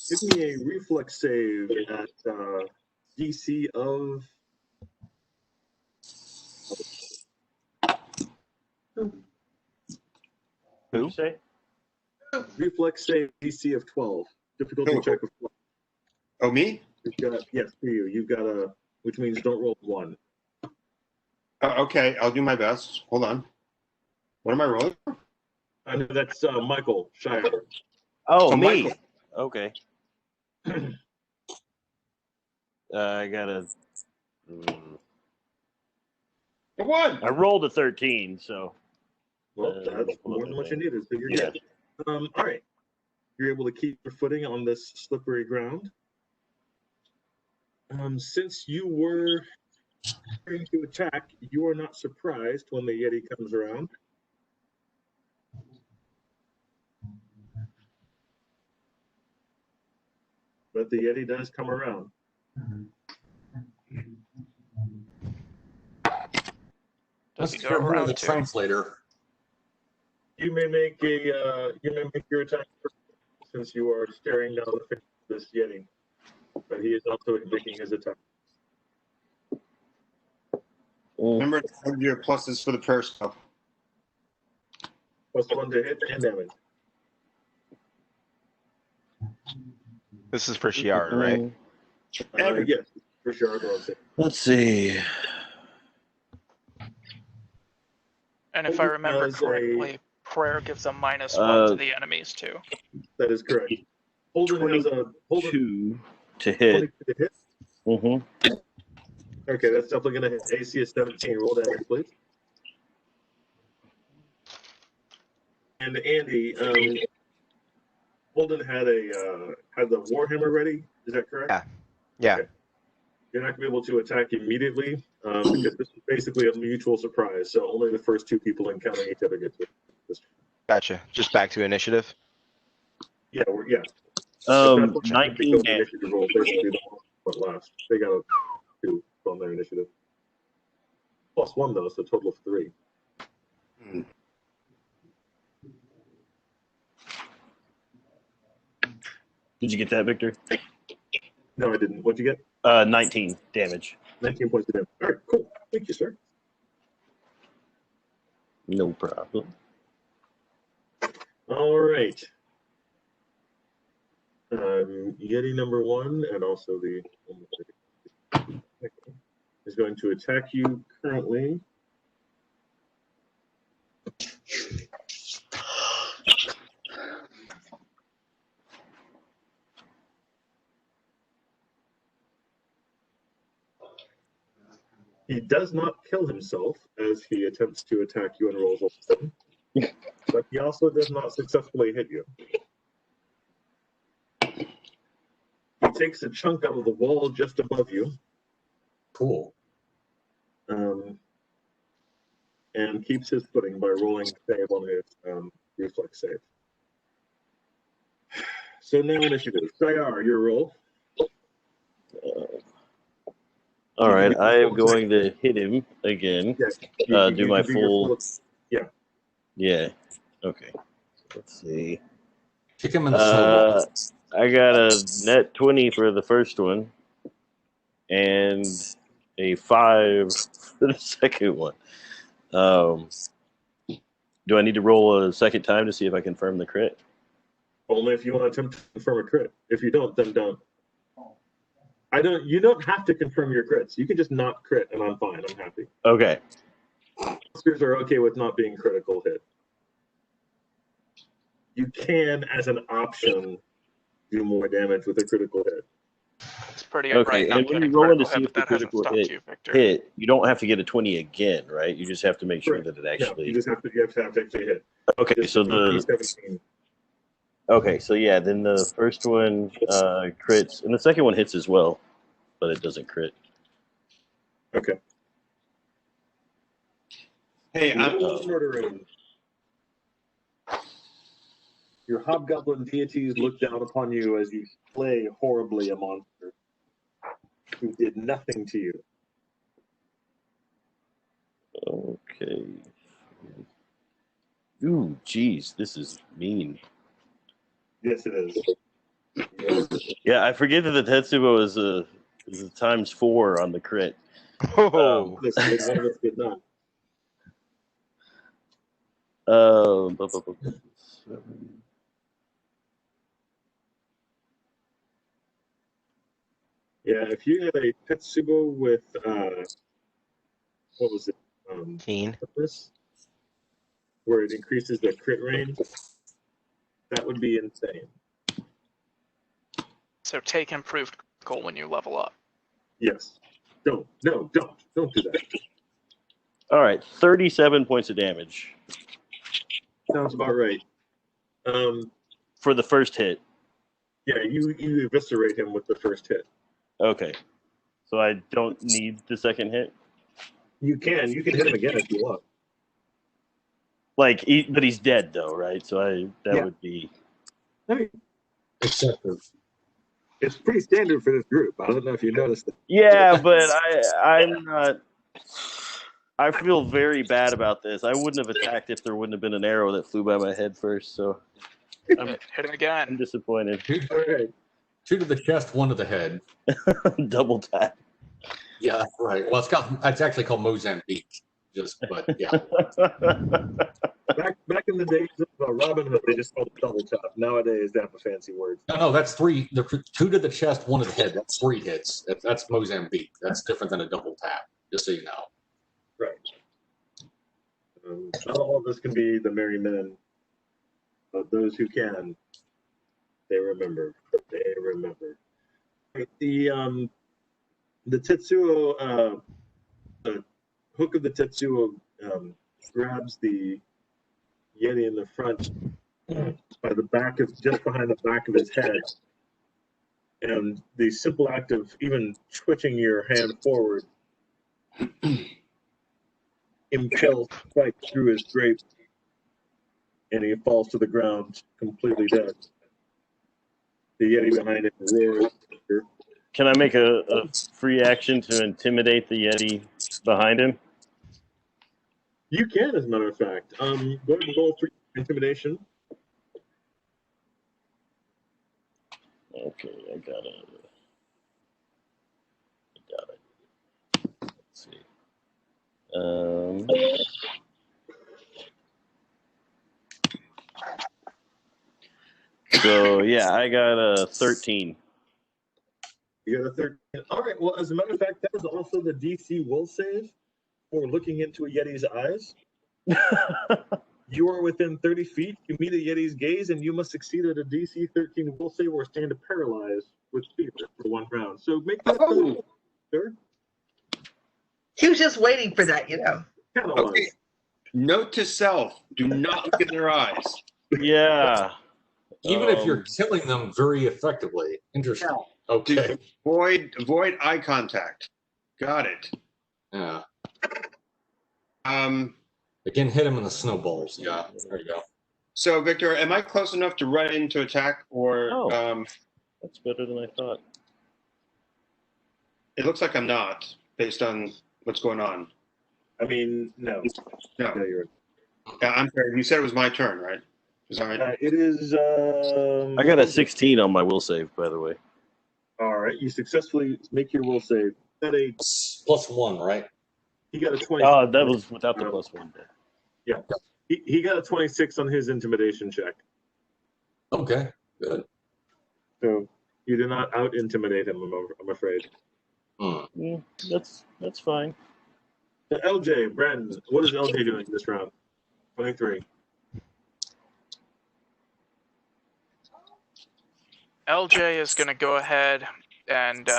Give me a reflex save at DC of. Who? Say? Reflex save DC of 12. Difficulty Who? check of 12. Oh, me? You've got, yes, for you. You've got a, which means don't roll 1. Okay, I'll do my best. Hold on. What am I rolling for? I know that's Michael Shire. Oh, Oh, me. Michael. Okay. I got a. What? I rolled a 13, so. Well, that's more than what you needed, so you're Yeah. good. All right. You're able to keep your footing on this slippery ground. Since you were trying to attack, you are not surprised when the Yeti comes around. But the Yeti does come around. Does Let's he hear go more of around the too? translator. You may make your attack first, since you are staring down the face of this Yeti. But he is also making his attack. Remember to have your pluses for the prayer spell. +1 to hit and damage. This is for Shiara, right? Yes, for sure. I'll say. Let's see. And if I remember As a- correctly, prayer gives a -1 to the enemies too. That is correct. Holden has a Holden 2 to hit. 22 to hit. Mm-hmm. Okay, that's definitely going to hit. AC is 17. Roll damage, please. And Andy, Holden had the Warhammer ready. Is that correct? Yeah. Yeah. Okay. You're not going to be able to attack immediately because this is basically a mutual surprise. So only the first two people encountering each other get to this. Gotcha. Just back to initiative. Yeah, yeah. If that's what 19 the damage. initiative roll, they should be the one last. They got a 2 on their initiative. +1 though, so a total of 3. Did you get that, Victor? No, I didn't. What'd you get? 19 damage. 19 points of damage. All right, cool. Thank you, sir. No problem. All right. Yeti number 1 and also the is going to attack you currently. He does not kill himself as he attempts to attack you and rolls a 7, but he also does not successfully hit you. He takes a chunk out of the wall just above you. Cool. And keeps his footing by rolling save on his reflex save. So now initiative. Sayar, your roll. All right, I am going to hit him again. Yes. Do my full. Yeah. Yeah. Okay. Let's see. Kick him in the snowball. I got a net 20 for the first one, and a 5 for the second one. Do I need to roll a second time to see if I confirm the crit? Only if you want to attempt to confirm a crit. If you don't, then don't. You don't have to confirm your crits. You can just not crit, and I'm fine. I'm happy. Okay. Monsters are okay with not being critical hit. You can, as an option, do more damage with a critical hit. It's pretty Okay, right not and when getting you roll in to critical see hit, if but the that hasn't critical stopped you, Victor. hit, you don't have to get a 20 again, right? You just have to make sure Correct. that it actually. You just have to actually hit. Okay, Just so the. 17. Okay, so yeah, then the first one crits, and the second one hits as well, but it doesn't crit. Okay. Hey, Murdering. Your hobgoblin deities look down upon you as you slay horribly a monster who did nothing to you. Okay. Ooh, geez, this is mean. Yes, it is. Yes. Yeah, I forget that the Tetsubo is a ×4 on the crit. Oh. One of us did not. Yeah, if you had a Tetsubo with what was it? Keen. This, where it increases the crit range, that would be insane. So take improved critical when you level up. Yes. Don't do that. All right, 37 points of damage Sounds about right. for the first hit. Yeah, you eviscerate him with the first hit. Okay, so I don't need the second hit. You can hit him again if you want. But he's dead though, right? So that would be. I mean, Excessive. it's pretty standard for this group. I don't know if you noticed that. Yeah, but I'm not. I feel very bad about this. I wouldn't have attacked if there wouldn't have been an arrow that flew by my head first. So I'm Hit him again. disappointed. All right. 2 to the chest, 1 to the head. Double tap. Yeah, that's right. Well, it's actually called Mozambique. But yeah. Back in the days of Robin Hood, they just called it double tap. Nowadays, they have a fancy word. No, that's 3. 2 to the chest, 1 to the head. That's 3 hits. That's Mozambique. That's different than a double tap, just so you know. Right. Not all of us can be the merry men, but those who can, they remember. They remember. The the Tetsuo, the hook of the Tetsuo grabs the Yeti in the front by the back of, just behind the back of his head. And the simple act of even twitching your hand forward impels right through his drape, and he falls to the ground completely dead. The Yeti behind him roars. Can I make a free action to intimidate the Yeti behind him? You can, as a matter of fact. Go ahead and roll for intimidation. Okay, I got it. Let's see. So yeah, I got a 13. You got a 13. All right. Well, as a matter of fact, that is also the DC will save for looking into a Yeti's eyes. You are within 30 feet. You meet a Yeti's gaze, and you must succeed at a DC 13 will save or stand paralyzed with fear for 1 round. So make that. Sure. He was just waiting for that, you know. Kind of Okay. was. Note to self: do not look in their eyes. Yeah. Even if you're killing them very effectively. Interesting. Okay. Avoid eye contact. Got it. Yeah. Again, hit him in the snowballs. Yeah. There you go. So, Victor, am I close enough to run in to attack, or that's better than I thought. It looks like I'm not, based on what's going on. I mean, no. No. Yeah, I'm sorry. You said it was my turn, right? Is that right? It is. I got a 16 on my will save, by the way. All right. You successfully make your will save. Got a +1, right? He got a 20. Oh, that was without the +1. Yeah. He got a 26 on his intimidation check. Okay, good. So you did not out intimidate him, I'm afraid. Yeah, that's fine. LJ, Brandon, what is LJ doing this round? 23. LJ is going to go ahead and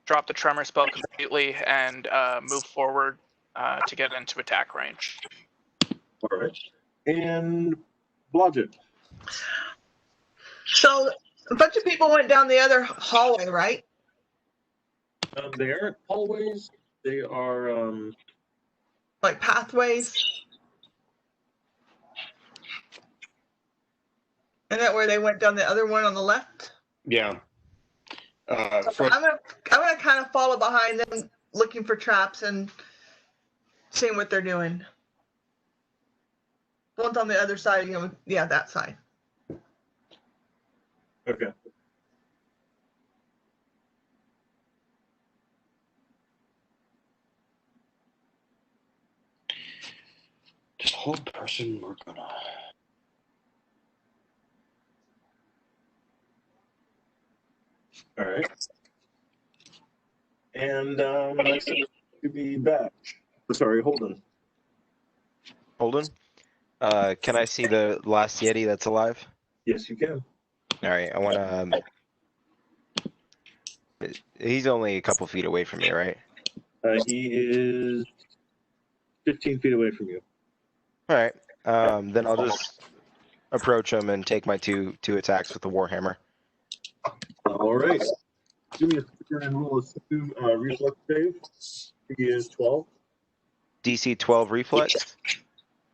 drop the tremor spell completely and move forward to get into attack range. All right. And Blodgett. So a bunch of people went down the other hallway, right? They aren't hallways. They are like pathways. Isn't that where they went down the other one on the left? Yeah. I'm gonna kind of follow behind them, looking for traps and seeing what they're doing. The one's on the other side, yeah, that side. Okay. Just hold person. We're gonna. All right. And next up to be back. Sorry, Holden. Holden? Can I see the last Yeti that's alive? Yes, you can. All right, I want to. He's only a couple feet away from me, right? He is 15 feet away from you. All right. Then I'll just approach him and take my two attacks with the Warhammer. All right. Give me a sticker and roll a reflex save. He is 12. DC 12 reflex.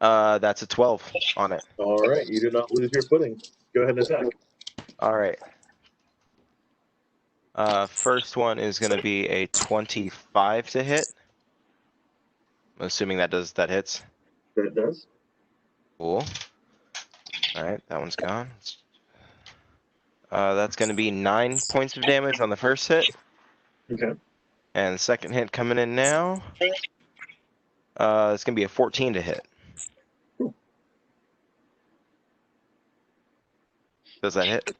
That's a 12 on it. All right. You do not lose your footing. Go ahead and attack. All right. First one is going to be a 25 to hit. I'm assuming that hits. That does. Cool. All right, that one's gone. That's going to be 9 points of damage on the first hit. Okay. And the second hit coming in now. It's going to be a 14 to hit. Cool. Does that hit?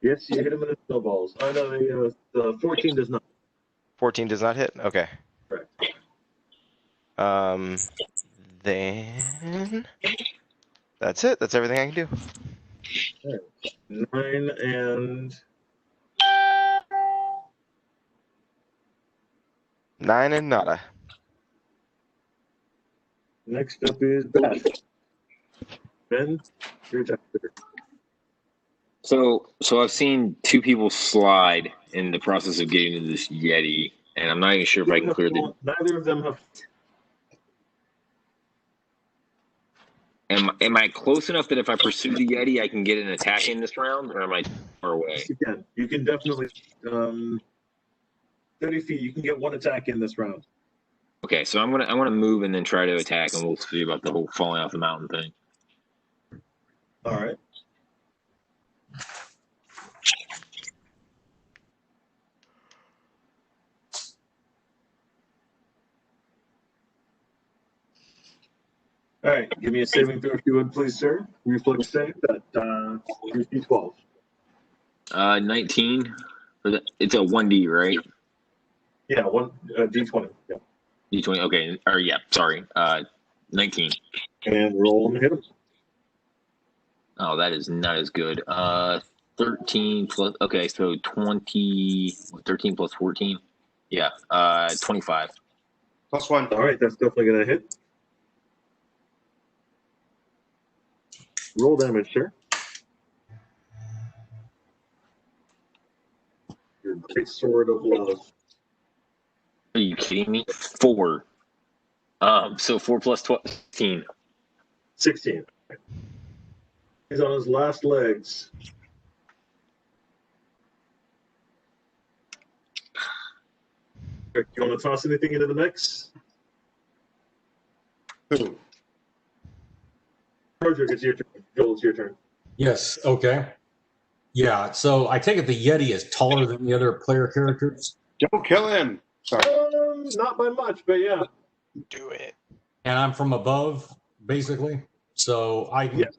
Yes, you hit him in the snowballs. I know the 14 does not. 14 does not hit? Okay. Correct. Then that's it. That's everything I can do. 9 and 9 and nada. Next up is Ben. Ben, your attack. So I've seen two people slide in the process of getting into this Yeti, and I'm not even sure if I can clear the. Neither of them have. Am I close enough that if I pursue the Yeti, I can get an attack in this round, or am I far away? Yes, you can. You can definitely 30 feet. You can get one attack in this round. Okay, so I want to move and then try to attack, and we'll see about the whole falling off the mountain thing. All right. All right, give me a saving throw if you would, please, sir. Reflex save at DC 12. 19. It's a 1D, right? Yeah, one D20. Yeah. D20. Okay, or yeah, sorry. 19. And roll and hit him. Oh, that is not as good. 13 plus. Okay, so 20. 13 plus 14. Yeah. 25. +1. All right, that's definitely gonna hit. Roll damage, sir. Your great sword of love. Are you kidding me? 4. So 4 plus 12. 16. He's on his last legs. Do you want to toss anything into the mix? Who? Roderick, it's your turn. Joel, it's your turn. Yes. Okay. Yeah. So I take it the Yeti is taller than the other player characters, Don't kill him. Sorry. Not by much, but yeah. Do it. and I'm from above, basically. So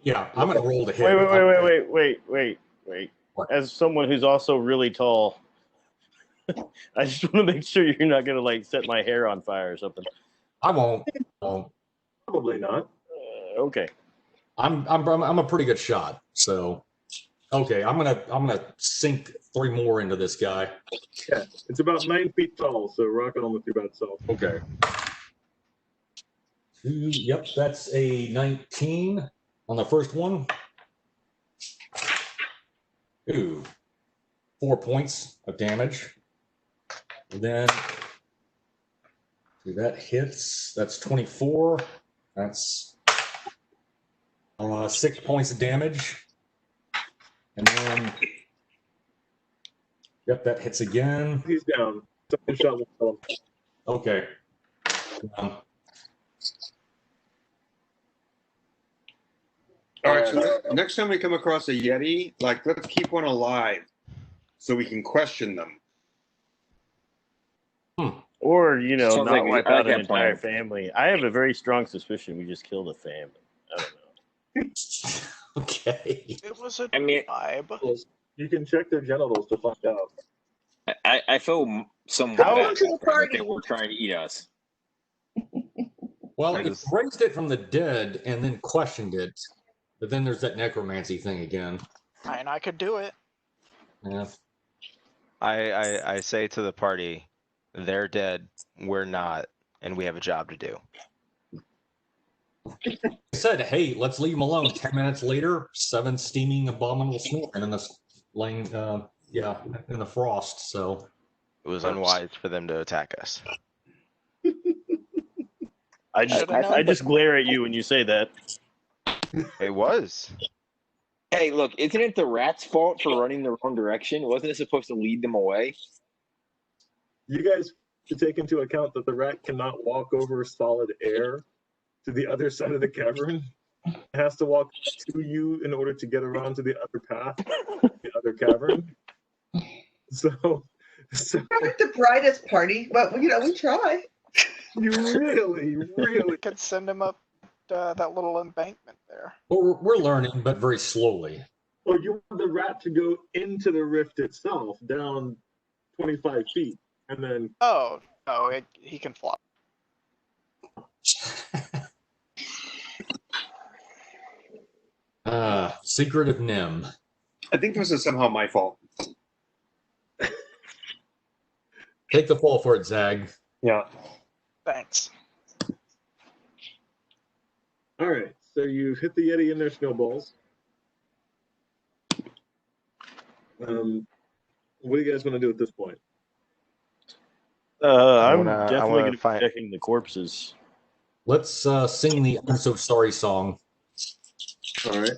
Yeah. I'm gonna roll to hit. Wait. What? As someone who's also really tall, I just want to make sure you're not gonna like set my hair on fire or something. I won't. Probably not. Okay. I'm a pretty good shot. So okay, I'm gonna sink 3 more into this guy. Yeah, it's about 9 feet tall, so rock it on with your bad self. Okay. Yep, that's a 19 on the first one. Ooh, 4 points of damage. And then that hits. That's 24. That's 6 points of damage. And then, yep, that hits again. He's down. Second shot will kill him. Okay. All right, so next time we come across a Yeti, like, let's keep one alive so we can question them. Or, Sounds not like wipe I like out an that plan. entire family. I have a very strong suspicion we just killed a family. I don't know. Okay. It was a I mean, vibe. You can check their genitals to find out. I feel somewhat How- bad that they were trying to eat us. Well, I if just- you raised it from the dead and then questioned it, but then there's that necromancy thing again. And I could do it. Yeah. I say to the party, they're dead, we're not, and we have a job to do. I said, hey, let's leave him alone. 10 minutes later, 7 steaming abominable snoring in this laying, in the frost. So It was unwise for them to attack us. I Should've just glare at you when you say that. It was. Hey, look, isn't it the rat's fault for running the wrong direction? Wasn't it supposed to lead them away? You guys should take into account that the rat cannot walk over solid air to the other side of the cavern. It has to walk to you in order to get around to the other path, the other cavern. So Not like the brightest party, but we try. you really We could send him up that little embankment there. we're learning, but very slowly. well, you want the rat to go into the rift itself, down 25 feet, and then Oh, no, he can fly. Secret of Nim. I think this is somehow my fault. Take the fall for it, Zag. Yeah. Thanks. All right, so you've hit the Yeti in their snowballs. What do you guys want to do at this point? I'm I definitely wanna going to be find. checking the corpses. Let's sing the "I'm So Sorry" song. All right.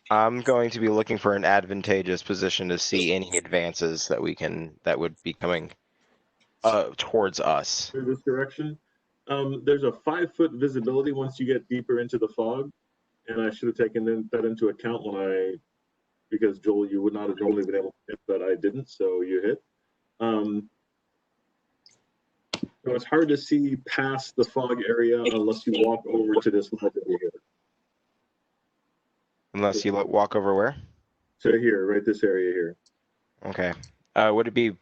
I'm going to be looking for an advantageous position to see any advances that would be coming towards us. Through this direction. There's a 5-foot visibility once you get deeper into the fog, and I should have taken that into account because Joel, you would not have normally been able to hit, but I didn't, so you hit. So it's hard to see past the fog area unless you walk over to this ledge over here. Unless you walk over where? So here, right this area here. Okay. Would it be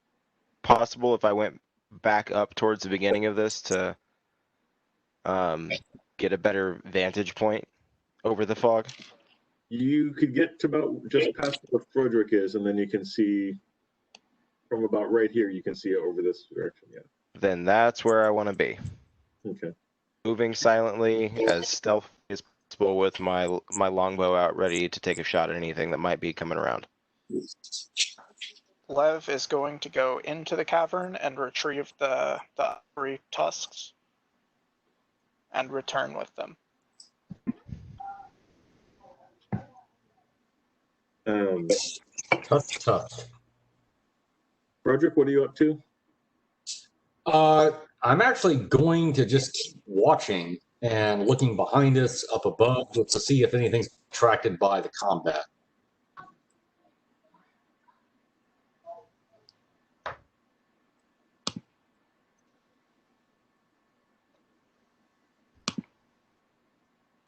possible if I went back up towards the beginning of this to get a better vantage point over the fog? You could get to about just past where Frederick is, and then you can see from about right here, you can see it over this direction, yeah. Then that's where I want to be. Okay. Moving silently, as stealth as possible, with my longbow out, ready to take a shot at anything that might be coming around. Lev is going to go into the cavern and retrieve the ivory tusks and return with them. Tough. Frederick, what are you up to? I'm actually going to just keep watching and looking behind us, up above, to see if anything's attracted by the combat.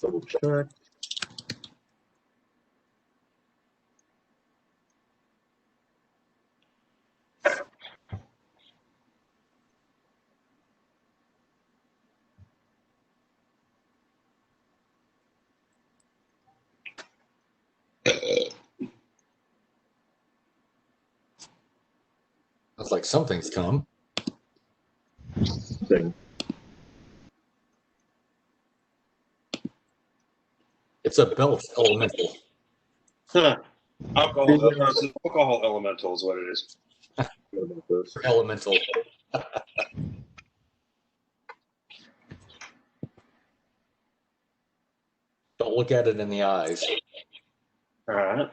Double check. It's like something's come. Thing. It's a belt elemental. Alcohol elemental is what it is. Elemental. Don't look at it in the eyes. All right.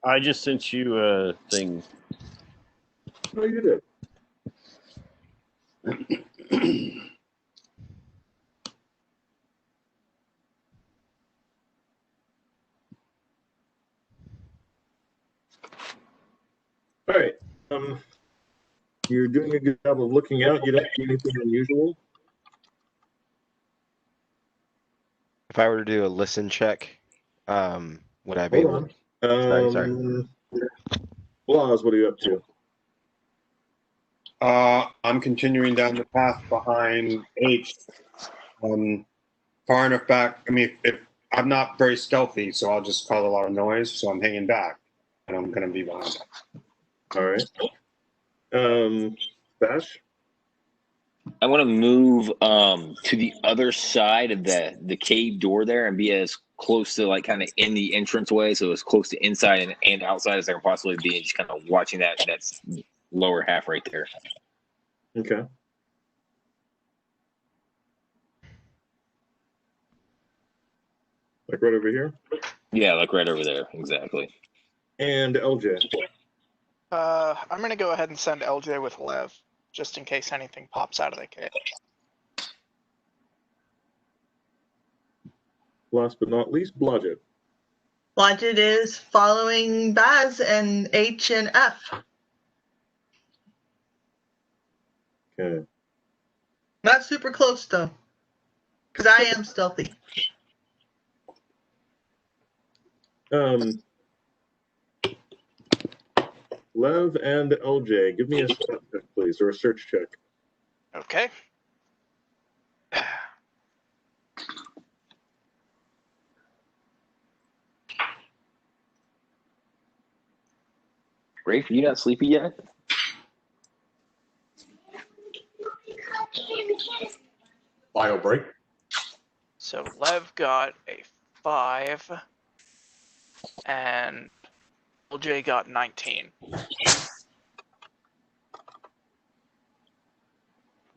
I just sent you a thing. Oh, you did. All right. You're doing a good job of looking out. You don't see anything unusual. If I were to do a listen check, would I be able? Hold on. Sorry. Laws, what are you up to? I'm continuing down the path behind H. Far enough back. I mean, if I'm not very stealthy, so I'll just cause a lot of noise. So I'm hanging back, and I'm going to be behind. All right. Bash? I want to move to the other side of the cave door there and be as close to, like, kind of in the entranceway, so as close to inside and outside as I can possibly be, and just kind of watching that's lower half right there. Okay. Like right over here? Yeah, like right over there, exactly. And LJ? I'm going to go ahead and send LJ with Lev, just in case anything pops out of the cave. Last but not least, Blodgett. Blodgett is following Baz and H and F. Okay. Not super close though, because I am stealthy. Lev and LJ, give me a stat check, please, or a search check. Okay. Rafe, you not sleepy yet? Bio break. So Lev got a 5, and LJ got 19.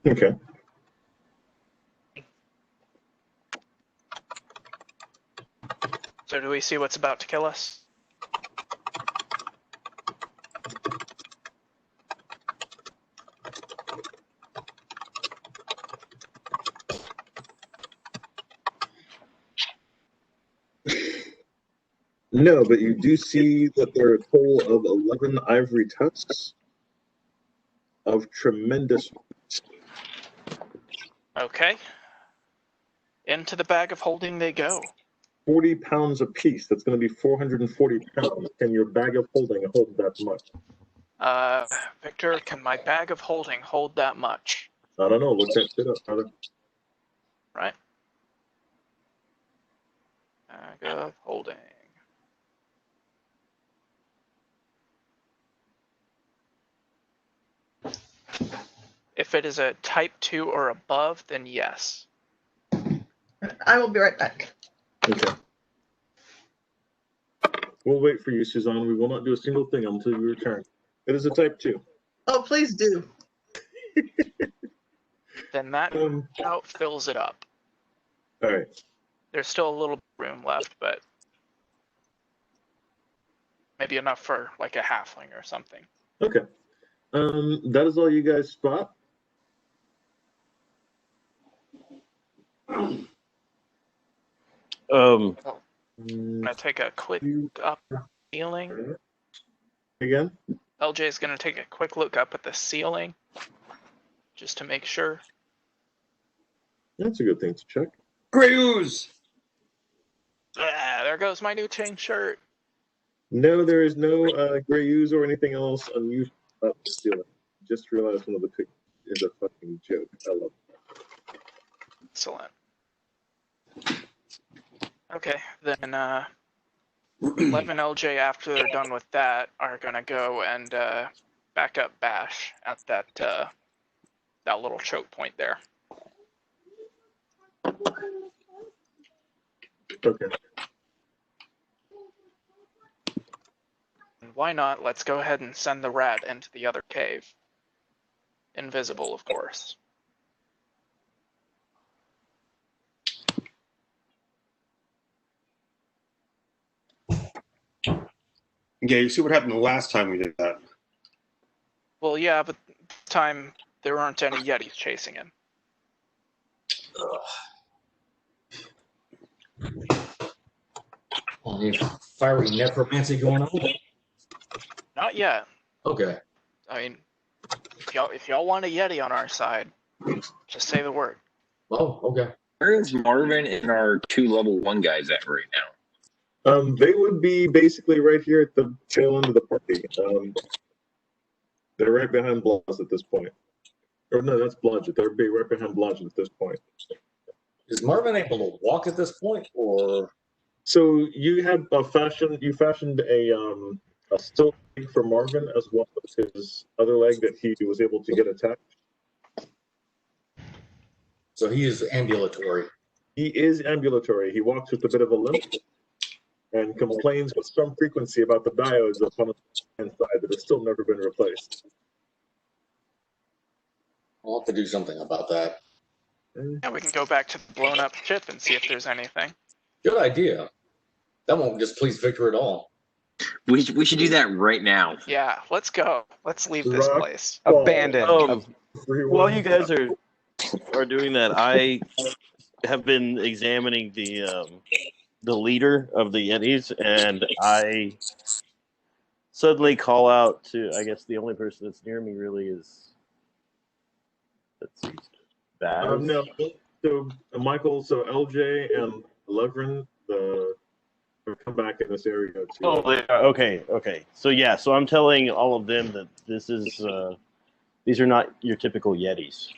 Okay. So do we see what's about to kill us? No, but you do see that there are a total of 11 ivory tusks of tremendous. Okay. Into the bag of holding they go. 40 pounds apiece. That's going to be 440 pounds. Can your bag of holding hold that much? Victor, can my bag of holding hold that much? I don't know. Look that shit up, brother. Right. Bag of holding. If it is a type 2 or above, then yes. I will be right back. Okay. We'll wait for you, Suzanne. We will not do a single thing until you return. It is a type 2. Oh, please do. Then that about fills it up. All right. There's still a little room left, but maybe enough for like a halfling or something. Okay. That is all you guys spot. I'm gonna take a quick look up at the ceiling. Again? LJ's gonna take a quick look up at the ceiling just to make sure. That's a good thing to check. Grey ooze! Ah, there goes my new chain shirt. No, there is no gray ooze or anything else unusual about the ceiling. Just realized one of the pictures is a fucking joke. I love it. Excellent. Okay, then Lev and LJ, after they're done with that, are gonna go and back up Bash at that that little choke point there. Okay. And why not? Let's go ahead and send the rat into the other cave. Invisible, of course. Yeah, you see what happened the last time we did that. Well, yeah, but this time there aren't any Yetis chasing him. Any fiery necromancy going on? Not yet. Okay. I mean, if y'all want a Yeti on our side, just say the word. Oh, okay. Where is Marvin and our 2 level 1 guys at right now? They would be basically right here at the tail end of the party. They're right behind Blodge at this point. Or no, that's Blodge. They're right behind Blodge at this point. Is Marvin able to walk at this point, or? So you had you fashioned a stilt leg for Marvin as well as his other leg that he was able to get attached. So he is ambulatory. He is ambulatory. He walks with a bit of a limp and complains with some frequency about the diodes upon his hand side that have still never been replaced. I'll have to do something about that. Yeah, we can go back to the blown up ship and see if there's anything. Good idea. That won't displease Victor at all. We should do that right now. Yeah, let's go. Let's leave this Rock place. Abandoned. While you guys are doing that, I have been examining the leader of the Yetis, and I suddenly call out to, I guess the only person that's near me really is, let's see, Baz. No, so Michael, so LJ and Levrin, come back in this area too. Oh, okay. So yeah, so I'm telling all of them that this is these are not your typical Yetis.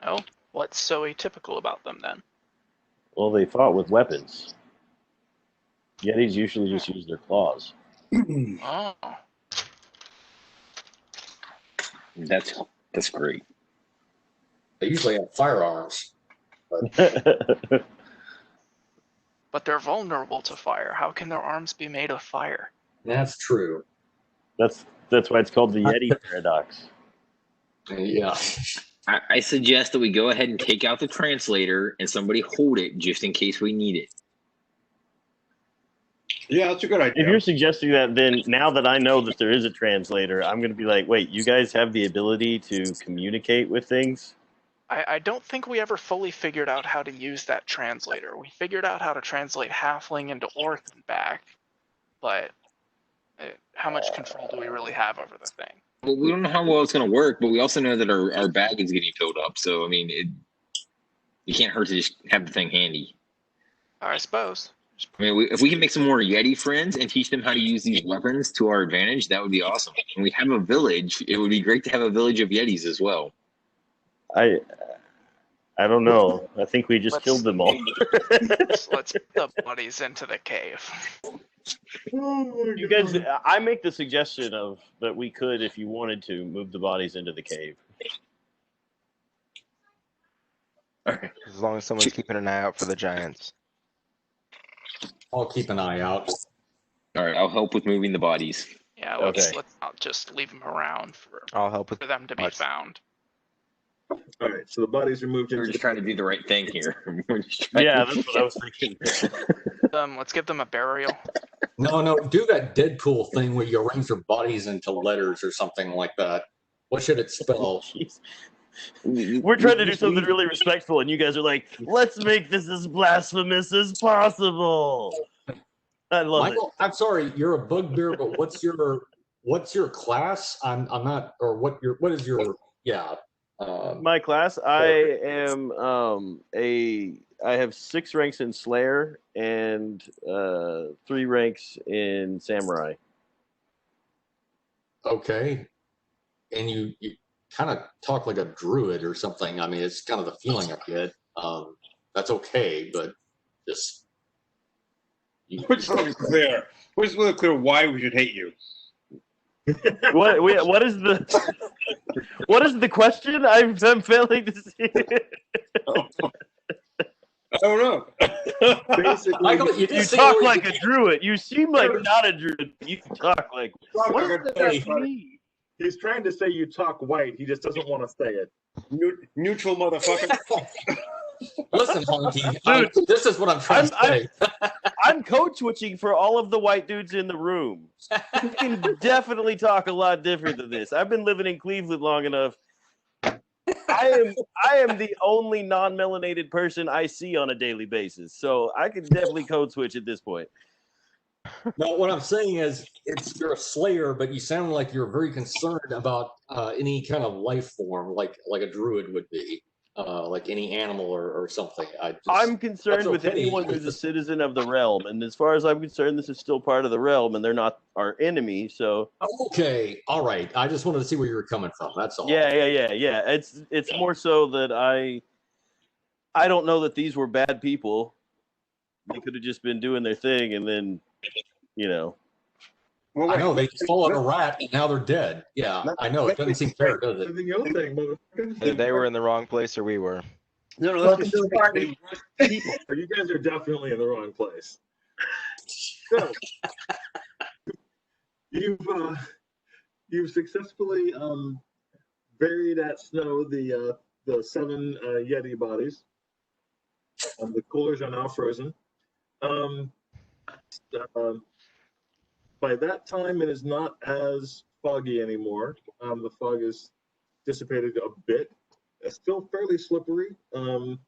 Oh, what's so atypical about them then? Well, they fought with weapons. Yetis usually just use their claws. Oh, That's great. They usually have firearms. But they're vulnerable to fire. How can their arms be made of fire? That's true. That's why it's called the Yeti paradox. Yeah. I suggest that we go ahead and take out the translator and somebody hold it just in case we need it. Yeah, that's a good idea. If you're suggesting that, then now that I know that there is a translator, I'm going to be like, wait, you guys have the ability to communicate with things? I don't think we ever fully figured out how to use that translator. We figured out how to translate halfling into orc and back, but how much control do we really have over the thing? Well, we don't know how well it's going to work, but we also know that our bag is getting filled up. So, I mean, it can't hurt to just have the thing handy. I suppose. I mean, if we can make some more Yeti friends and teach them how to use these weapons to our advantage, that would be awesome. And we have a village. It would be great to have a village of Yetis as well. I don't know. I think we just killed them all. Let's get the bodies into the cave. You guys, I make the suggestion of that we could, if you wanted to, move the bodies into the cave. As long as someone's keeping an eye out for the giants. I'll keep an eye out. All right, I'll help with moving the bodies. Yeah, let's Okay. not just leave them around for I'll help with them to be parts. found. All right, so the bodies are moved We're into just trying to do the right thing here. We're just trying Yeah, to- that's what I was thinking. Let's give them a burial. No, do that Deadpool thing where you arrange your bodies into letters or something like that. What should it spell? Jeez. We're trying to do something really respectful, and you guys are like, let's make this as blasphemous as possible. I love Michael, I'm sorry, you're a bugbear, but what's your class? I'm not, or what is your it. My class, I am I have 6 ranks in Slayer and 3 ranks in Samurai. okay, and you kind of talk like a druid or something. I mean, it's kind of the feeling I get. That's okay, but just We're just really clear. We're just really clear why we should hate you. What is the question? I'm failing to see. I don't know. basically. Michael, you You did say talk you were- like a druid. You seem like not a druid. You talk like. Talk What like does a that druid. mean? He's trying to say you talk white. He just doesn't want to say it. Neutral motherfucker. Listen, Honky, Dude, this is what I'm trying to say. I'm code switching for all of the white dudes in the room. You can definitely talk a lot different than this. I've been living in Cleveland long enough. I am the only non-melanated person I see on a daily basis, so I can definitely code switch at this point. No, what I'm saying is, you're a slayer, but you sound like you're very concerned about any kind of life form, like a druid would be, like any animal or something. I'm concerned with okay. anyone who's a citizen of the realm, and as far as I'm concerned, this is still part of the realm, and they're not our enemy. So Okay, all right. I just wanted to see where you were coming from. That's all. yeah. It's more so that I don't know that these were bad people. They could have just been doing their thing, and then Well, I wait. know they just followed a rat and now they're dead. Yeah, I know. It doesn't seem fair, does it? The other thing, motherfucker. Either they were in the wrong place or we were. No, Welcome to the party. People. You guys are definitely in the wrong place. So, you've successfully buried at Snow the 7 Yeti bodies. The coolers are now frozen. By that time, it is not as foggy anymore. The fog is dissipated a bit. It's still fairly slippery. You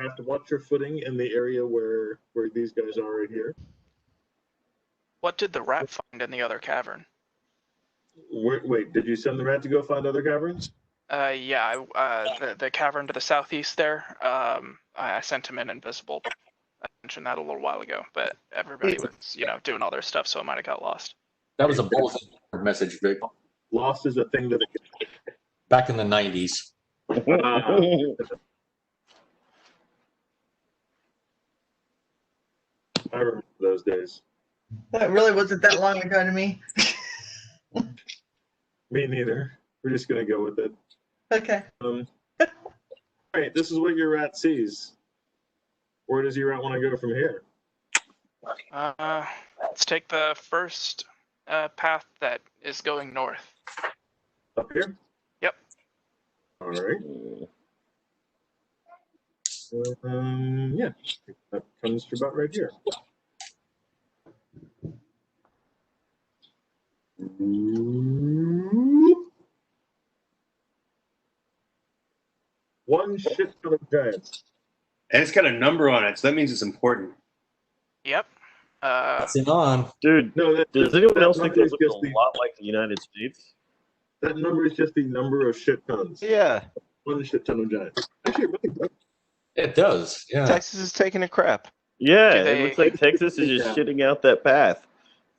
have to watch your footing in the area where these guys are right here. What did the rat find in the other cavern? Wait, did you send the rat to go find other caverns? The cavern to the southeast there. I sent him in invisible. I mentioned that a little while ago, but everybody was, doing all their stuff, so it might have got lost. That was a bulletin board message, Vic. Lost is a thing that Back in the 90s. I remember those days. That really wasn't that long ago to me. Me neither. We're just gonna go with it. Okay. All right, this is what your rat sees. Where does your rat want to go from here? Let's take the first path that is going north. Up here? Yep. All right. Yeah, that comes to about right here. One shit ton of giants. And it's got a number on it, so that means it's important. Yep. Passing on. Dude, No, does anyone else think number that is looks just a lot like the United States? That number is just the number of shit tons. Yeah, One shit ton of giants. Actually, it really does. It does. Yeah. Texas is taking a crap. Yeah, Do it they- looks like Texas is just Yeah. shitting out that path.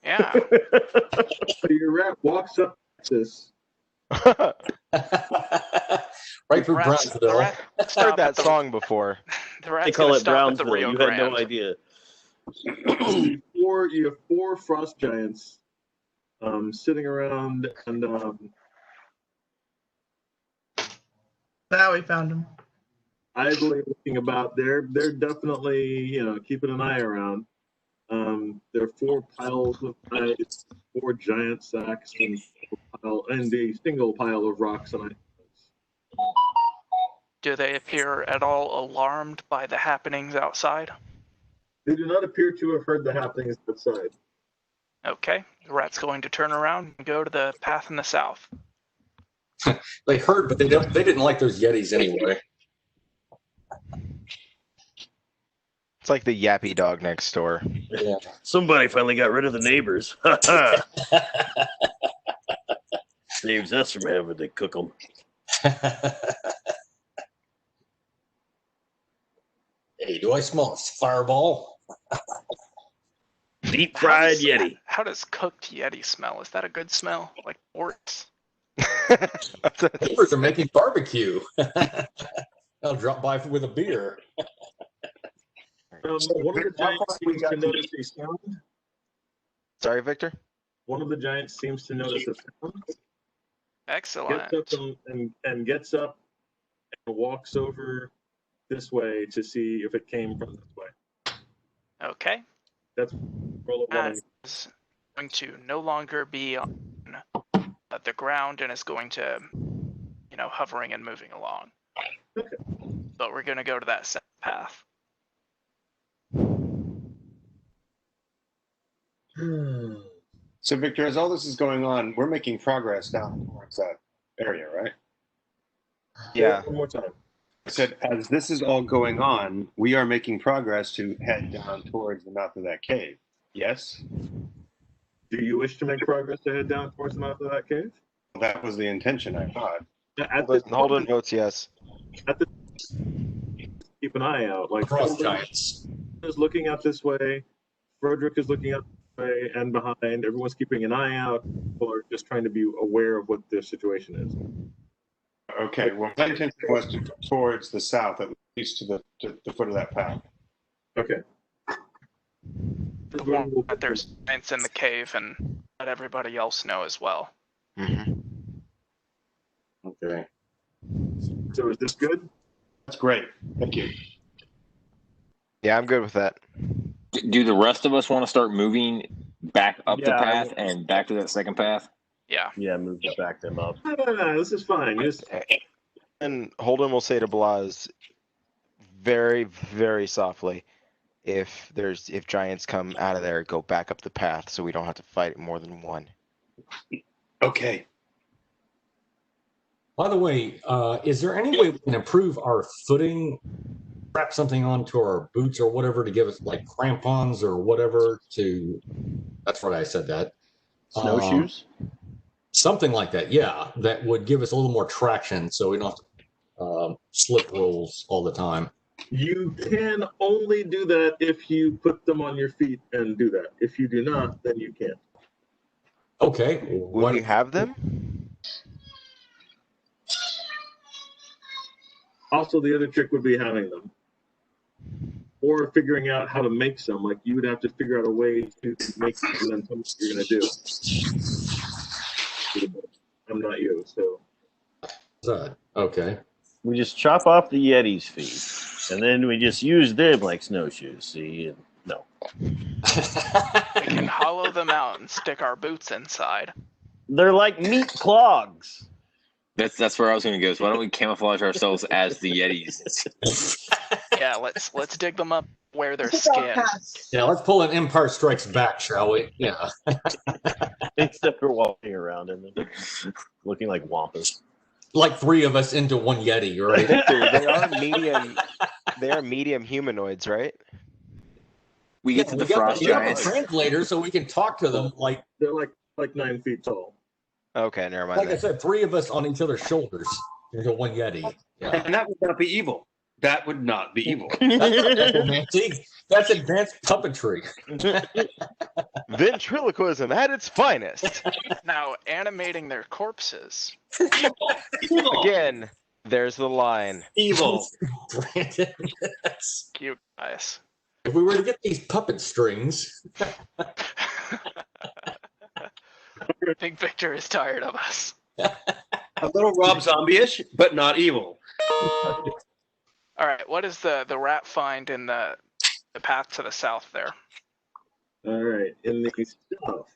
Yeah. So your rat walks up this. Right through Rats- the Brownsville. rat Heard stop that at the- song before. The rat's They call gonna it stop at the Brownsville. Rio You had Grande. no idea. You have four frost giants sitting around, and Now we found him. idly looking about. They're definitely keeping an eye around. There are four piles of ice, four giant sacks, and a single pile of rocks and ice. Do they appear at all alarmed by the happenings outside? They do not appear to have heard the happenings outside. Okay. The rat's going to turn around and go to the path in the south. They heard, but they didn't like those Yetis anyway. It's like the yappy dog next door. Yeah. Somebody finally got rid of the neighbors. Saves us from having to cook them. Hey, do I smell a fireball? Deep How fried does- Yeti. How does cooked Yeti smell? Is that a good smell? Like orts? Neighbors are making barbecue. I'll drop by with a beer. One of the giants seems to notice a sound. Sorry, Victor? One of the giants seems to notice a sound. Excellent. Gets up and gets up and walks over this way to see if it came from this way. Okay. That's roll of one. Is going to no longer be on the ground and is going to, hovering and moving along. Okay. But we're going to go to that same path. So, Victor, as all this is going on, we're making progress down towards that area, right? Yeah. One more time. I said, as this is all going on, we are making progress to head down towards the mouth of that cave. Yes? Do you wish to make progress to head down towards the mouth of that cave? That was the intention, I thought. Holden votes yes. Keep an eye out. Like Frost Holden giants. is looking up this way. Frederick is looking up this way and behind. Everyone's keeping an eye out. People are just trying to be aware of what their situation is. Okay, well, my intention was to go towards the south, at least to the foot of that path. Okay. That there's giants in the cave and let everybody else know as well. Mm-hmm. Okay. So is this good? That's great. Thank you. Yeah, I'm good with that. Do the rest of us want to start moving back up the Yeah, path and back to that second path? Yeah. Yeah, move to back them up. No, this is fine. Just And Holden will say to Blaz very, very softly, if giants come out of there, go back up the path so we don't have to fight more than one. Okay. By the way, is there any way we can improve our footing? Strap something onto our boots or whatever to give us like crampons or whatever to. That's what I said. That Snowshoes? something like that. Yeah, that would give us a little more traction, so we don't have to slip rolls all the time. you can only do that if you put them on your feet and do that. If you do not, then you can't. Okay. Will you have them? Also, the other trick would be having them. Or figuring out how to make some. Like, you would have to figure out a way to make them and then something you're going to do. I'm I'm not you. So Okay. We just chop off the Yeti's feet, and then we just use them like snowshoes. See? No. We can hollow them out and stick our boots inside. They're like meat clogs. That's where I was going to go. So why don't we camouflage ourselves as the Yetis? Yeah, let's dig them up where they're This is our skinned. pass. Yeah, let's pull an Empire Strikes Back, shall we? Yeah. Except for walking around in them, looking like wampus. Like 3 of us into one Yeti, right? Victor, they are medium. They are medium humanoids, right? We get to we the frost we got the giants. translator, so we can talk to them. Like they're like 9 feet tall. Okay, never mind. I said, 3 of us on each other's shoulders into one Yeti. Yeah. And that would not be evil. That would not be evil. That's romantic. That's advanced puppetry. Ventriloquism at its finest. Now, animating their corpses. Again, there's the line. Evil. Brandon, Cute guys. if we were to get these puppet strings, I think Victor is tired of us. A little Rob Zombie-ish, but not evil. All right, what does the rat find in the path to the south there? All right, in the south.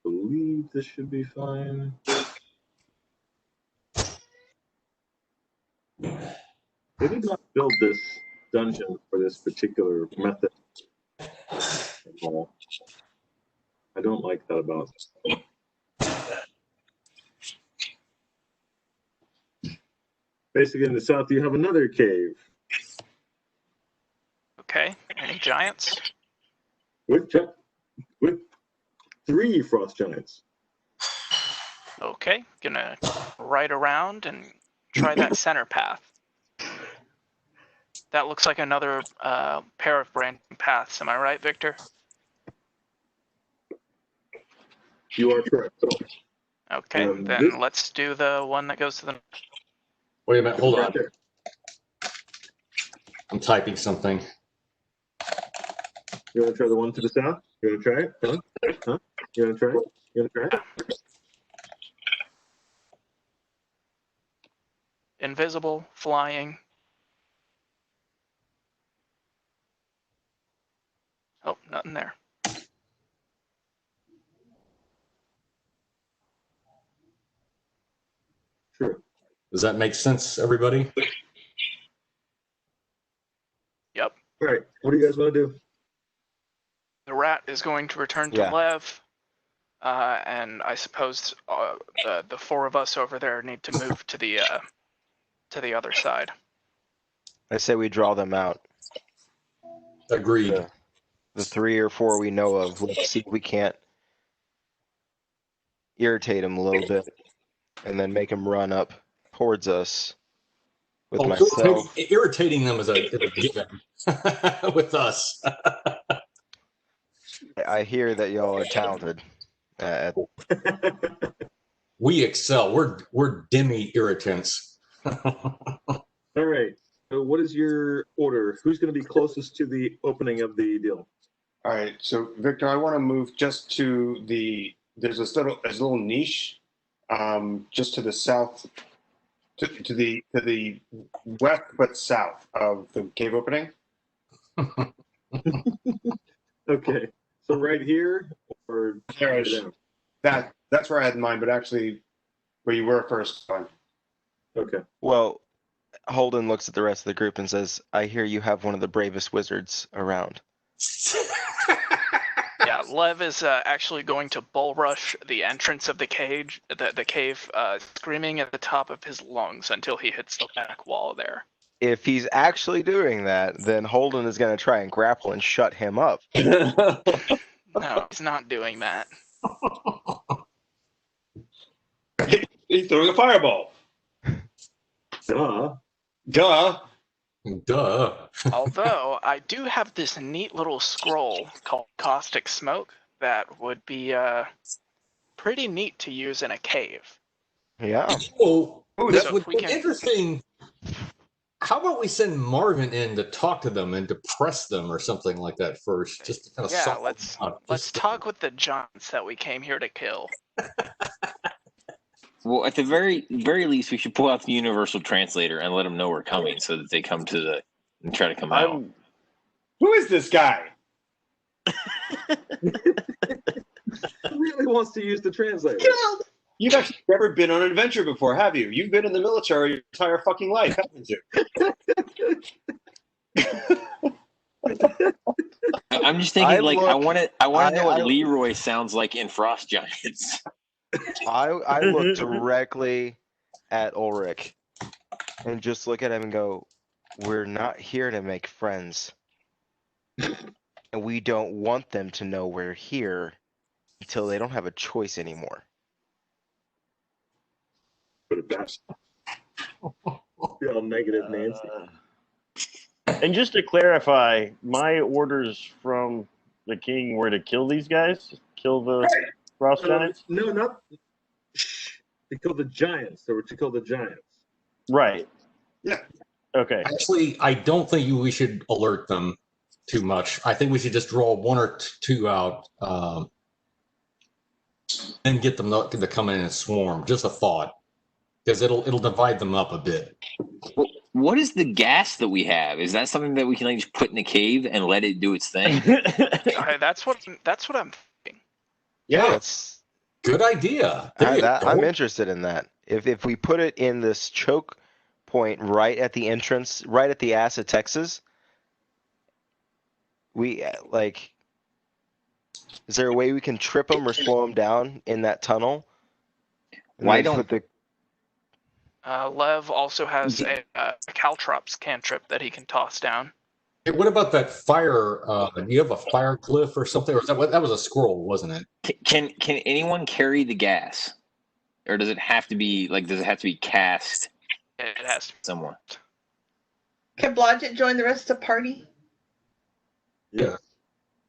I believe this should be fine. They did not build this dungeon for this particular method at all. I don't like that about them. Basically, in the south, you have another cave Okay, any giants? with 3 frost giants. Okay, gonna right around and try that center path. That looks like another pair of branching paths. Am I right, Victor? You are correct. Okay, then this- let's do the one that goes to the. wait a minute, hold Right on. there. I'm typing something. You want to try the one to the south? You want to try it? Huh? You want to try it? You want to try it? Invisible, flying. Oh, nothing there. Sure. Does that make sense, everybody? Yep. All right. What do you guys want to do? The rat is going to return to Yeah. Lev, and I suppose the 4 of us over there need to move to the other side. I say we draw them out. Agreed. The 3 or 4 we know of. Let's see if we can't irritate them a little bit, and then make them run up towards us. With Oh, myself, irritating them is a given with us. I hear that y'all are talented. We excel. We're demi irritants. All right. So what is your order? Who's going to be closest to the opening of the deal? All right, so Victor, I want to move just to there's a little niche, just to the south, to the west but south of the cave opening. Okay. So right here, or There's that's where I had in mind, but actually, where you were first. okay. Well, Holden looks at the rest of the group and says, "I hear you have one of the bravest wizards around." Yeah, Lev is actually going to bull rush the entrance of the cave, screaming at the top of his lungs until he hits the back wall there. If he's actually doing that, then Holden is going to try and grapple and shut him up. No, he's not doing that. He's throwing a fireball. Duh. Duh. Duh. Although I do have this neat little scroll called Caustic Smoke that would be pretty neat to use in a cave. Yeah. Oh, Ooh, this so would if we be can- interesting. How about we send Marvin in to talk to them and to press them or something like that first, just to kind of Yeah, soften let's them out. let's talk with the giants that we came here to kill. Well, at the very least, we should pull out the universal translator and let them know we're coming, so that they come to the and try to come out. Who is this guy? Who really wants to use the translator? Killed. You've actually never been on an adventure before, have you? You've been in the military your entire fucking life, haven't you? I'm just thinking, I want to know what I- Leroy sounds like in Frost Giants. I look directly at Ulrich and just look at him and go, "We're not here to make friends. And we don't want them to know we're here until they don't have a choice anymore." Put it back. Be all negative, Nancy. And just to clarify, my orders from the king were to kill these guys, kill the frost giants. No, not to kill the giants. Or to kill the giants. Right. Yeah. Okay. Actually, I don't think we should alert them too much. I think we should just draw one or two out and get them to come in and swarm. Just a thought, because it'll divide them up a bit. What is the gas that we have? Is that something that we can just put in the cave and let it do its thing? Okay, that's what I'm thinking. Yeah, That's good idea. There you go. I'm interested in that. If we put it in this choke point right at the entrance, right at the ass of Texas, we is there a way we can trip them or slow them down in that tunnel? And Why then don't- put the Lev also has a caltrops cantrip that he can toss down. Hey, what about that fire? Do you have a fire cliff or something? Or is that was a scroll, wasn't it? Can anyone carry the gas, or does it have to be cast It has to. somewhere? Can Blodgett join the rest of the party? Yeah.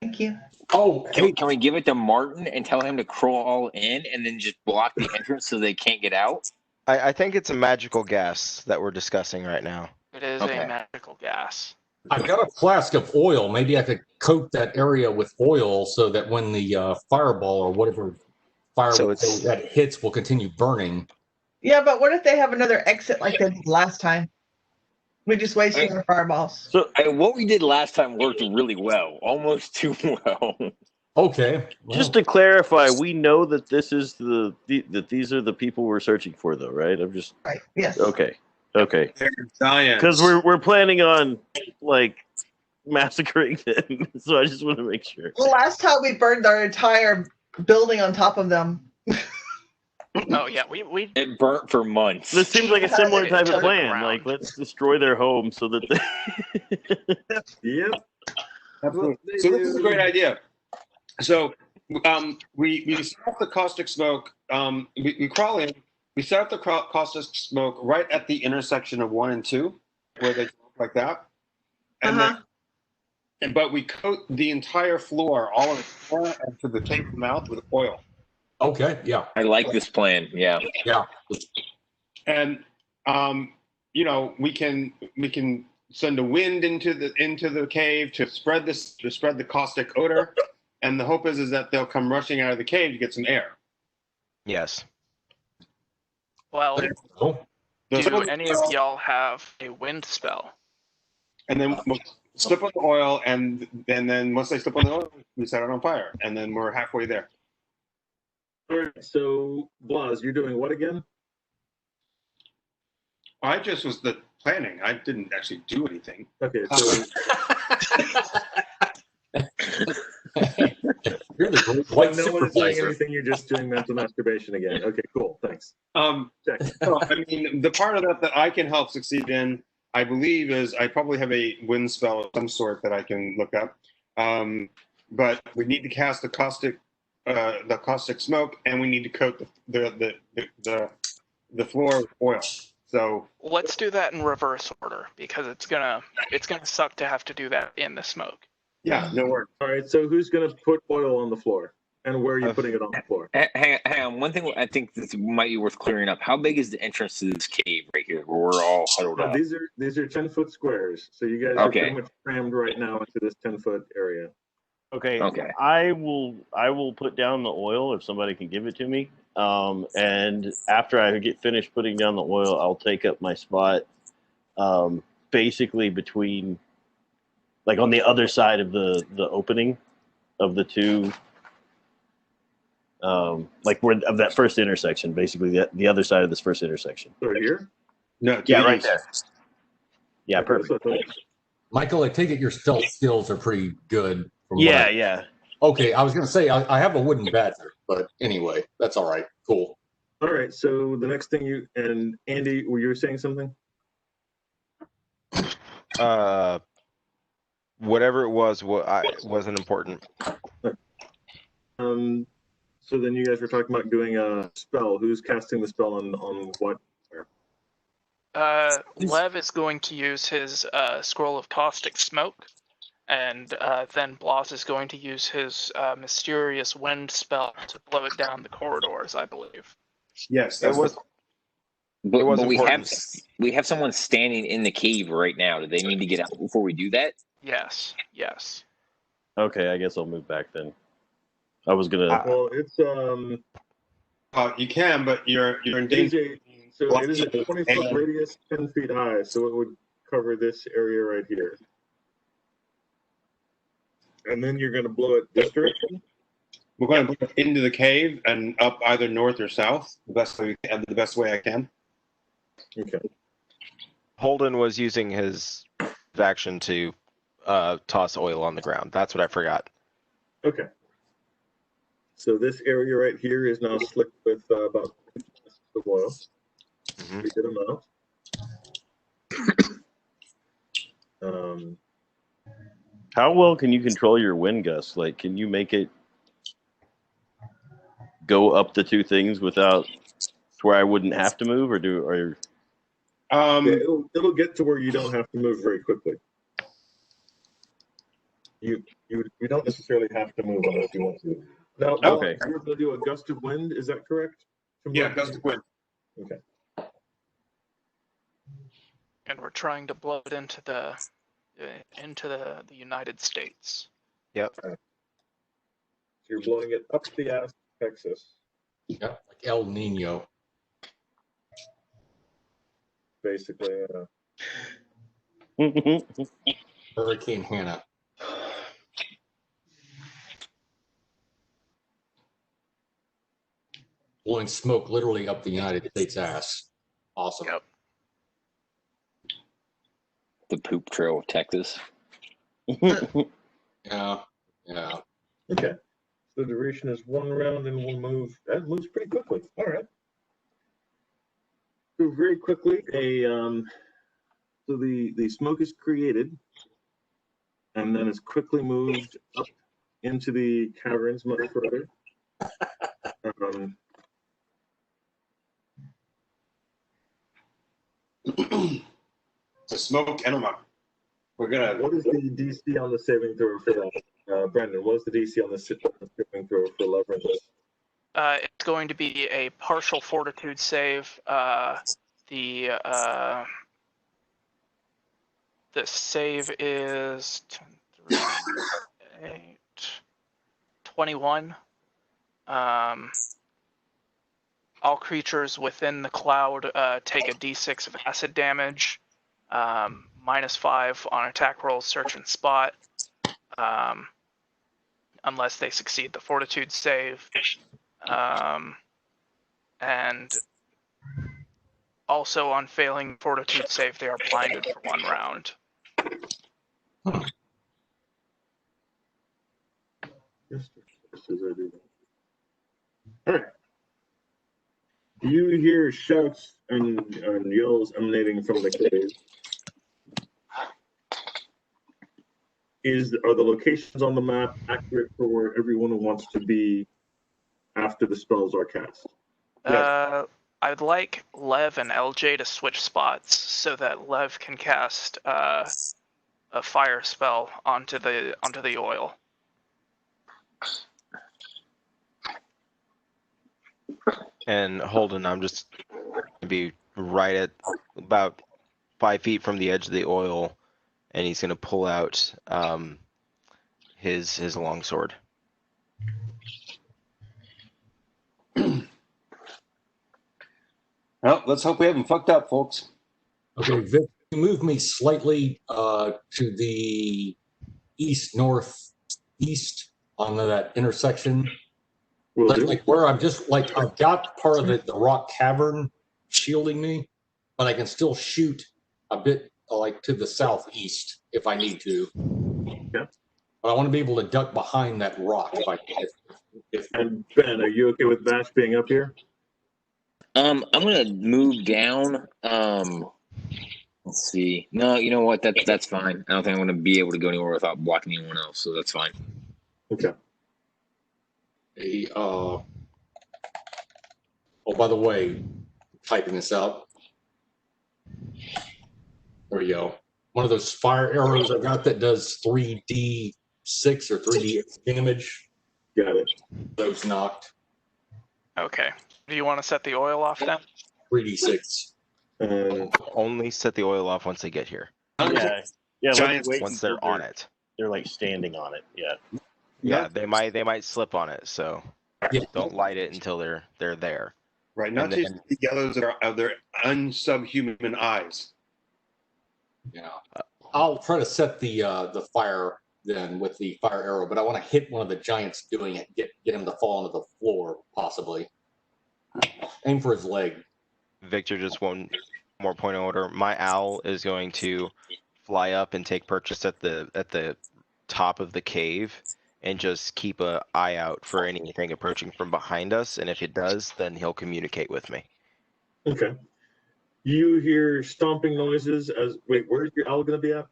Thank you. Oh, hey, Can we give it to Martin and tell him to crawl in and then just block the entrance so they can't get out? I think it's a magical gas that we're discussing right now. It is Okay. a magical gas. I've got a flask of oil. Maybe I could coat that area with oil so that when the fireball or whatever fireball that hits will continue burning. Yeah, but what if they have another exit like they did last time? We just wasted our fireballs. So What we did last time worked really well, almost too well. Okay. Well, just to clarify, we know that this is that these are the people we're searching for, though, right? I'm just Right. Yes. okay. They're giants. Because we're planning on massacring them, so I just want to make sure. Well, last time we burned our entire building on top of them. Oh yeah, we It burnt for months. This seems like a similar It type to of the plan. ground. Like, let's destroy their home so that they... Yep. Absolutely. They So this is a do. great idea. So we set off the caustic smoke. We crawl in. We set up the caustic smoke right at the intersection of 1 and 2, where they talk like that. And but we coat the entire floor, all of the floor, and to the cave mouth with oil. okay. Yeah. I like this plan. Yeah. Yeah. And we can send a wind into the cave to spread the caustic odor, and the hope is that they'll come rushing out of the cave to get some air. Yes. well. Oh, Do any of y'all have a wind spell? And then we'll slip on the oil, and then once they slip on the oil, we set it on fire, and then we're halfway there. All right. So, Blas, you're doing what again? I just was the planning. I didn't actually do anything. Okay. So, you're the great white no one is doing supervisor. anything. You're just doing mental masturbation again. Okay. Cool. Thanks. Check. So, I mean, the part of that I can help succeed in, I believe, is I probably have a wind spell of some sort that I can look up. But we need to cast the caustic smoke, and we need to coat the floor with oil. So Let's do that in reverse order because it's gonna suck to have to do that in the smoke. yeah, no worries. All right, so who's going to put oil on the floor? And where are you putting it on the floor? Hang on. One thing I think this might be worth clearing up. How big is the entrance to this cave right here where we're all huddled up? These are 10-foot squares. So you guys are Okay. pretty much crammed right now into this 10-foot area. Okay. Okay. I will put down the oil if somebody can give it to me. And after I get finished putting down the oil, I'll take up my spot, basically between, like on the other side of the opening of the two, like where of that first intersection, basically the other side of this first intersection. So here? No, Yeah, right there. Yeah, Okay, perfect. so- Michael, I take it your stealth skills are pretty good. From what Yeah, I- yeah. Okay, I was going to say, I have a wooden badger, but anyway, that's all right. Cool. All right, so the next thing you, and Andy, were you saying something? Whatever it was, wasn't important. So then you guys were talking about doing a spell. Who's casting the spell on what? Lev is going to use his scroll of caustic smoke, and then Blas is going to use his mysterious wind spell to blow it down the corridors, I believe. Yes, It that's was. But, It was but important. we have someone standing in the cave right now. Do they need to get out before we do that? Yes, yes. Okay, I guess I'll move back then. I was gonna. Well, it's you can, but you're in it is danger. so it is a 20-foot radius, 10 feet high. So it would cover this area right here. And then you're going to blow it this direction. We're going to go into the cave and up either north or south. The best way I can. Okay. Holden was using his action to toss oil on the ground. That's what I forgot. Okay. So this area right here is now slicked with about 50 glasses of oil. Mhm. Pretty good amount. How well can you control your wind gusts? Like, can you make it go up the two things without to where I wouldn't have to move, or Yeah, it'll get to where you don't have to move very quickly. You don't necessarily have to move unless you want to. Now, Okay. you're going to do a gust of wind. Is that correct? Yeah, gust of wind. Okay. And we're trying to blow it into the United States. Yep. So you're blowing it up the ass of Texas, Yeah, like El Nino. basically. Hurricane Hannah. Blowing smoke literally up the United States ass. Awesome. Yep. The poop trail of Texas. Yeah, yeah. Okay. So the duration is 1 round, and we'll move. That moves pretty quickly. All right. So very quickly, so the smoke is created, and then it's quickly moved up into the caverns much further. The smoke enema. We're gonna. What is the DC on the saving throw for that? Brendan, what is the DC on the saving throw for leverage? It's going to be a partial fortitude save. The save is 10, 3, 8, 21. All creatures within the cloud take a d6 of acid damage, -5 on attack rolls, search and spot, unless they succeed the fortitude save. And also on failing fortitude save, they are blinded for 1 round. All right. Do you hear shouts and yells emanating from the cave? Are the locations on the map accurate for where everyone wants to be after the spells are cast? I'd like Lev and LJ to switch spots so that Lev can cast a fire spell onto the oil. And Holden, I'm just gonna be right at about 5 feet from the edge of the oil, and he's gonna pull out his longsword. Well, let's hope we haven't fucked up, folks. Okay, Vic, you move me slightly to the east-northeast on that intersection. Will do. Like where I'm just like I've got part of the rock cavern shielding me, but I can still shoot a bit like to the southeast if I need to. Yeah. But I want to be able to duck behind that rock if I can. And Ben, are you okay with Bash being up here? I'm gonna move down. Let's see. No, you know what? That's fine. I don't think I'm gonna be able to go anywhere without blocking anyone else, so that's fine. Okay. Oh, by the way, typing this out. There we go. One of those fire arrows I got that does 3D6 or 3D damage. Got it. Those knocked. Okay. Do you want to set the oil off then? 3D6. Only set the oil off once they get here. Yeah, Giants wait Once until they're on it. They're like standing on it. Yeah. Yeah, they might slip on it, so Yeah. don't light it until they're there. Right, not And just then- the yellows of their unsubhuman eyes. Yeah. I'll try to set the fire then with the fire arrow, but I want to hit one of the giants doing it, get him to fall onto the floor, possibly. Aim for his leg. Victor, just one more point of order. My owl is going to fly up and take purchase at the top of the cave and just keep an eye out for anything approaching from behind us. And if it does, then he'll communicate with me. Okay. You hear stomping noises as where's your owl gonna be at?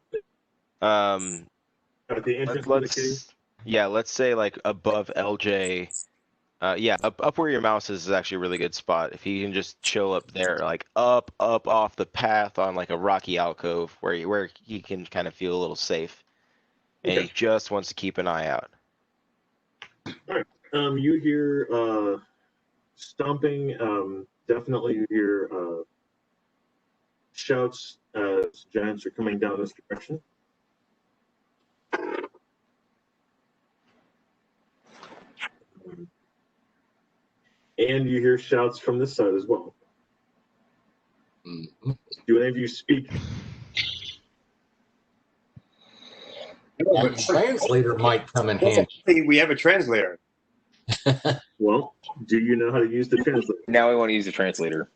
At the entrance to the cave? Let's say like above LJ. Up where your mouse is actually a really good spot. If he can just chill up there, like up off the path on like a rocky alcove where he can kind of feel a little safe, and Okay. he just wants to keep an eye out. You hear stomping. Definitely you hear shouts as giants are coming down this direction. And you hear shouts from this side as well. Mhm. Do any of you speak? A translator might come in handy. Hey, we have a translator. Well, do you know how to use the translator? Now we want to use the translator.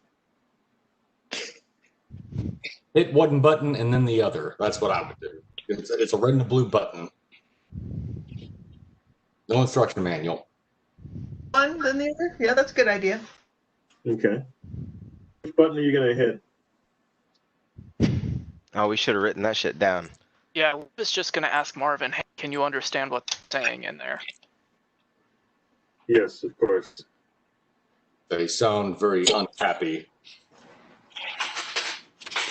Hit one button and then the other. That's what I would do. It's a red and a blue button. No instruction manual. One, then the other. Yeah, that's a good idea. Okay. Which button are you gonna hit? Oh, we should have written that shit down. Yeah, I was just gonna ask Marvin, hey, can you understand what they're saying in there? Yes, of course. They sound very unhappy.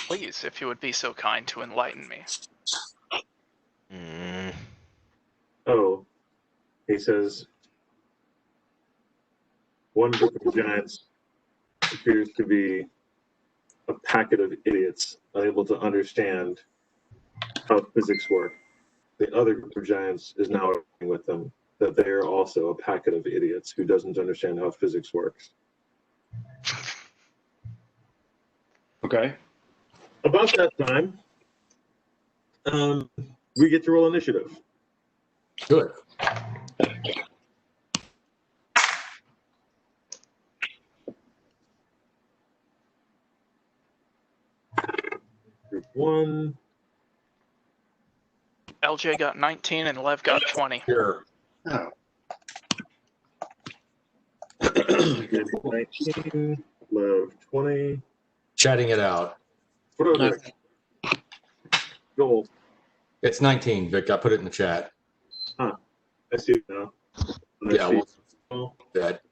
Please, if you would be so kind to enlighten me. Oh, he says, one group of giants appears to be a packet of idiots unable to understand how physics work. The other group of giants is now agreeing with them that they are also a packet of idiots who doesn't understand how physics works. Okay. About that time, we get to roll initiative. Good. Group 1. LJ got 19 and Lev got 20. Here. Oh. 19, Lev 20. Chatting it out. What are the goals? It's 19, Vic. I put it in the chat. I see it now. Yeah, I see. well, that.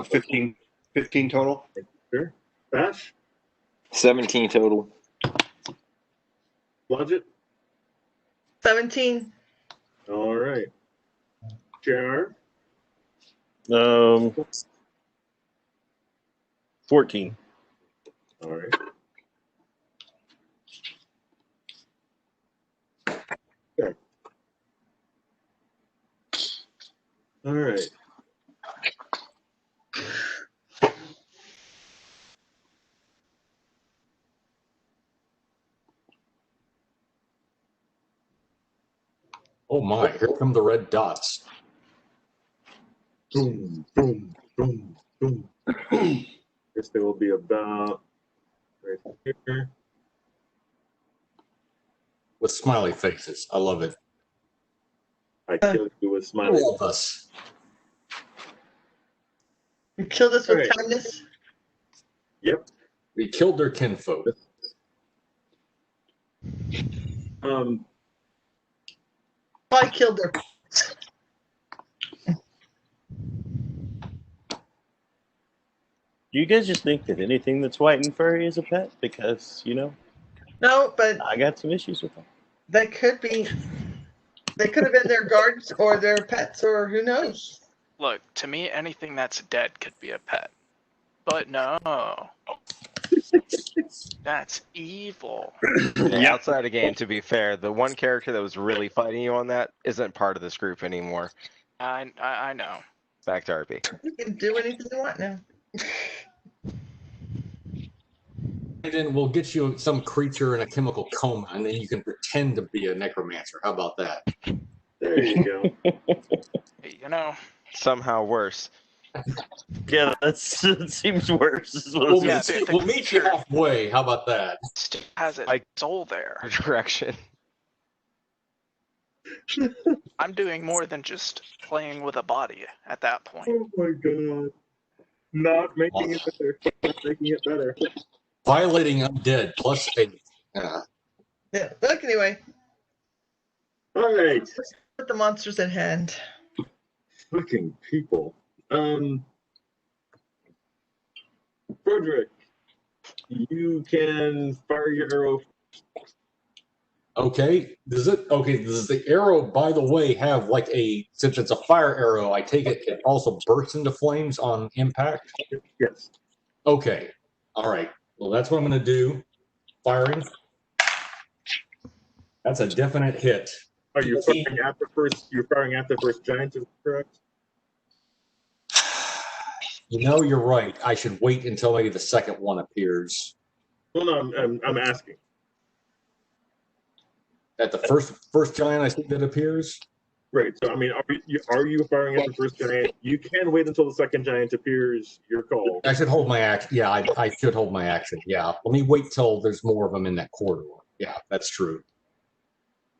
15. 15 total. Sure. Bash, 17 total. Blodgett. 17. All right. JR. 14. All right. Okay. All right. Oh my, here come the red dots. Boom, boom, boom, boom. Guess they will be about right here. With smiley faces. I love it. I killed you with I smiley. love us. You killed us with Alright. kindness. Yep. We killed their kinfolk. I killed her. Do you guys just think that anything that's white and furry is a pet? Because, No, but I got some issues with that. they could be. They could have been their guards or their pets or who knows. Look, to me, anything that's dead could be a pet. But no. That's evil. Hey, outside of game, to be fair, the one character that was really fighting you on that isn't part of this group anymore. I know. Back to RP. You can do anything you want now. And then we'll get you some creature in a chemical coma, and then you can pretend to be a necromancer. How about that? There you go. You know, Somehow worse. Yeah, that seems worse. We'll, Yeah, we'll meet you halfway. How about that? still has its Like- soul there. Direction. I'm doing more than just playing with a body at that point. Oh my god. Not making it better. Not making it better. Violating undead plus 8. Yeah. Yeah. Look, anyway, All right. put the monsters in hand. Fucking people. Frederick, you can fire your arrow. Okay. Does the arrow, by the way, have like since it's a fire arrow, I take it also bursts into flames on impact? Yes. Okay. All right. Well, that's what I'm going to do. Firing. That's a definite hit. Are you firing at the first? You're firing at the first giant, is that correct? You know, you're right. I should wait until maybe the second one appears. Well, no, I'm asking. At the first giant I see that appears? Right. So, I mean, are you firing at the first giant? You can wait until the second giant appears. Your call. I should hold my action. Yeah, I should hold my action. Yeah. Let me wait till there's more of them in that corridor. Yeah, that's true.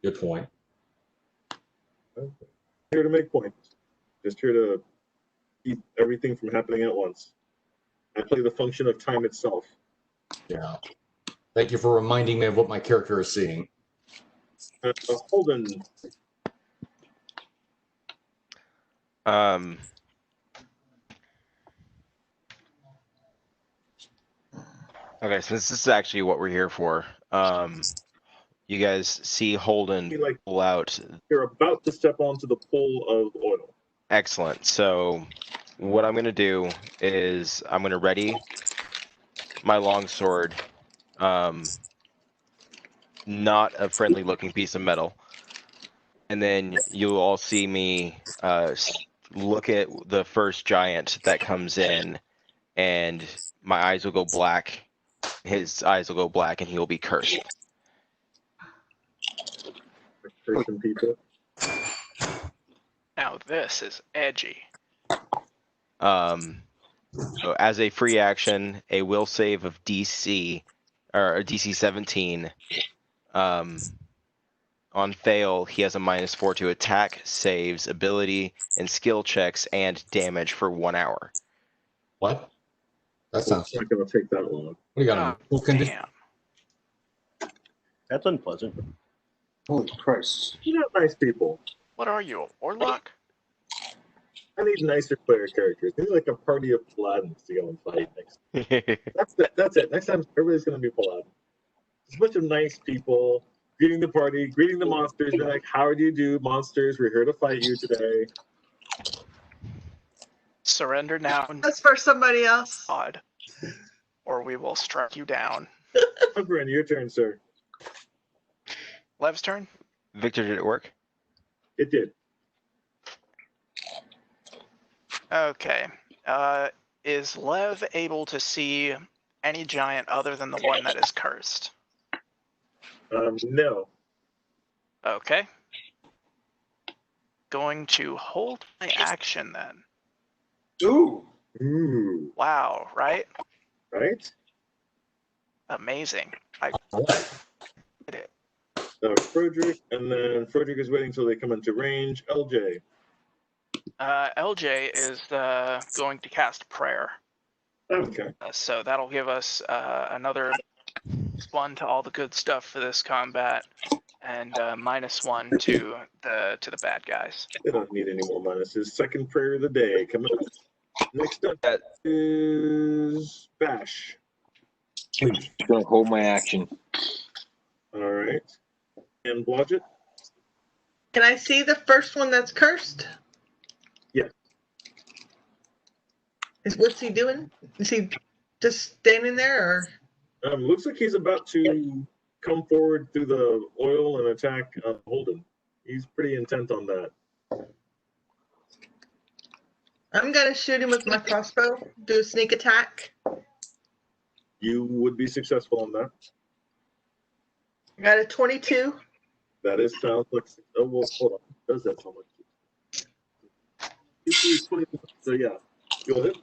Good point. Okay. Here to make points. Just here to keep everything from happening at once. I play the function of time itself. Yeah. Thank you for reminding me of what my character is seeing. Holden. Okay, so this is actually what we're here for. You guys see Holden pull out. You're about to step onto the pool of oil. Excellent. So what I'm going to do is I'm going to ready my longsword. Not a friendly looking piece of metal. And then you'll all see me look at the first giant that comes in, and my eyes will go black. His eyes will go black, and he will be cursed. Person people. Now this is edgy. So as a free action, a will save of DC or a DC 17. On fail, he has a -4 to attack, saves, ability, and skill checks and damage for 1 hour. What? That sounds. It's not going to take that long. What do you got? Oh, Condition? damn. That's unpleasant. Holy Christ. You're not nice people. What are you, a warlock? I need nicer player characters. Maybe like a party of Paladins to go and fight next. That's it. Next time, everybody's going to be Paladin. It's a bunch of nice people greeting the party, greeting the monsters. Be like, "How do you do, monsters? We're here to fight you today." Surrender now, That's for somebody else. God, or we will strike you down. Bryn, your turn, sir. Lev's turn. Victor, did it work? It did. Okay. Is Lev able to see any giant other than the one that is cursed? No. Okay. Going to hold my action then. Ooh. Ooh. Wow, right? Right? Amazing. I did it. Frederick, and then Frederick is waiting until they come into range. LJ. LJ is going to cast Prayer. Okay. So that'll give us another +1 to all the good stuff for this combat, and -1 to the bad guys. They don't need any more minuses. Second prayer of the day coming up. Next up is Bash. Gonna hold my action. All right. And Blodgett? Can I see the first one that's cursed? Yeah. What's he doing? Is he just standing there, or? Looks like he's about to come forward through the oil and attack Holden. He's pretty intent on that. I'm gonna shoot him with my crossbow. Do a sneak attack. You would be successful on that. I got a 22. That is sounds like. Oh well, hold on. Does that sound like? So yeah, go ahead.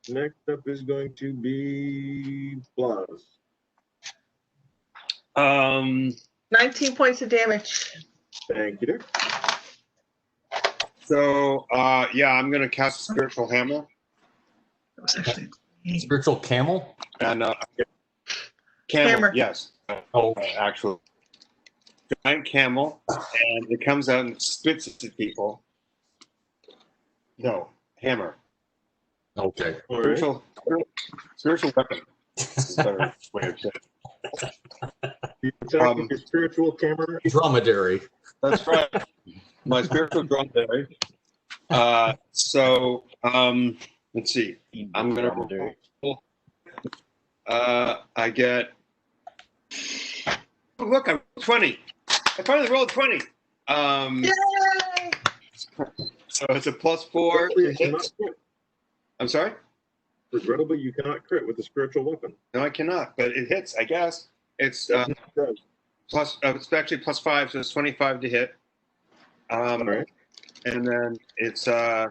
Next up is going to be Blas. 19 points of damage. Thank you, dear. So, yeah, I'm going to cast Spiritual Hammer. That was actually Spiritual camel? And camel, Hammer. yes. Oh, Actual giant camel, and it comes out and spits at people. No, hammer. okay. All right. Spiritual weapon. Is a better way of saying it. You attack with your spiritual camera. Dromedary. That's right. My spiritual dromedary. Let's see. I'm gonna roll. I get. Oh, look, I rolled 20. I finally rolled 20. Yay! So it's a +4. Regrettably, you cannot crit. I'm sorry? Regrettably, you cannot crit with a spiritual weapon. No, I cannot, but it hits, I guess. It's It does. it's actually +5, so it's 25 to hit. All right. And then it's I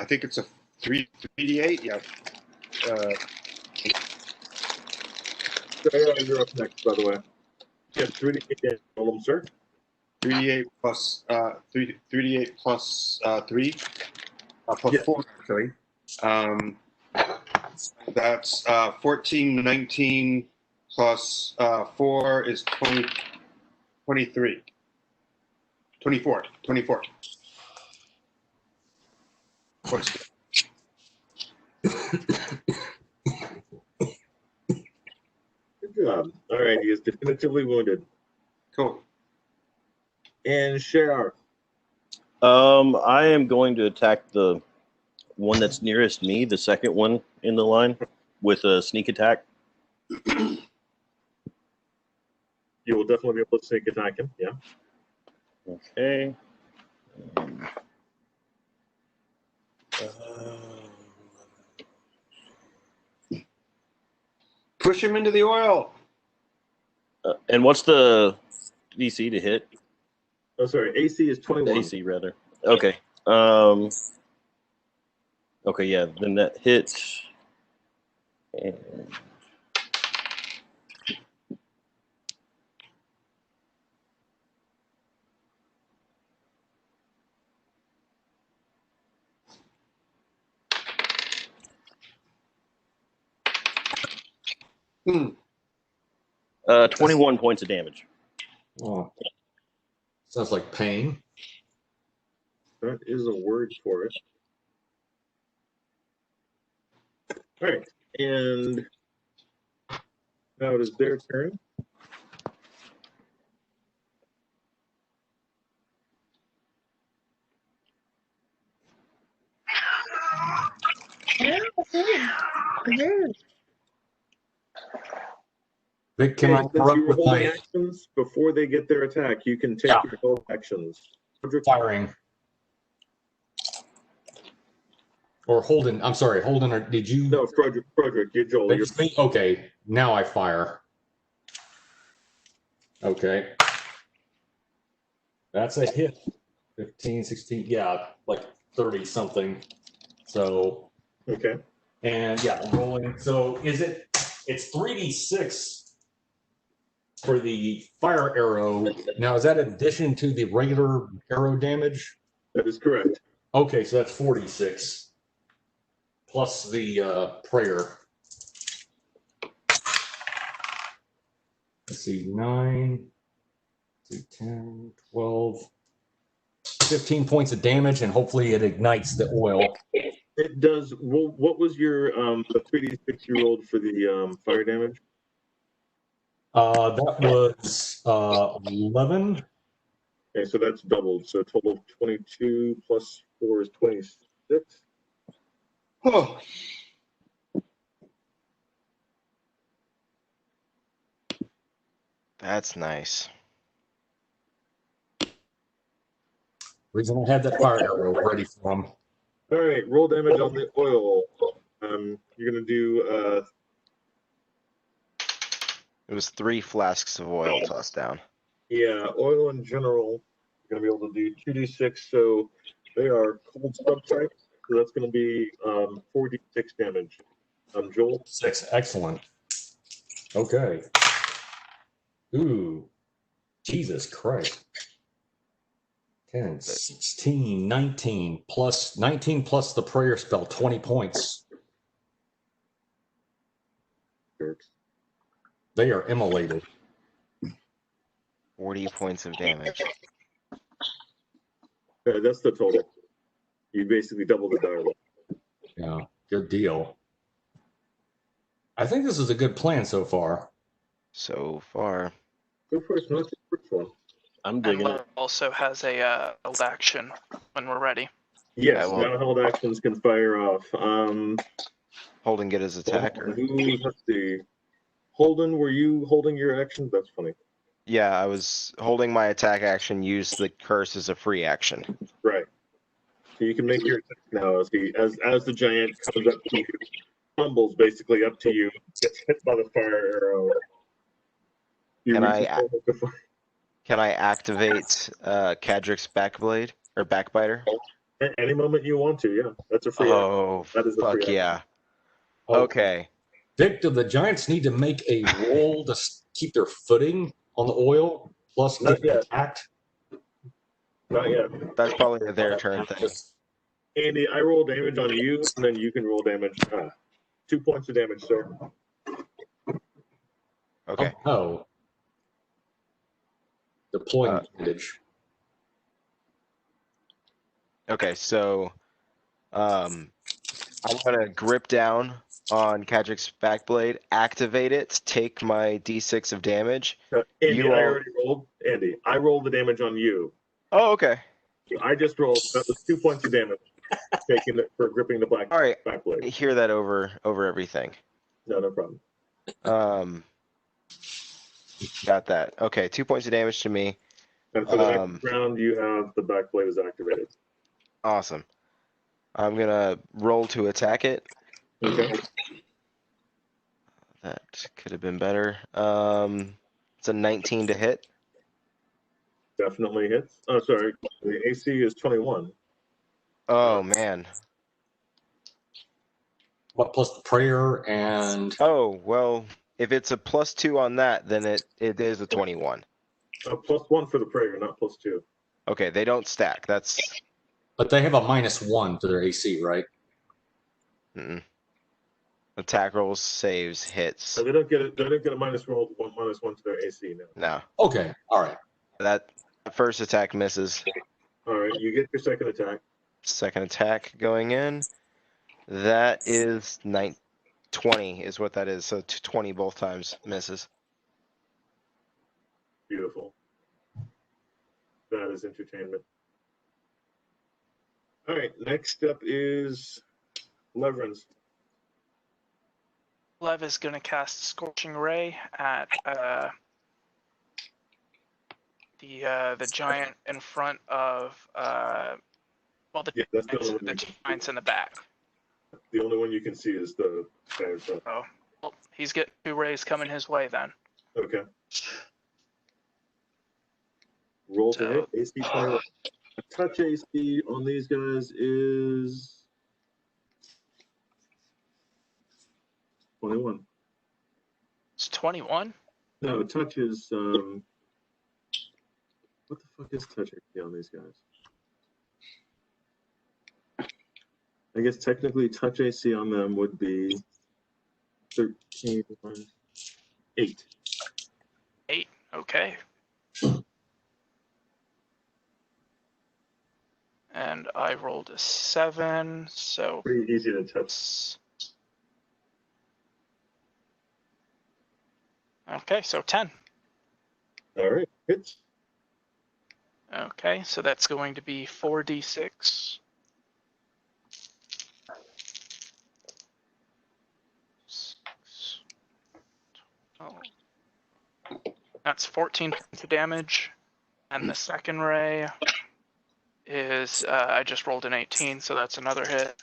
think it's a 3d8. Yeah. You're up next, by the way. Yeah, 3d8. Roll them, sir. 3d8 plus 3d8 plus 3 plus Yeah. 4 actually. That's 14, 19 plus 4 is 20, 23. 24. What's Good job. All right, he is definitively wounded. cool? And Shar. I am going to attack the one that's nearest me, the second one in the line, with a sneak attack. You will definitely be able to sneak attack him. Yeah. Okay. Push him into the oil. And what's the DC to hit? Oh, sorry. AC is 21. AC rather. Okay. Okay, yeah. Then that hits. And 21 points of damage. Oh. Sounds like pain. That is a word for it. All right, and now it is their turn. Vic, can I Since interrupt you were with holding my actions before they get their attack, you can take Yeah. your hold actions. firing? Or Holden, I'm sorry, Holden, or did you? No, Frederick, you Joel. Did you speak? Okay, now I fire. Okay. That's a hit. 15, 16, yeah, like 30 something. So, Okay. and yeah, I'm rolling. So it's 3d6 for the fire arrow. Now, is that in addition to the regular arrow damage? That is correct. Okay, so that's 46 plus the prayer. Let's see, 9, 10, 12, 15 points of damage, and hopefully it ignites the oil. It does. Well, what was your the 3d6 you rolled for the fire damage? That was 11. Okay, so that's doubled. So a total of 22 plus 4 is 26. Oh, That's nice. Reason I had that fire arrow ready for him. All right, roll damage on the oil. You're gonna do It was 3 flasks of oil tossed down. yeah, oil in general. You're gonna be able to do 2d6. So they are cold subtypes. So that's gonna be 4d6 damage. Joel. 6, excellent. Okay. Ooh, Jesus Christ. 10, 16, 19 plus the prayer spell, 20 points. Jerks. They are immolated. 40 points of damage. That's the total. You basically double the die roll. Yeah, good deal. I think this is a good plan so far. So far. Go first, not the first one. I'm And digging Lil it. also has a hold action when we're ready. Yes, well- now held actions can fire off. Holden get his attack. Or... Let's see. Holden, were you holding your action? That's funny. Yeah, I was holding my attack action, use the curse as a free action. Right. So you can make your attack now as the giant comes up to you, tumbles basically up to you, gets hit by the fire arrow. You Can reach I- forward to fire. Can I activate Cadrick's backblade or backbiter? At any moment you want to, yeah. That's a free action. Oh, That is a fuck free yeah. Oh, Okay. Vic, do the Giants need to make a roll to keep their footing on the oil, plus Not get yet. attacked? Not yet. That's probably their turn thing. Andy, I roll damage on you, and then you can roll damage. 2 points of damage, sir. Okay. Oh. Deploying bandage. Okay, so I'm gonna grip down on Cadrick's backblade, activate it, take my d6 of damage. Andy, You I all- already rolled. Andy, I rolled the damage on you. Oh, okay. I just rolled. That was 2 points of damage taken for gripping the All right. backblade. Hear that over everything. No problem. Got that. Okay, 2 points of damage to me. And for the next round, you have the backblade is activated. Awesome. I'm gonna roll to attack it. Okay. That could have been better. It's a 19 to hit. Definitely hits. Oh, sorry. The AC is 21. Oh man. What, plus the prayer and... Oh well, if it's a +2 on that, then it is a 21. +1 for the prayer, not +2. Okay, they don't stack. That's But they have a -1 to their AC, right? mm-mm. Attack rolls, saves, hits. So they don't get a -1 to their AC now. No. Okay. All right. That first attack misses. All right, you get your second attack. Second attack going in. That is 20 is what that is. So 20 both times misses. Beautiful. That is entertainment. All right, next up is Leverins. Lev is going to cast Scorching Ray at the giant in front of well, Yeah, that's the only one. the giants in the back. The only one you can see is the guy in front. Oh, well, he's got 2 rays coming his way then. Okay. Roll to hit. AC 21. Touch AC on these guys is 21. It's 21. No, touch is what the fuck is touch AC on these guys? I guess technically touch AC on them would be 13 minus 8. 8. Okay. And I rolled a 7, so Pretty easy to touch. Okay, so 10. All right, hits. Okay, so that's going to be 4d6. That's 14 points of damage. And the second ray is, I just rolled an 18, so that's another hit.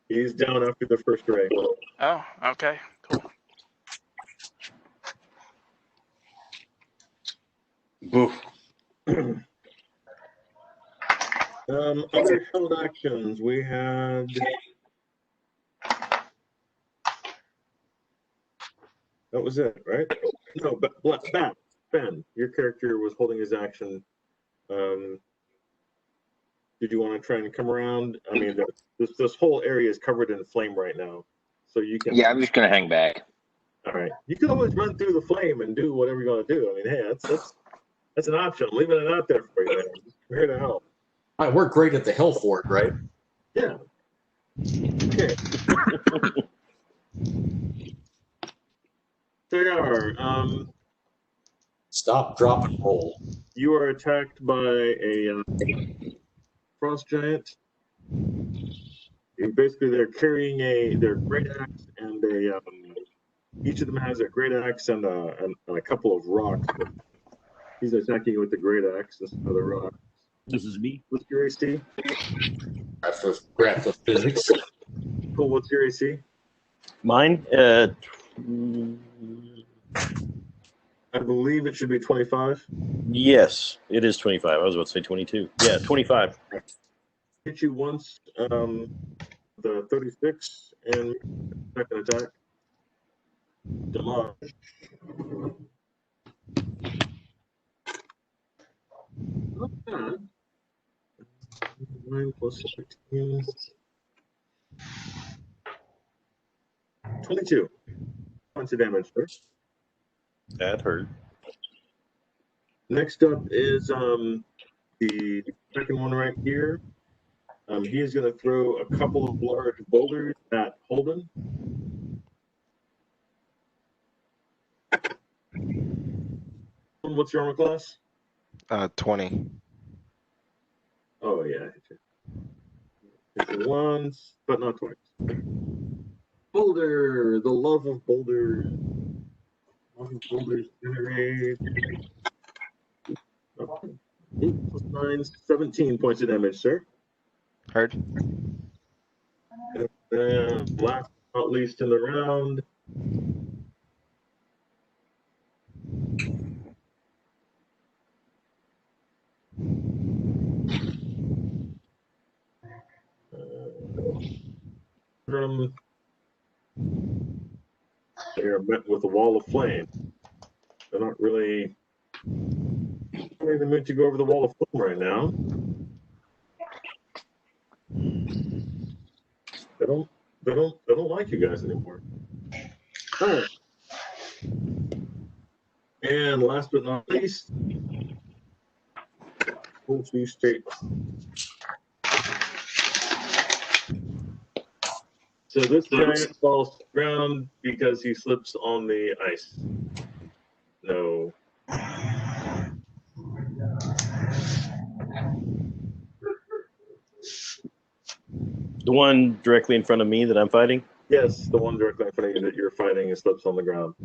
He's down after the first ray. Oh, okay, cool. Boof. Other held actions. We had that was it, right? No, but Ben, your character was holding his action. Did you want to try and come around? I mean, this whole area is covered in flame right now, so you can. Yeah, I'm just gonna hang back. All right, you can always run through the flame and do whatever you're gonna do. I mean, hey, that's an option. I'm leaving it out there for you. Man. We're here to help. All right, we're great at the hill fort, right? Yeah. Okay. There you are. Stop, drop, and roll. You are attacked by a frost giant. Basically, they're carrying their great axe and each of them has a great axe and a couple of rocks. He's attacking you with the great axe. This is another rock. This is me. What's your AC? Graph of physics. Cool. What's your AC? Mine, I believe it should be 25. yes, it is 25. I was about to say 22. Yeah, 25. Hit you once, the 36, and second attack. Damage. Not bad. 9 plus 16. 22 points of damage, sir. That hurt. Next up is the second one right here. He is going to throw a couple of large boulders at Holden. What's your armor class? 20. Oh, yeah. Hit you once, but not twice. Boulder, the love of boulders. Love of boulders generate. 8 plus 9, 17 points of damage, sir. Heard. And last but not least in the round. They are met with a wall of flame. They're not really in the mood to go over the wall of flame right now. They don't They don't like you guys anymore. All right. And last but not least, full two straight. So this giant falls to the ground because he slips on the ice. No. The one directly in front of me that I'm fighting? Yes, the one directly in front of you that you're fighting and slips on the ground.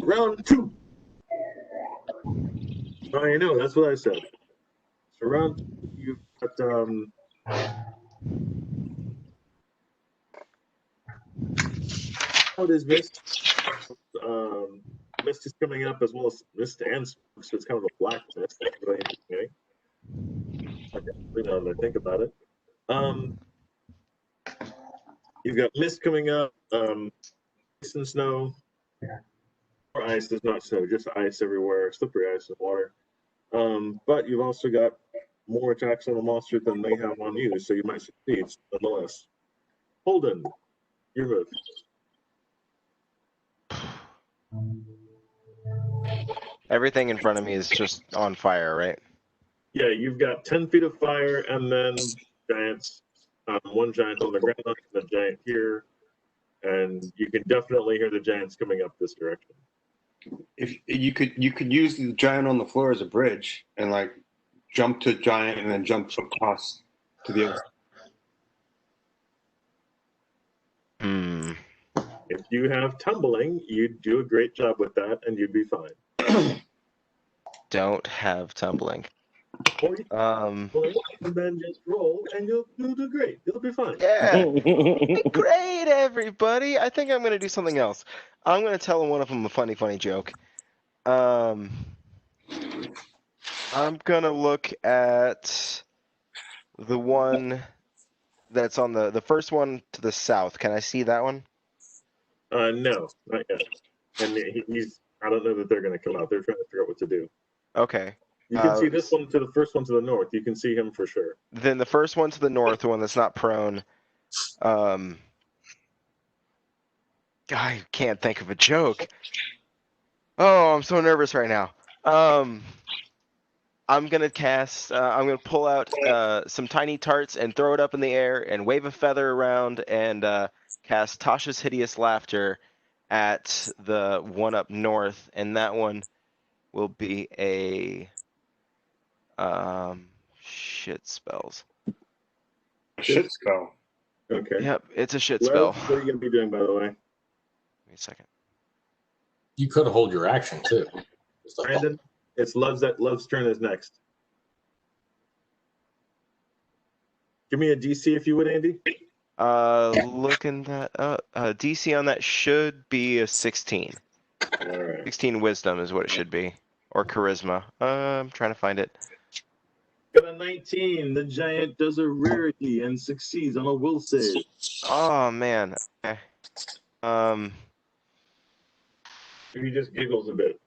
Round two. I know, that's what I said. So round two, you've got how it is mist. Mist is coming up as well as mist and smoke, so it's kind of a black mist. That's really interesting. Now that I think about it. You've got mist coming up, ice and snow. Or ice, there's not snow, just ice everywhere, slippery ice and water. But you've also got more attacks on the monster than they have on you, so you might succeed nonetheless. Holden, your move. Everything in front of me is just on fire, right? Yeah, you've got 10 feet of fire and then giants. One giant on the ground and a giant here. And you can definitely hear the giants coming up this direction. If you could use the giant on the floor as a bridge and like jump to giant and then jump across to the other. If you have tumbling, you'd do a great job with that and you'd be fine. Don't have tumbling. Or you and then just roll and you'll do great. You'll be fine. Yeah. Great, everybody. I think I'm going to do something else. I'm going to tell one of them a funny joke. I'm going to look at the one that's on the first one to the south. Can I see that one? No, not yet. And he's, I don't know that they're going to come out. They're trying to figure out what to do. Okay. You can see this one to the first one to the north. You can see him for sure. Then the first one to the north, the one that's not prone. I can't think of a joke. Oh, I'm so nervous right now. I'm gonna cast. I'm gonna pull out some tiny tarts and throw it up in the air and wave a feather around and cast Tasha's Hideous Laughter at the one up north, and that one will be a shit spells. Shit spell. Okay. Yep, it's a shit spell. What are you gonna be doing, by the way? Wait a second. You could hold your action too. Brandon, it's Love's turn is next. Give me a DC if you would, Andy. Looking that up. DC on that should be a 16. All right. 16 wisdom is what it should be, or charisma. I'm trying to find it. Got a 19. The giant does a rarity and succeeds on a will save. Oh man. Okay. He just giggles a bit.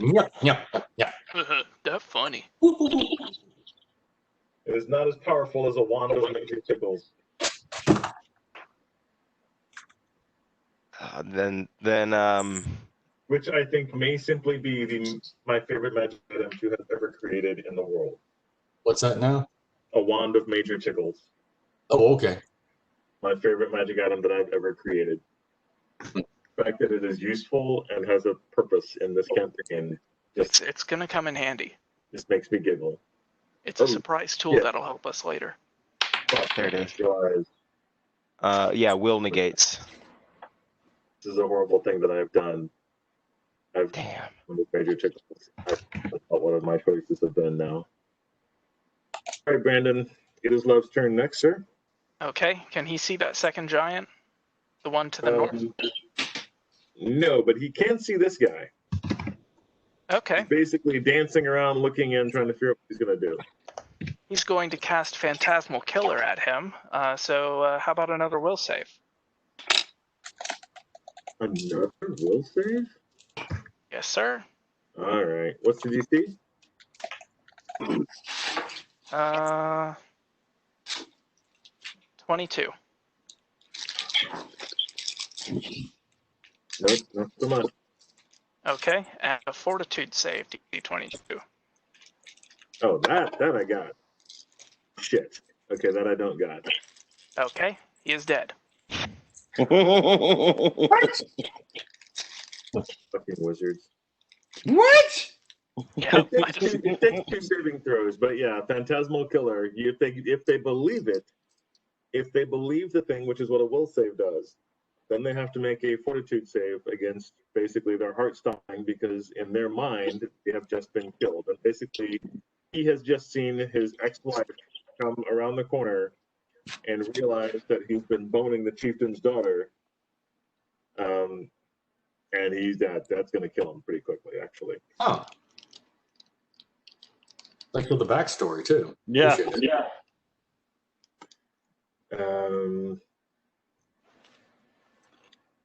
Yeah. That's funny. It is not as powerful as a wand of major tickles. Then Which I think may simply be my favorite magic item you have ever created in the world. What's that now? A wand of major tickles. Oh, okay. My favorite magic item that I've ever created. The fact that it is useful and has a purpose in this campaign It's gonna come in handy. just makes me giggle. It's a surprise tool yeah. that'll help us later. there it is. Realize Yeah, will negates. this is a horrible thing that I've done. Damn. With major tickles. That's what one of my choices have been now. All right, Brandon, it is Love's turn next, sir. Okay, can he see that second giant? The one to the north? No, but he can see this guy. Okay. He's basically dancing around, looking in, trying to figure out what he's going to do. He's going to cast Phantasmal Killer at him. So how about another will save? Another will save? Yes, sir. All right. What's the DC? 22. Nope, not so much. Okay, and a fortitude save, DC 22. Oh, that I got. Shit. Okay, that I don't got. Okay, he is dead. What? Fucking wizards. What? Yeah, It takes two saving throws, but yeah, phantasmal killer. If they believe it, if they believe the thing, which is what a will save does, then they have to make a fortitude save against basically their heart stopping, because in their mind they have just been killed, and basically he has just seen his ex-wife come around the corner and realize that he's been boning the chieftain's daughter. And he's dead. That's going to kill him pretty quickly, actually. Huh. Thanks for the backstory too. Yeah. Appreciate it. Yeah.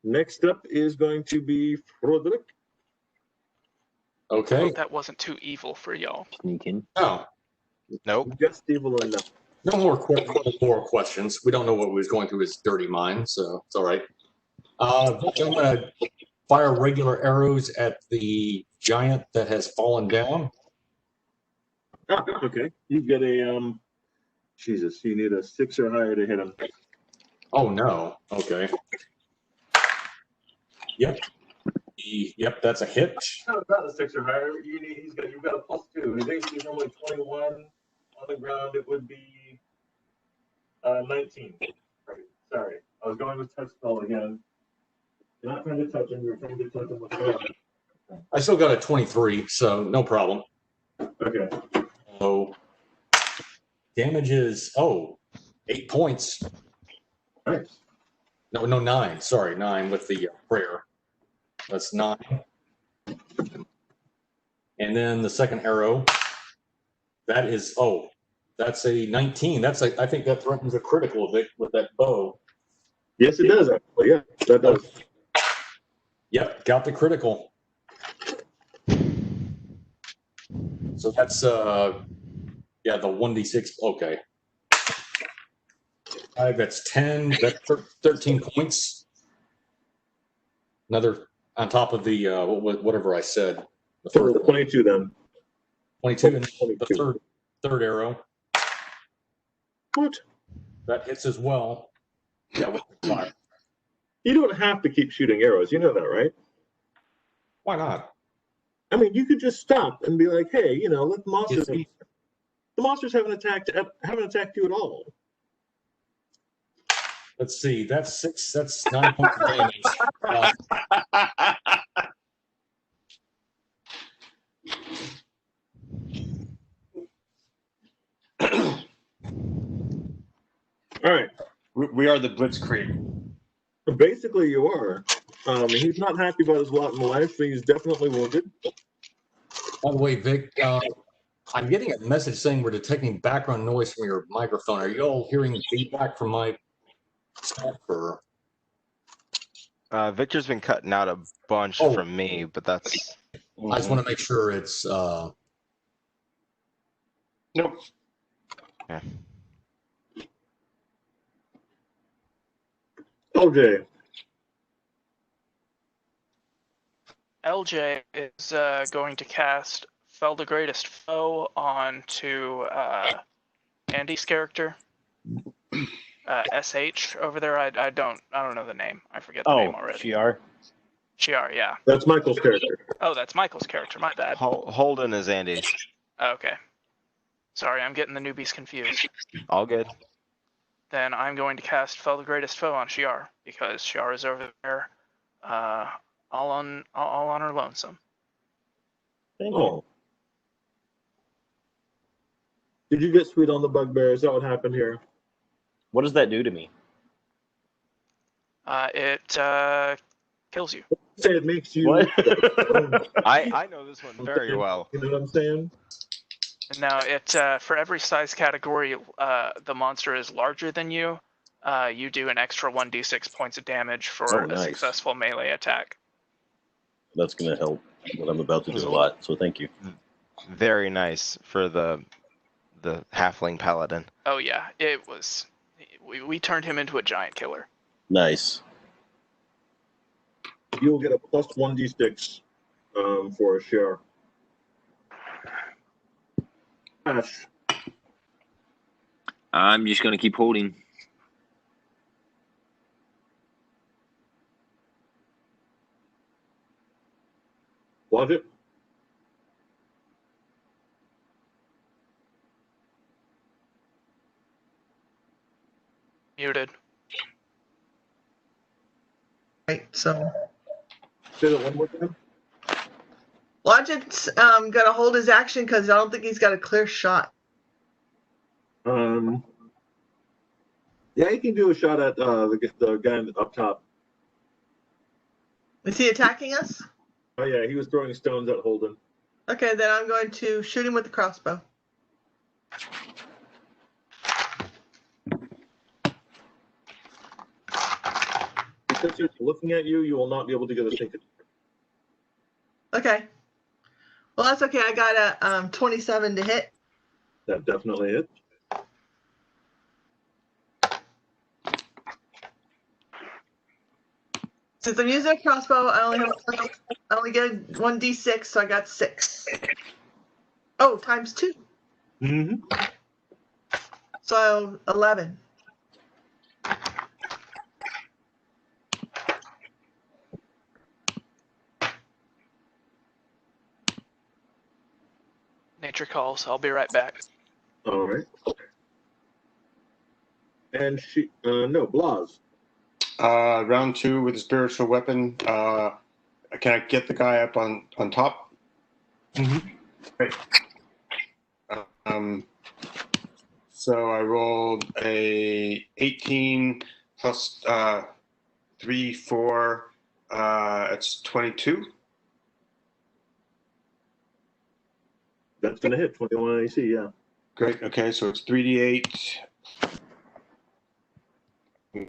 Next up is going to be Froderick. I Okay. hope that wasn't too evil for y'all. Sneaking. Oh, Nope. Just evil enough. no more questions. We don't know what was going through his dirty mind, so it's all right. I'm gonna fire regular arrows at the giant that has fallen down. Oh, okay. You get a Jesus. You need a 6 or higher to hit him. Oh no. Okay. Yep. Yep, that's a hit. No, not a 6 or higher. You've got a +2. His AC is normally 21. On the ground, it would be 19. Right. Sorry, I was going with touch spell again. You're not trying to touch him. You're trying to touch him with the gun. I still got a 23, so no problem. Okay. So damage is 8 points. Nice. No, 9. Sorry, 9 with the prayer. That's 9. And then the second arrow, that is that's a 19. I think that threatens a critical with that bow. Yes, it does. Actually, yeah, that does. Yep, got the critical. So that's the 1d6. Okay. That's 10. That's 13 points. Another on top of the whatever I said. The So first 22 then. 22 and 22. the third arrow. What? That hits as well. Yeah, with the 5. You don't have to keep shooting arrows. You know that, right? Why not? I mean, you could just stop and be like, "Hey, let the monsters." Yes. The monsters haven't attacked you at all. Let's see. That's 6. That's 9 points of damage. All right. We are the Blitzkrieg. Basically, you are. He's not happy about his lot in life, so he's definitely wounded. By the way, Vic, I'm getting a message saying we're detecting background noise from your microphone. Are you all hearing feedback from my stuff? Or? Victor's been cutting out a bunch Oh. from me, but that's. I just want to make sure it's. Nope. Yeah. LJ. LJ is going to cast Fell the Greatest Foe onto Andy's character. SH over there. I don't know the name. I forget the name already. Shiar. Shiar, yeah. That's Michael's character. Oh, that's Michael's character. My bad. Holden is Andy. Okay. Sorry, I'm getting the newbies confused. All good. Then I'm going to cast Fell the Greatest Foe on Shiar, because Shiar is over there, all on her lonesome. Oh. Did you get sweet on the bugbear? Is that what happened here? What does that do to me? It kills you. Say it makes you. What? I know this one very well. You know what I'm saying? Now, for every size category the monster is larger than you, you do an extra 1d6 points of damage for a nice. successful melee attack. That's going to help what I'm about to do a lot, so thank you. Very nice for the the halfling paladin. Oh yeah, it was. We turned him into a giant killer. Nice. You'll get a plus 1d6 for a share. Ash. I'm just gonna keep holding. Watch it. Muted. Right, so Say that one more time. Logic's gonna hold his action because I don't think he's got a clear shot. Yeah, he can do a shot at the guy up top. Is he attacking us? Oh yeah, he was throwing stones at Holden. Okay, then I'm going to shoot him with the crossbow. Because he's looking at you, you will not be able to get a sneak attack. Okay. Well, that's okay. I got a 27 to hit. That definitely hits. Since I'm using a crossbow, I only get 1d6, so I got 6. Oh, times 2. Mm-hmm. So 11. Nature calls. I'll be right back. All right. And Blas. Round 2 with the spiritual weapon. Can I get the guy up on top? Mm-hmm. Great. So I rolled a 18 plus 3, 4. It's 22. That's gonna hit 21 AC. Yeah. Great. Okay, so it's 3d8.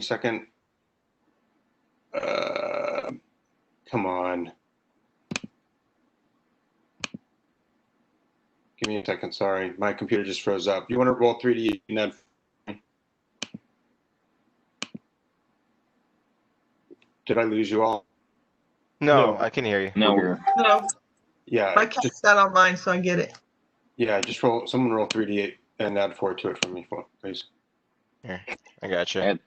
Second. Come on. Give me a second. Sorry, my computer just froze up. You want to roll 3d8? Ned? Did I lose you all? No, No. I can hear you. No, No, Yeah. my cat's got on mine, so I get it. Yeah. Just roll. Someone roll 3d8 and add 4 to it for me, please. Here, I got you. at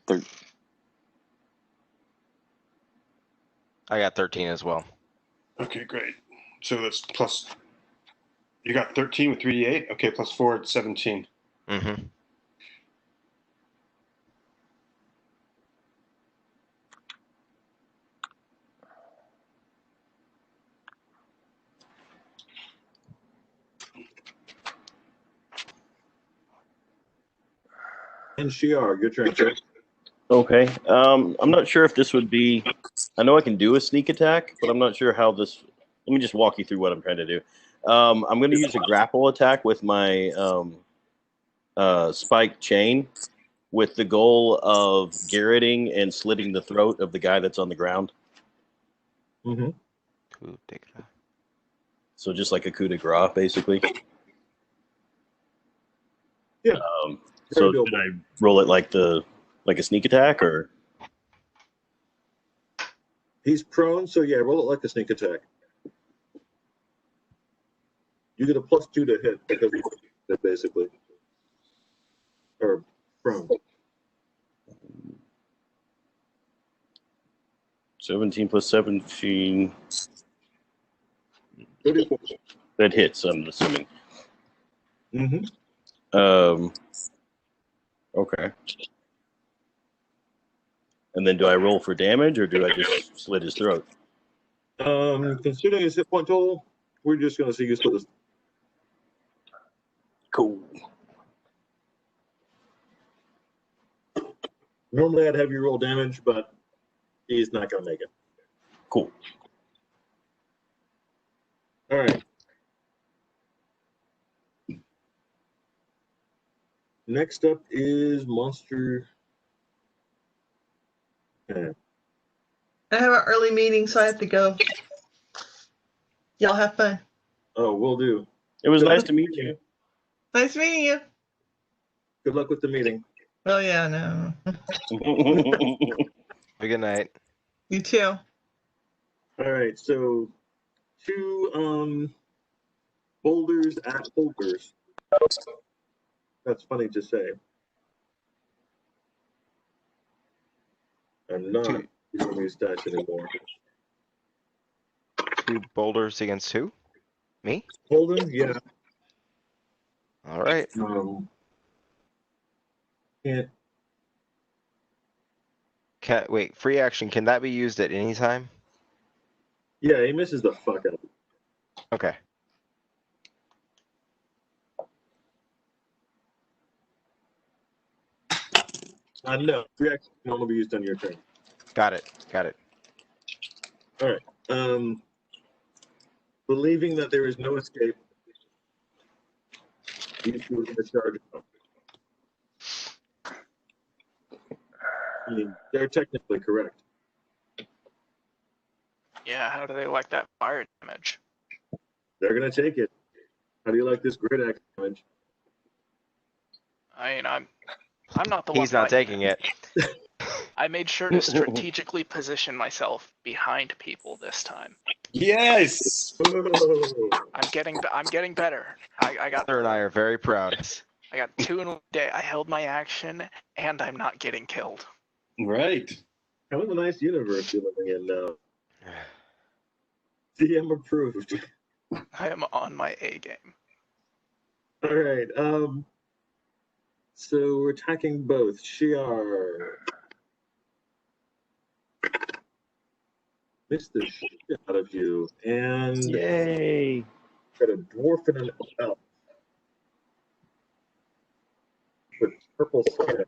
I got 13 as well. Okay, great. So that's plus. You got 13 with 3d8. Okay, plus 4, it's 17. Mm-hmm. And Shiar, your turn, sir. Okay. I'm not sure if this would be. I know I can do a sneak attack, but I'm not sure how this. Let me just walk you through what I'm trying to do. I'm going to use a grapple attack with my spike chain, with the goal of garroting and slitting the throat of the guy that's on the ground. Mm-hmm. So just like a coup de grace, basically. Yeah. So Very should I roll it like a sneak attack, or? He's prone, so yeah, roll it like a sneak attack. You get a plus 2 to hit because you hit basically. Or prone. 17 plus 17. 34. That hits, I'm assuming. Mm-hmm. Okay. And then do I roll for damage, or do I just slit his throat? Considering his hit point total, we're just going to see you split this. Cool. Normally I'd have you roll damage, but he's not going to make it. Cool. All right. Next up is Monster. Yeah. I have an early meeting, so I have to go. Y'all have fun. Oh, will do. It was nice to meet you. Nice meeting you. Good luck with the meeting. Oh yeah, no. Good night. You too. All right, so 2 boulders at holders. That's funny to say. I'm not using these dice anymore. 2 boulders against who? Me? Holden, yeah. All right. Can't. Wait, free action. Can that be used at any time? Yeah, he misses the fuck out. Okay. No, free action can only be used on your turn. Got it. Got it. All right. Believing that there is no escape, these two are going to charge up. I mean, they're technically correct. Yeah, how do they like that fire damage? They're going to take it. How do you like this grid axe damage? I mean, I'm not the one. He's not taking it. I made sure to strategically position myself behind people this time. Yes. Oh, I'm getting better. I got. Sir and I are very proud. I got 2 in a day. I held my action, and I'm not getting killed. Right. kind of a nice universe you're living in now. DM approved. I am on my A game. All right. So we're attacking both. Shiar. Missed the shit out of you. And Yay! got a dwarf and an elf. With purple skin.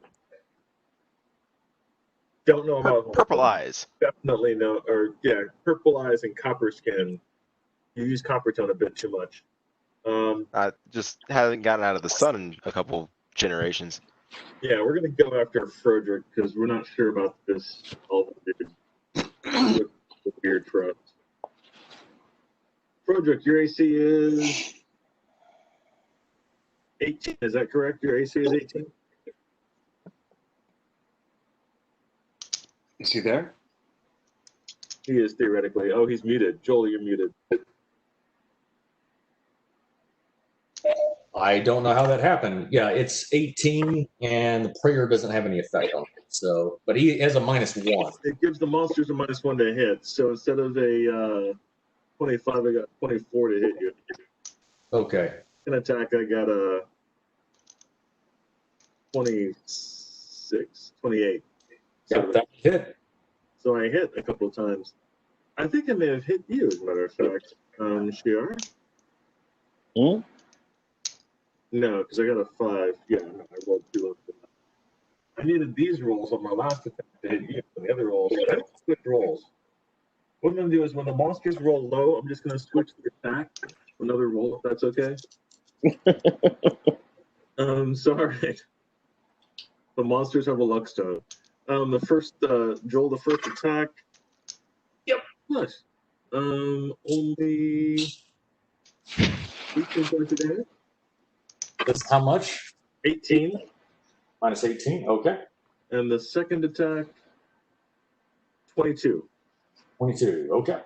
Don't know about Purple eyes. Definitely no, or yeah, purple eyes and copper skin. You use copper tone a bit too much. Just haven't gotten out of the sun in a couple generations. Yeah, we're gonna go after Frodrick because we're not sure about this elf dude. With weird for us. Frodrick, your AC is 18. Is that correct? Your AC is 18. Is he there? He is theoretically. Oh, he's muted. Joel, you're muted. I don't know how that happened. Yeah, it's 18, and the prayer doesn't have any effect on it. So, but he has a -1. It gives the monsters a -1 to hit. So instead of a 25, I got 24 to hit you. Okay. An attack, I got a 26, 28. Yeah, that hit. So I hit a couple of times. I think I may have hit you, as a matter of fact. Shiar? Hmm? No, because I got a 5. Yeah, no, I rolled 2 of them. I needed these rolls on my last attack to hit you. And the other rolls, I don't switch rolls. What I'm going to do is when the monsters roll low, I'm just going to switch the attack to another roll, if that's okay. Sorry. The monsters have a luck stone. The first, Joel, the first attack. Yep. Nice. Only 18 points of damage. That's how much? 18. -18. Okay. And the second attack, 22. 22. Okay.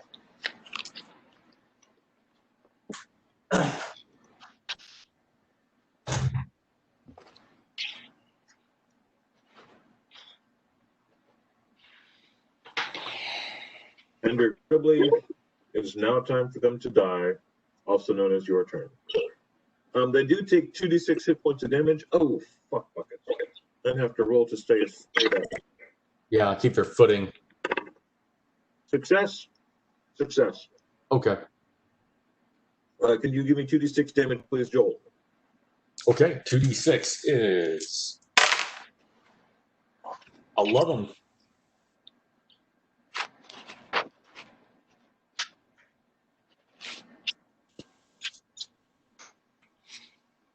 And regrettably, it is now time for them to die, also known as your turn. They do take 2d6 hit points of damage. Oh, fuck buckets. Then have to roll to stay up. Yeah, keep their footing. Success. Success. Okay. Can you give me 2d6 damage, please, Joel? Okay. 2d6 is 11.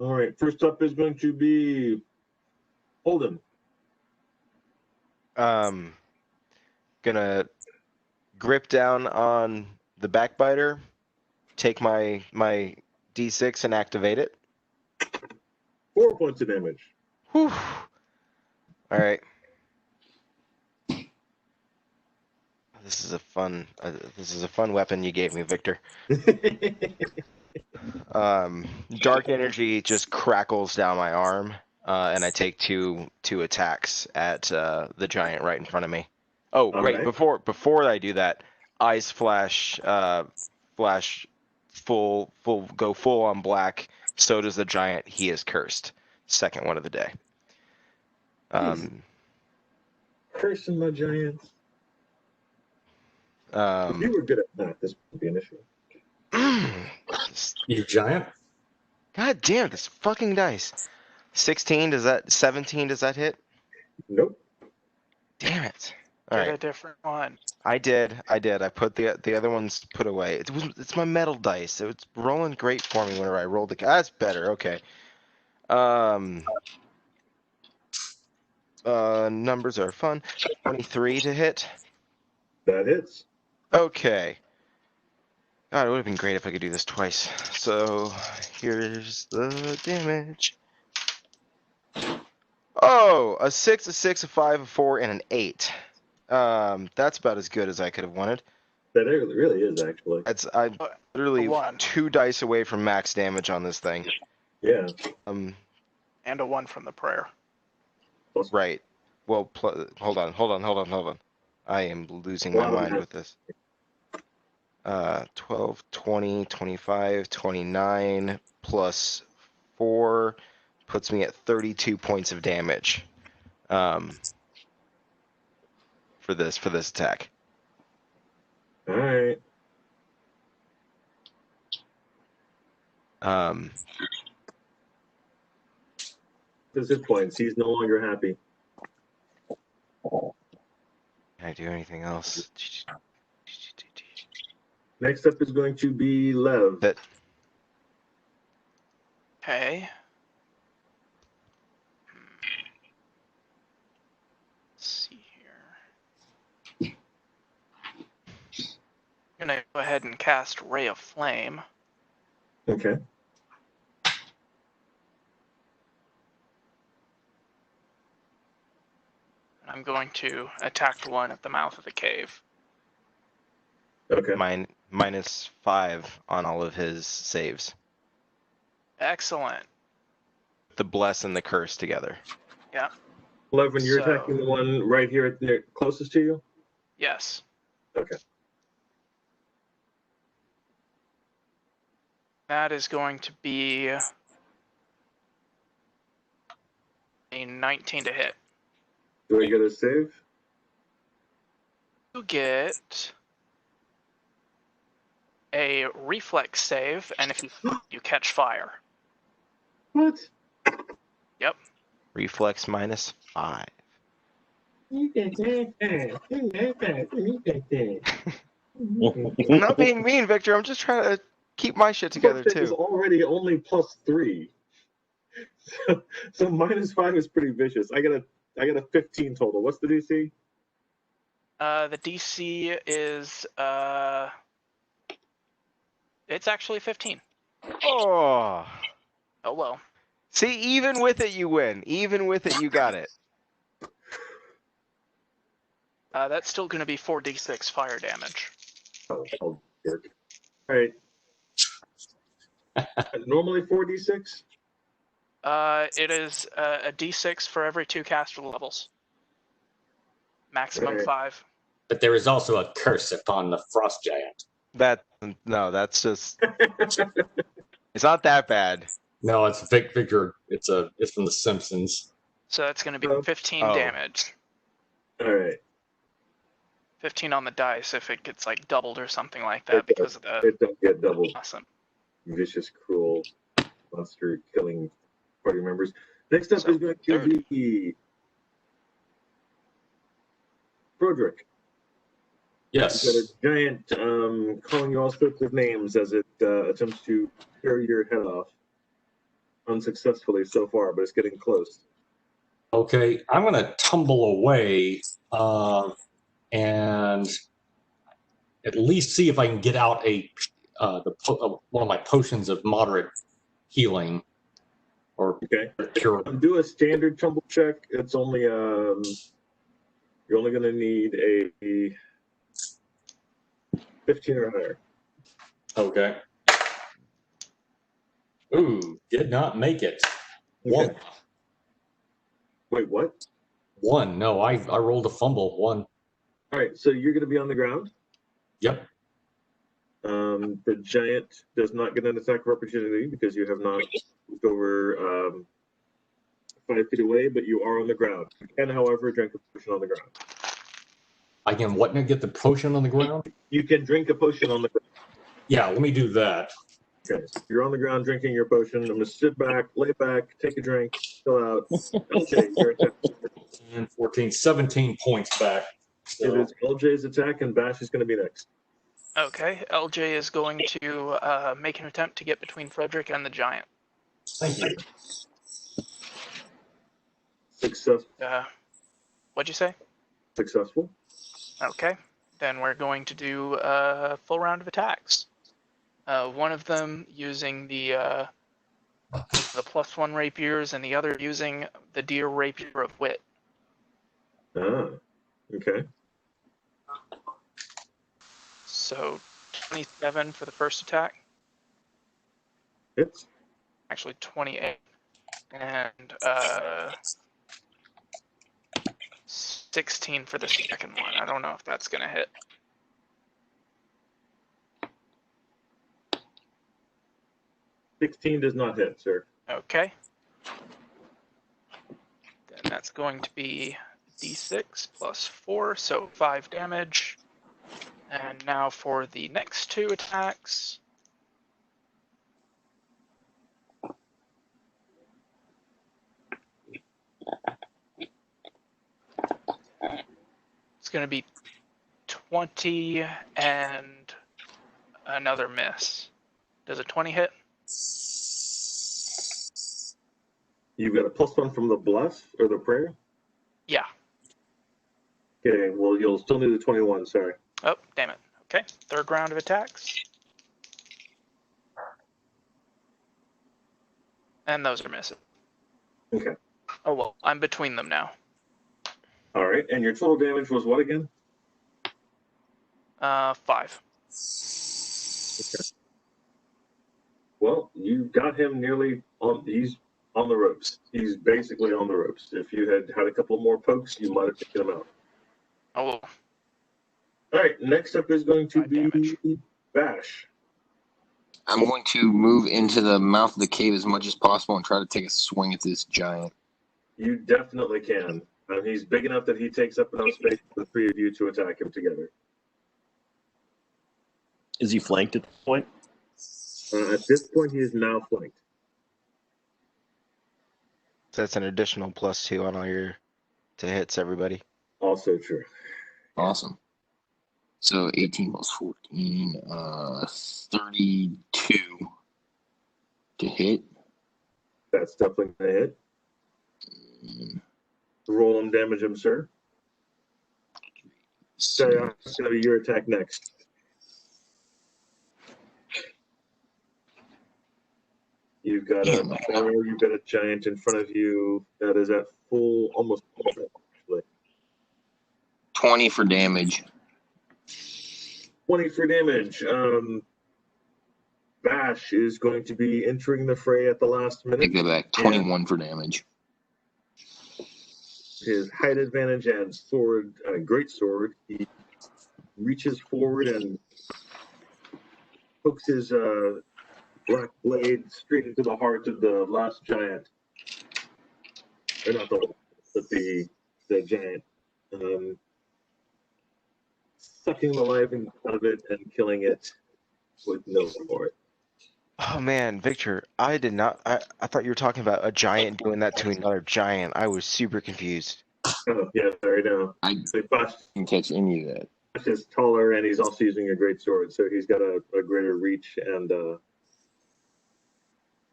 All right. First up is going to be Holden. Gonna grip down on the backbiter, take my D6 and activate it. 4 points of damage. Whew. All right. This is a fun weapon you gave me, Victor. Dark energy just crackles down my arm, and I take two attacks at the giant right in front of me. Oh, All wait, right. before I do that, eyes flash full go full on black. So does the giant. He is cursed. Second one of the day. Cursing my giants. If you were good at that, this would be an issue. You giant? God damn, this fucking dice. 17, does that hit? Nope. Damn it. All Get right. a different one. I did. I put the other ones put away. It's my metal dice. It's rolling great for me whenever I roll the. That's better. Okay. Numbers are fun. 23 to hit. That hits. Okay. God, it would have been great if I could do this twice. So here's the damage. Oh, a 6, a 6, a 5, a 4, and an 8. That's about as good as I could have wanted. That really is, actually. I'm literally One. 2 dice away from max damage on this thing. Yeah. And a 1 from the prayer. Right. Well, hold on. I am losing my mind with this. 12, 20, 25, 29 plus 4 puts me at 32 points of damage. For this attack. All right. His hit points. He's no longer happy. Can I do anything else? Next up is going to be Lev. That Okay. Let's see here. I'm gonna go ahead and cast Ray of Flame. Okay. I'm going to attack the one at the mouth of the cave. Okay. -5 on all of his saves. Excellent. The bless and the curse together. Yeah. Lev, when you're So- attacking the one right here closest to you? Yes. Okay. That is going to be a 19 to hit. Do I get a save? You get a reflex save, and if you catch fire. What? Yep. Reflex -5. I'm not being mean, Victor. I'm just trying to keep my shit together It is too. already only +3. So -5 is pretty vicious. I got a 15 total. What's the DC? The DC is it's actually 15. Oh. Oh well. See, even with it, you win. Even with it, you got it. That's still going to be 4d6 fire damage. Oh, jerk. All right. Normally 4d6? It is a d6 for every 2 caster levels. Maximum Right. 5. But there is also a curse upon the frost giant. That's just. It's not that bad. No, it's Victor. It's from The Simpsons. So that's going to be Oh. 15 Oh. damage. All right. 15 on the dice if it gets like doubled or something like that because of the It don't get doubled. awesome. Vicious, cruel, monster killing party members. Next up So, is going to third. be Broderick. Yes. You've got a giant calling you all sorts of names as it attempts to tear your head off. Unsuccessfully so far, but it's getting close. Okay, I'm going to tumble away and at least see if I can get out one of my potions of moderate healing, or Okay. cure. Do a standard tumble check. It's only you're only going to need a 15 or higher. Okay. Ooh, did not make it. One. Wait, what? One. No, I rolled a fumble. One. All right, so you're going to be on the ground. Yep. The giant does not get an attack of opportunity because you have not moved over 5 feet away, but you are on the ground. You can, however, drink a potion on the ground. I can what now? Get the potion on the ground? You can drink a potion on the ground. Yeah, let me do that. Okay, you're on the ground drinking your potion. I'm going to sit back, lay back, take a drink, chill out. LJ, your attack. 10, 14, 17 points back. It is LJ's attack, and Bash is going to be next. Okay, LJ is going to make an attempt to get between Frederick and the giant. Thank you. Success. What'd you say? Successful. Okay, then we're going to do a full round of attacks. One of them using the +1 rapiers, and the other using the deer rapier of wit. Ah, okay. So 27 for the first attack. Hits. Actually 28. And 16 for the second one. I don't know if that's going to hit. $16 does not hit, sir. Okay. Then that's going to be d6 plus 4, so 5 damage. And now for the next two attacks. It's going to be 20 and another miss. Does a 20 hit? You've got a +1 from the bless or the prayer? Yeah. Okay, well, you'll still need a 21, sorry. Oh, damn it. Okay, third round of attacks. And those are misses. Okay. Oh, well, I'm between them now. All right, and your total damage was what again? 5. Okay. Well, you got him nearly on, he's on the ropes. He's basically on the ropes. If you had had a couple more pokes, you might have taken him out. Oh, well. All right, next up is going to 5 be damage. Bash. I'm going to move into the mouth of the cave as much as possible and try to take a swing at this giant. You definitely can. He's big enough that he takes up enough space for the three of you to attack him together. Is he flanked at this point? At this point, he is now flanked. So that's an additional +2 on all your to hits, everybody. Also true. Awesome. So 18 plus 14, 32 to hit. That's definitely going to hit. Roll and damage him, sir. So it's going to be your attack next. You've got a bear, you've got a giant in front of you that is at full, almost full, actually. 20 for damage. 20 for damage. Bash is going to be entering the fray at the last minute. Take that back. 21 for damage. His height advantage and sword, great sword. He reaches forward and hooks his black blade straight into the heart of the last giant. Or not the one, but the giant. Sucking the life out of it and killing it with no remorse. Oh man, Victor, I did not. I thought you were talking about a giant doing that to another giant. I was super confused. Oh, yeah, sorry, no. I Bash didn't catch any of that. is taller and he's also using a great sword, so he's got a greater reach and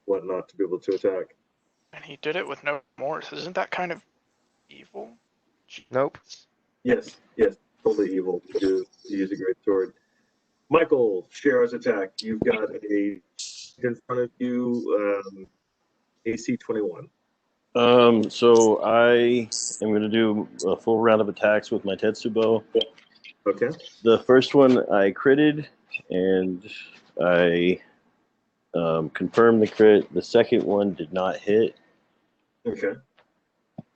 whatnot to be able to attack. And he did it with no remorse. Isn't that kind of evil? Nope. Yes, totally evil to use a great sword. Michael, Shara's attack. You've got a in front of you. AC 21. So I am going to do a full round of attacks with my Tetsubo. Okay. The first one I critted, and I confirmed the crit. The second one did not hit Okay.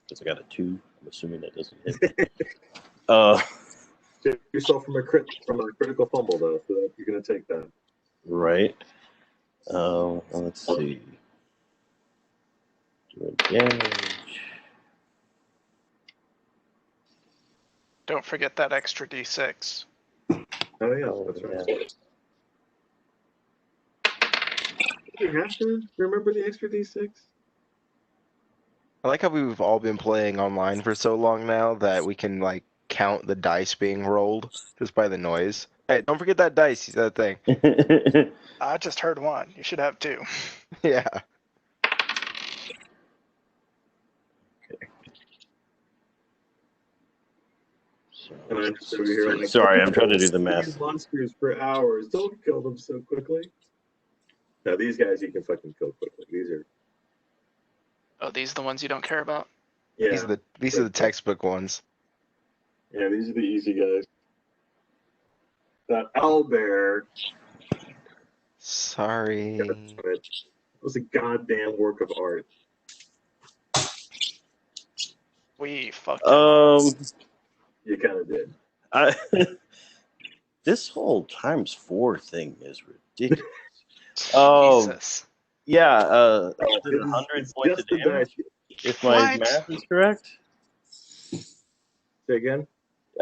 because I got a 2. I'm assuming that doesn't hit. Save yourself from a critical fumble though, so that you're gonna take that. Right. Let's see. Doing damage. Don't forget that extra D6. Oh yeah, that's right. Do you have to remember the extra D6? I like how we've all been playing online for so long now that we can like count the dice being rolled just by the noise. Hey, don't forget that dice, that thing. I just heard one. You should have 2. Yeah. And I'm just over here like, Sorry, I'm trying to do the these math. monsters for hours. Don't kill them so quickly. Now these guys you can fucking kill quickly. These are Oh, these are the ones you don't care about? yeah. These are the textbook ones. Yeah, these are the easy guys. That owlbear. Sorry. It was a goddamn work of art. We fucked You kind of did. This whole ×4 thing is ridiculous. Jesus. Yeah, I did 100 points of the damage. dice. If my What? math is correct. Say again.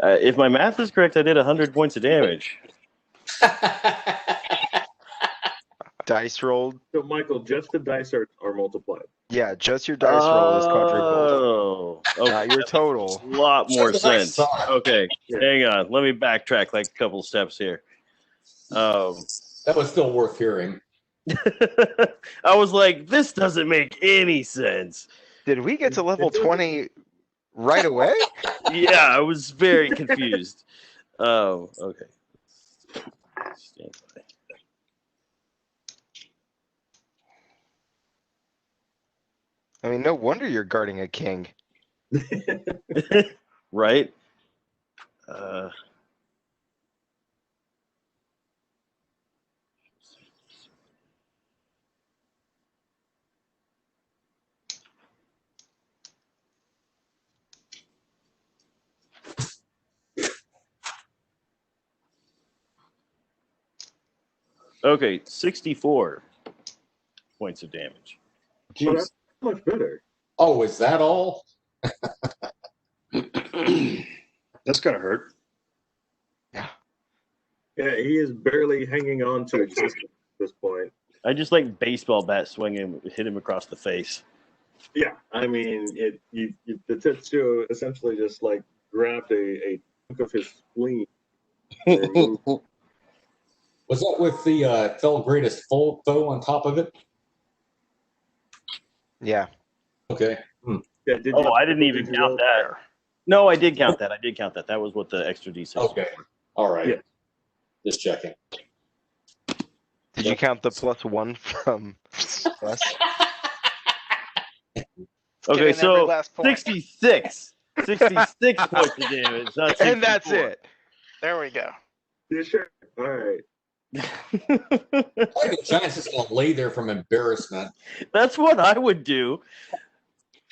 If my math is correct, I did 100 points of damage. Dice rolled. So Michael, just the dice are multiplied. Yeah, just your dice roll is quadrupled. Oh, okay. Not your total. A lot more That's what I sense. thought. Okay, Yeah. hang on. Let me backtrack like a couple steps here. That was still worth hearing. I was like, this doesn't make any sense. Did we get to level 20 right away? Yeah, I was very confused. Okay. Stand by. I mean, no wonder you're guarding a king. Right? Okay, 64 points of damage. Well, that's much better. Oh, is that all? That's gotta hurt. Yeah, he is barely hanging on to existence at this point. I just like baseball bat swing him, hit him across the face. Yeah, I mean, the Tetsuo essentially just like grabbed a chunk of his spleen. And removed. Was that with the fell greatest foe on top of it? Yeah. Okay. Yeah, I didn't even count that. No, I did count that. That was what the extra D6 was. Okay. All right. Yeah. Just checking. Did you count the +1 from us? Okay, Getting every so last point. 66. 66 points of damage. Not And that's 64. it. There we go. Yeah, sure. All right. I think the Giants just gonna lay there from embarrassment. That's what I would do.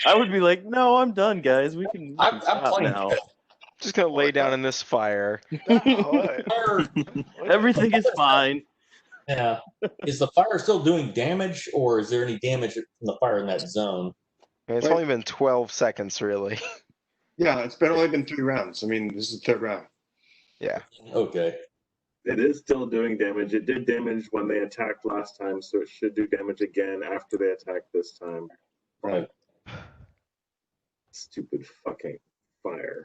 I would be like, no, I'm done, guys. We can I'm stop playing now. Just gonna lay down in this fire. Everything is fine. Yeah. Is the fire still doing damage, or is there any damage from the fire in that zone? I mean, it's only been 12 seconds, really. Yeah, it's only been 3 rounds. I mean, this is the 3rd round. Yeah. Okay. It is still doing damage. It did damage when they attacked last time, so it should do damage again after they attack this time. Right. Stupid fucking fire.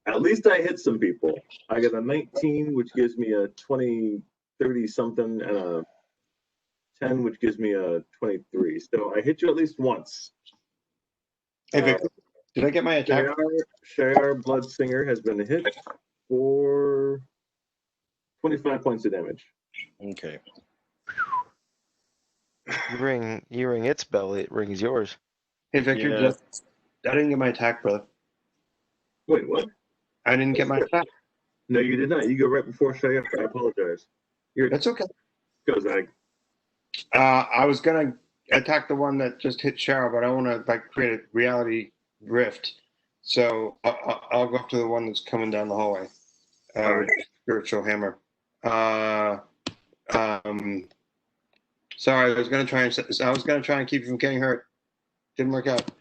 At least I hit some people. I got a 19, which gives me a 20, 30 something, and a 10, which gives me a 23. So I hit you at least once. Hey, Vic, did I get my attack? Shayar Bloodsinger has been hit for 25 points of damage. Okay. You ring its bell, it rings yours. Hey, Victor, Yeah. I didn't get my attack, brother. Wait, what? I didn't get my attack. No, you did not. You go right before Shayef. I apologize. That's okay. Go, Zag. I was gonna attack the one that just hit Cheryl, but I want to like create a reality rift. So I'll go up to the one that's coming down the hallway. With spiritual hammer. Sorry, I was gonna try and keep you from getting hurt. Didn't work out.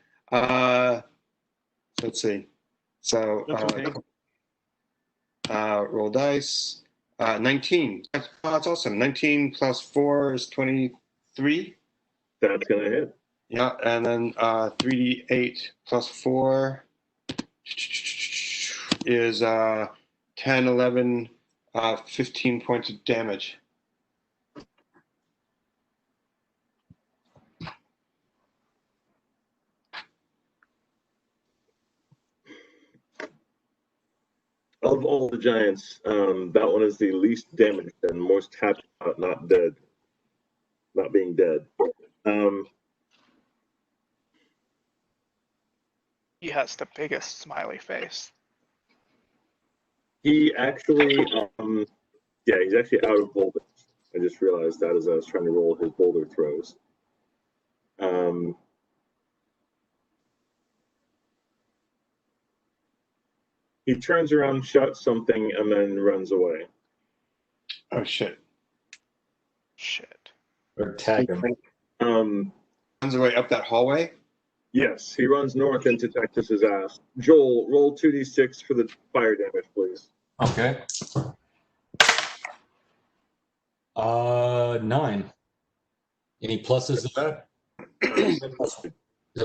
Let's see. So That's okay. roll dice. 19. That's awesome. 19 plus 4 is 23. That's going to hit. Yeah, and then 3d8 plus 4 is 10, 11, 15 points of damage. Of all the giants, that one is the least damaged and most happy about not dead. Not being dead. He has the biggest smiley face. He actually, he's actually out of boulders. I just realized that as I was trying to roll his boulder throws. He turns around, shouts something, and then runs away. Oh, shit. Shit. Or tag him. Runs away up that hallway? Yes, he runs north into Texas's ass. Joel, roll 2d6 for the fire damage, please. Okay. 9. Any pluses of that? Is it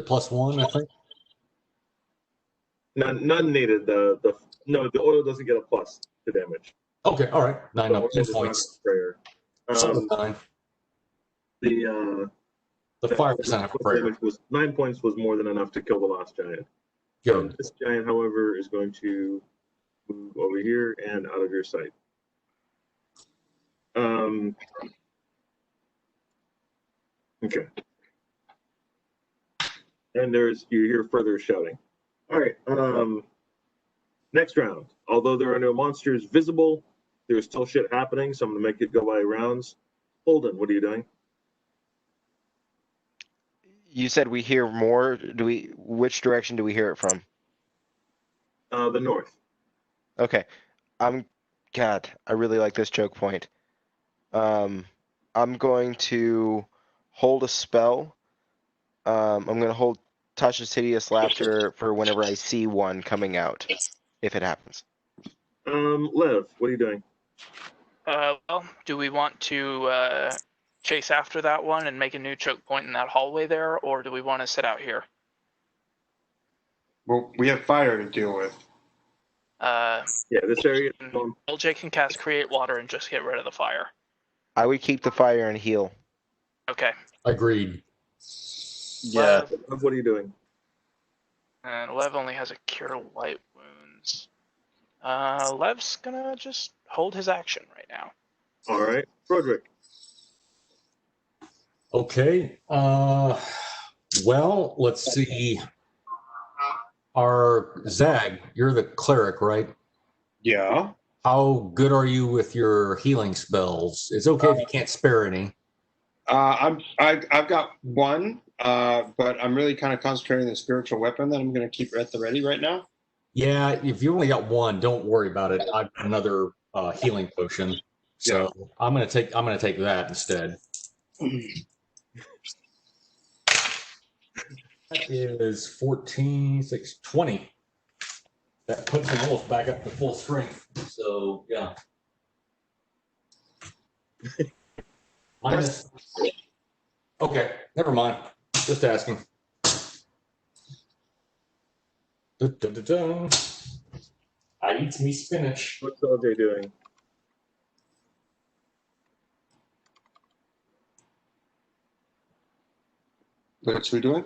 +1, I think? None needed. The oil doesn't get a plus to damage. Okay, all right. 9 The up, oil 10 does not points. have a prayer. So 9. The fire doesn't have a prayer. Damage was 9 points was more than enough to kill the last giant. Good. This giant, however, is going to move over here and out of your sight. Okay. And you hear further shouting. All right. Next round. Although there are no monsters visible, there's still shit happening, so I'm gonna make it go by rounds. Holden, what are you doing? You said we hear more. Which direction do we hear it from? The north. Okay. God, I really like this choke point. I'm going to hold a spell. I'm going to hold Tasha's Hideous Laughter for whenever I see one coming out, if it happens. Lev, what are you doing? Well, do we want to chase after that one and make a new choke point in that hallway there, or do we want to sit out here? Well, we have fire to deal with. Yeah, this area. LJ can cast Create Water and just get rid of the fire. I would keep the fire and heal. Okay. Agreed. Yeah. Lev, what are you doing? And Lev only has a Cure Light Wounds. Lev's gonna just hold his action right now. All right, Roderick. Okay. Well, let's see. Zag, you're the cleric, right? Yeah. How good are you with your healing spells? It's okay if you can't spare any. I've got one, but I'm really kind of concentrating on the spiritual weapon that I'm going to keep at the ready right now. Yeah, if you only got one, don't worry about it. I've got another healing potion, so yeah. I'm gonna take that instead. That is 14, 6, 20. That puts him almost back up to full strength. So yeah. Minus. Okay, never mind. Just asking. I eat me spinach. What's LJ doing? What's we doing?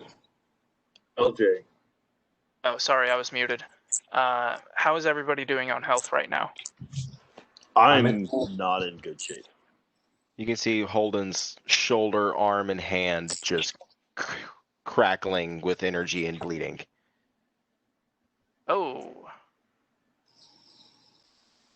LJ. Oh, sorry, I was muted. How is everybody doing on health right now? I'm not in good shape. You can see Holden's shoulder, arm, and hand just crackling with energy and bleeding. Oh,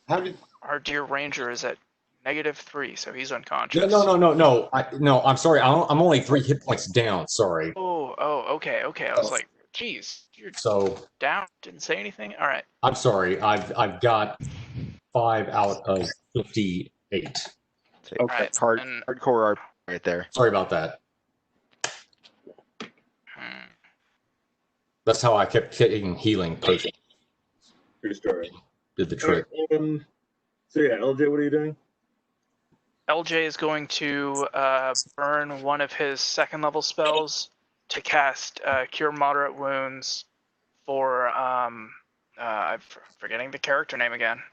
How did? our dear ranger is at -3, so he's unconscious. No. I'm sorry. I'm only 3 hit points down. Sorry. Oh, okay. I was like, geez, you're So down. Didn't say anything. All right. I'm sorry. I've got 5 out of 58. Okay. Alright, and- Hardcore RP right there. Sorry about that. Hmm. That's how I kept getting healing potions. True story. Did the trick. So yeah, LJ, what are you doing? LJ is going to burn one of his 2nd level spells to cast Cure Moderate Wounds for I'm forgetting the character name again.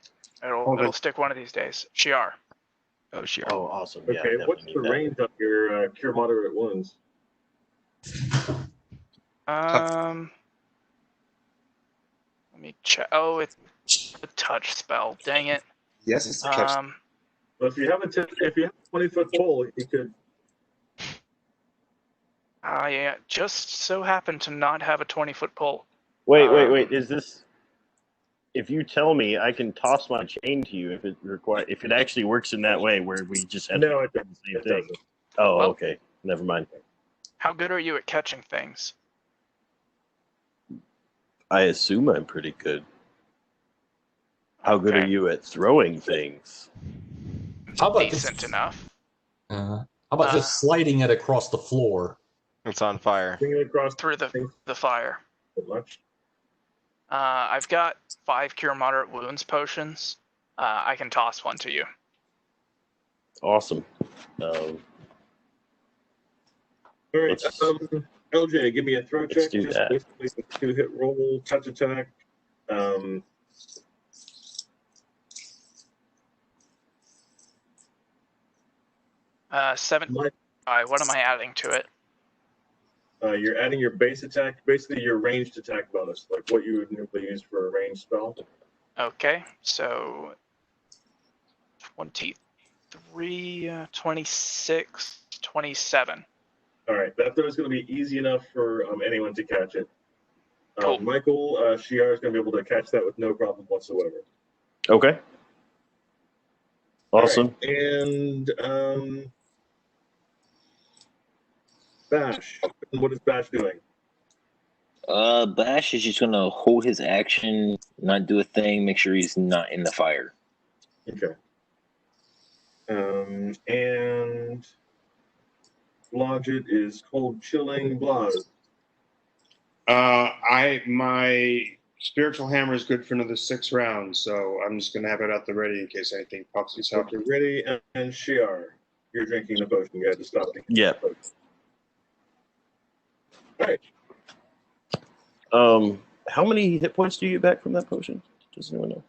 It'll stick one of these days. Shiar. Oh, sure. Oh, awesome. Yeah, Okay, what's definitely the need that. range of your Cure Moderate Wounds? Let me check. Oh, it's a touch spell. Dang it. Yes, it's a catch. Well, if you have a 20-foot pole, you could. Yeah, just so happened to not have a 20-foot pole. Wait. Is this? If you tell me, I can toss my chain to you if it actually works in that way where we just have No, it the doesn't. same It thing. doesn't. Oh, Well- okay. Never mind. How good are you at catching things? I assume I'm pretty good. How good are Okay. you at throwing things? How about Decent just, enough. how about just sliding it across the floor? It's on fire. Bring it across Through the fire. much. I've got 5 Cure Moderate Wounds potions. I can toss one to you. Awesome. All right, LJ, give me a throw Let's check. do Just that. basically a 2-hit roll, touch attack. 7. What am I adding to it? You're adding your base attack, basically your ranged attack bonus, like what you would normally use for a ranged spell. Okay, so 23, 26, 27. All right, that throw is going to be easy enough for anyone to catch it. Cool. Michael, Shiar is going to be able to catch that with no problem whatsoever. Okay. Awesome. All right, and Bash. What is Bash doing? Bash is just gonna hold his action, not do a thing, make sure he's not in the fire. Okay. And Blodgett is cold chilling. Blaz. My spiritual hammer is good for another 6 rounds, so I'm just gonna have it out the ready in case anything pops its up. Okay, ready, and Shiar, you're drinking the potion. You had to stop drinking Yeah. the potion. All right. How many hit points do you get back from that potion? Does anyone know?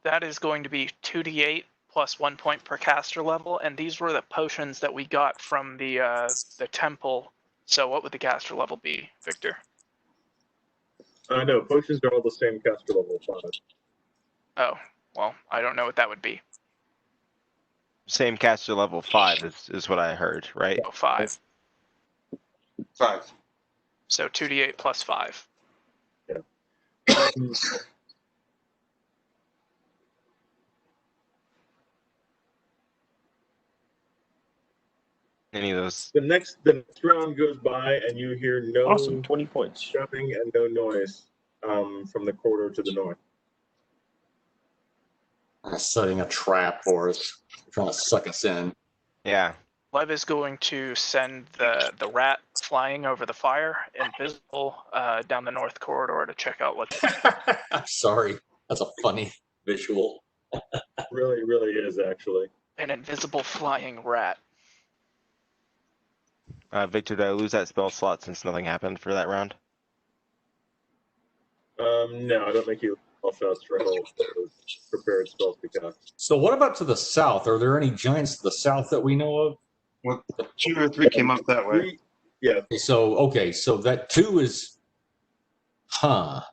That is going to be 2d8 plus 1 point per caster level, and these were the potions that we got from the temple. So what would the caster level be, Victor? No, potions are all the same caster level 5. Oh, well, I don't know what that would be. Same caster level 5 is what I heard, right? Oh, 5. 5. So 2d8 plus 5. Any of those? The next round goes by, and you hear no Awesome. 20 points. jumping and no noise from the corridor to the north. Setting a trap for us, trying to suck us in. Yeah. Lev is going to send the rat flying over the fire, invisible, down the north corridor to check out what. Sorry, that's a funny visual. Really, really is actually. An invisible flying rat. Victor, did I lose that spell slot since nothing happened for that round? No, I don't think you all shots for help. Prepared spells to cast. So what about to the south? Are there any giants to the south that we know of? Well, 2 or 3 came up that way. Yeah. So that 2 is, and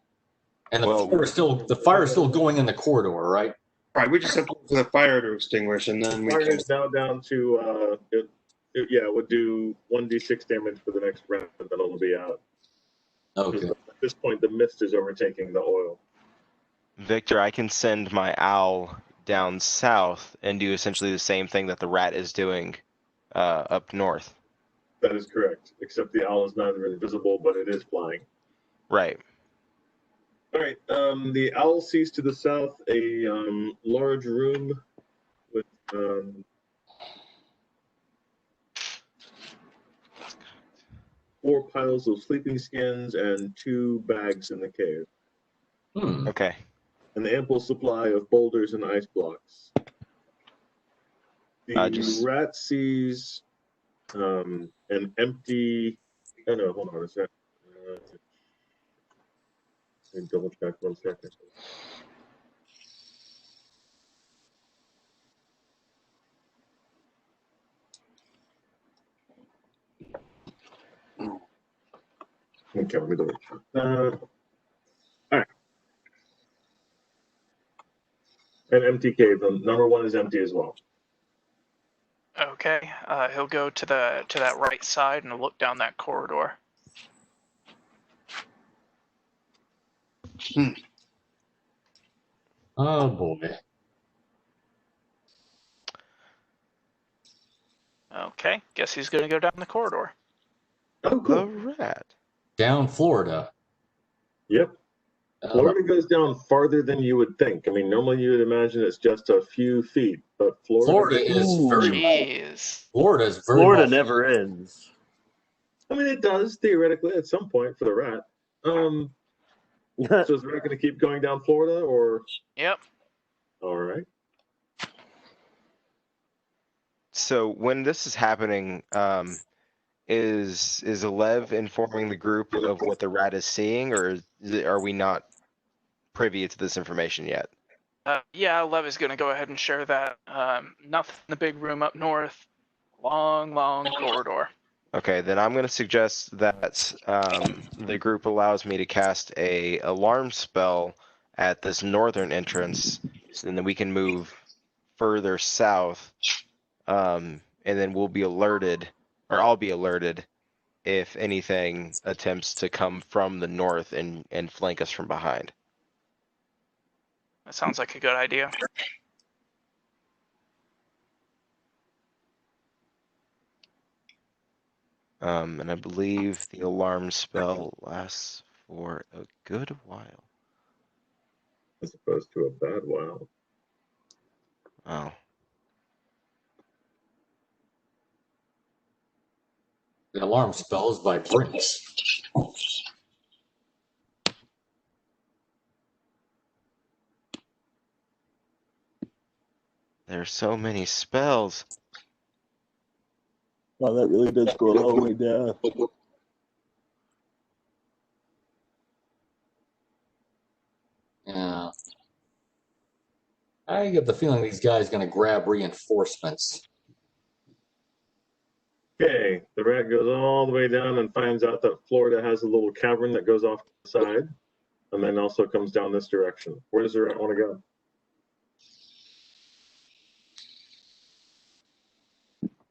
the fire is still going in the corridor, right? Right, we just have to wait for the fire to extinguish, and then we Fire can. is now down to it would do 1d6 damage for the next round, and then it'll be out. Okay. At this point, the mist is overtaking the oil. Victor, I can send my owl down south and do essentially the same thing that the rat is doing up north. That is correct, except the owl is not invisible, but it is flying. Right. All right. The owl sees to the south a large room with 4 piles of sleeping skins and 2 bags in the cave. Okay. An ample supply of boulders and ice blocks. The rat sees an empty. Oh no, hold on a sec. Let me double check 1 second. Okay, let me double check. All right. An empty cave. Number 1 is empty as well. Okay. He'll go to that right side and look down that corridor. Oh boy. Okay. Guess he's gonna go down the corridor. Oh, The cool. rat. Down Florida. Yep. Florida goes down farther than you would think. I mean, normally you would imagine it's just a few feet, but Florida is very Jeez. Florida is very Florida well- never ends. I mean, it does theoretically at some point for the rat. So is the rat going to keep going down Florida, or? Yep. All right. So when this is happening, is Alev informing the group of what the rat is seeing, or are we not privy to this information yet? Yeah, Lev is gonna go ahead and share that. Nothing in the big room up north. Long corridor. Okay, then I'm going to suggest that the group allows me to cast a alarm spell at this northern entrance, and then we can move further south, and then we'll be alerted, or I'll be alerted, if anything attempts to come from the north and flank us from behind. That sounds like a good idea. And I believe the alarm spell lasts for a good while. As opposed to a bad while. Oh. The alarm spells by Brinks. There's so many spells. Wow, that really does go a long way down. Yeah. I get the feeling these guys going to grab reinforcements. Okay, the rat goes all the way down and finds out that Florida has a little cavern that goes off to the side, and then also comes down this direction. Where does the rat want to go?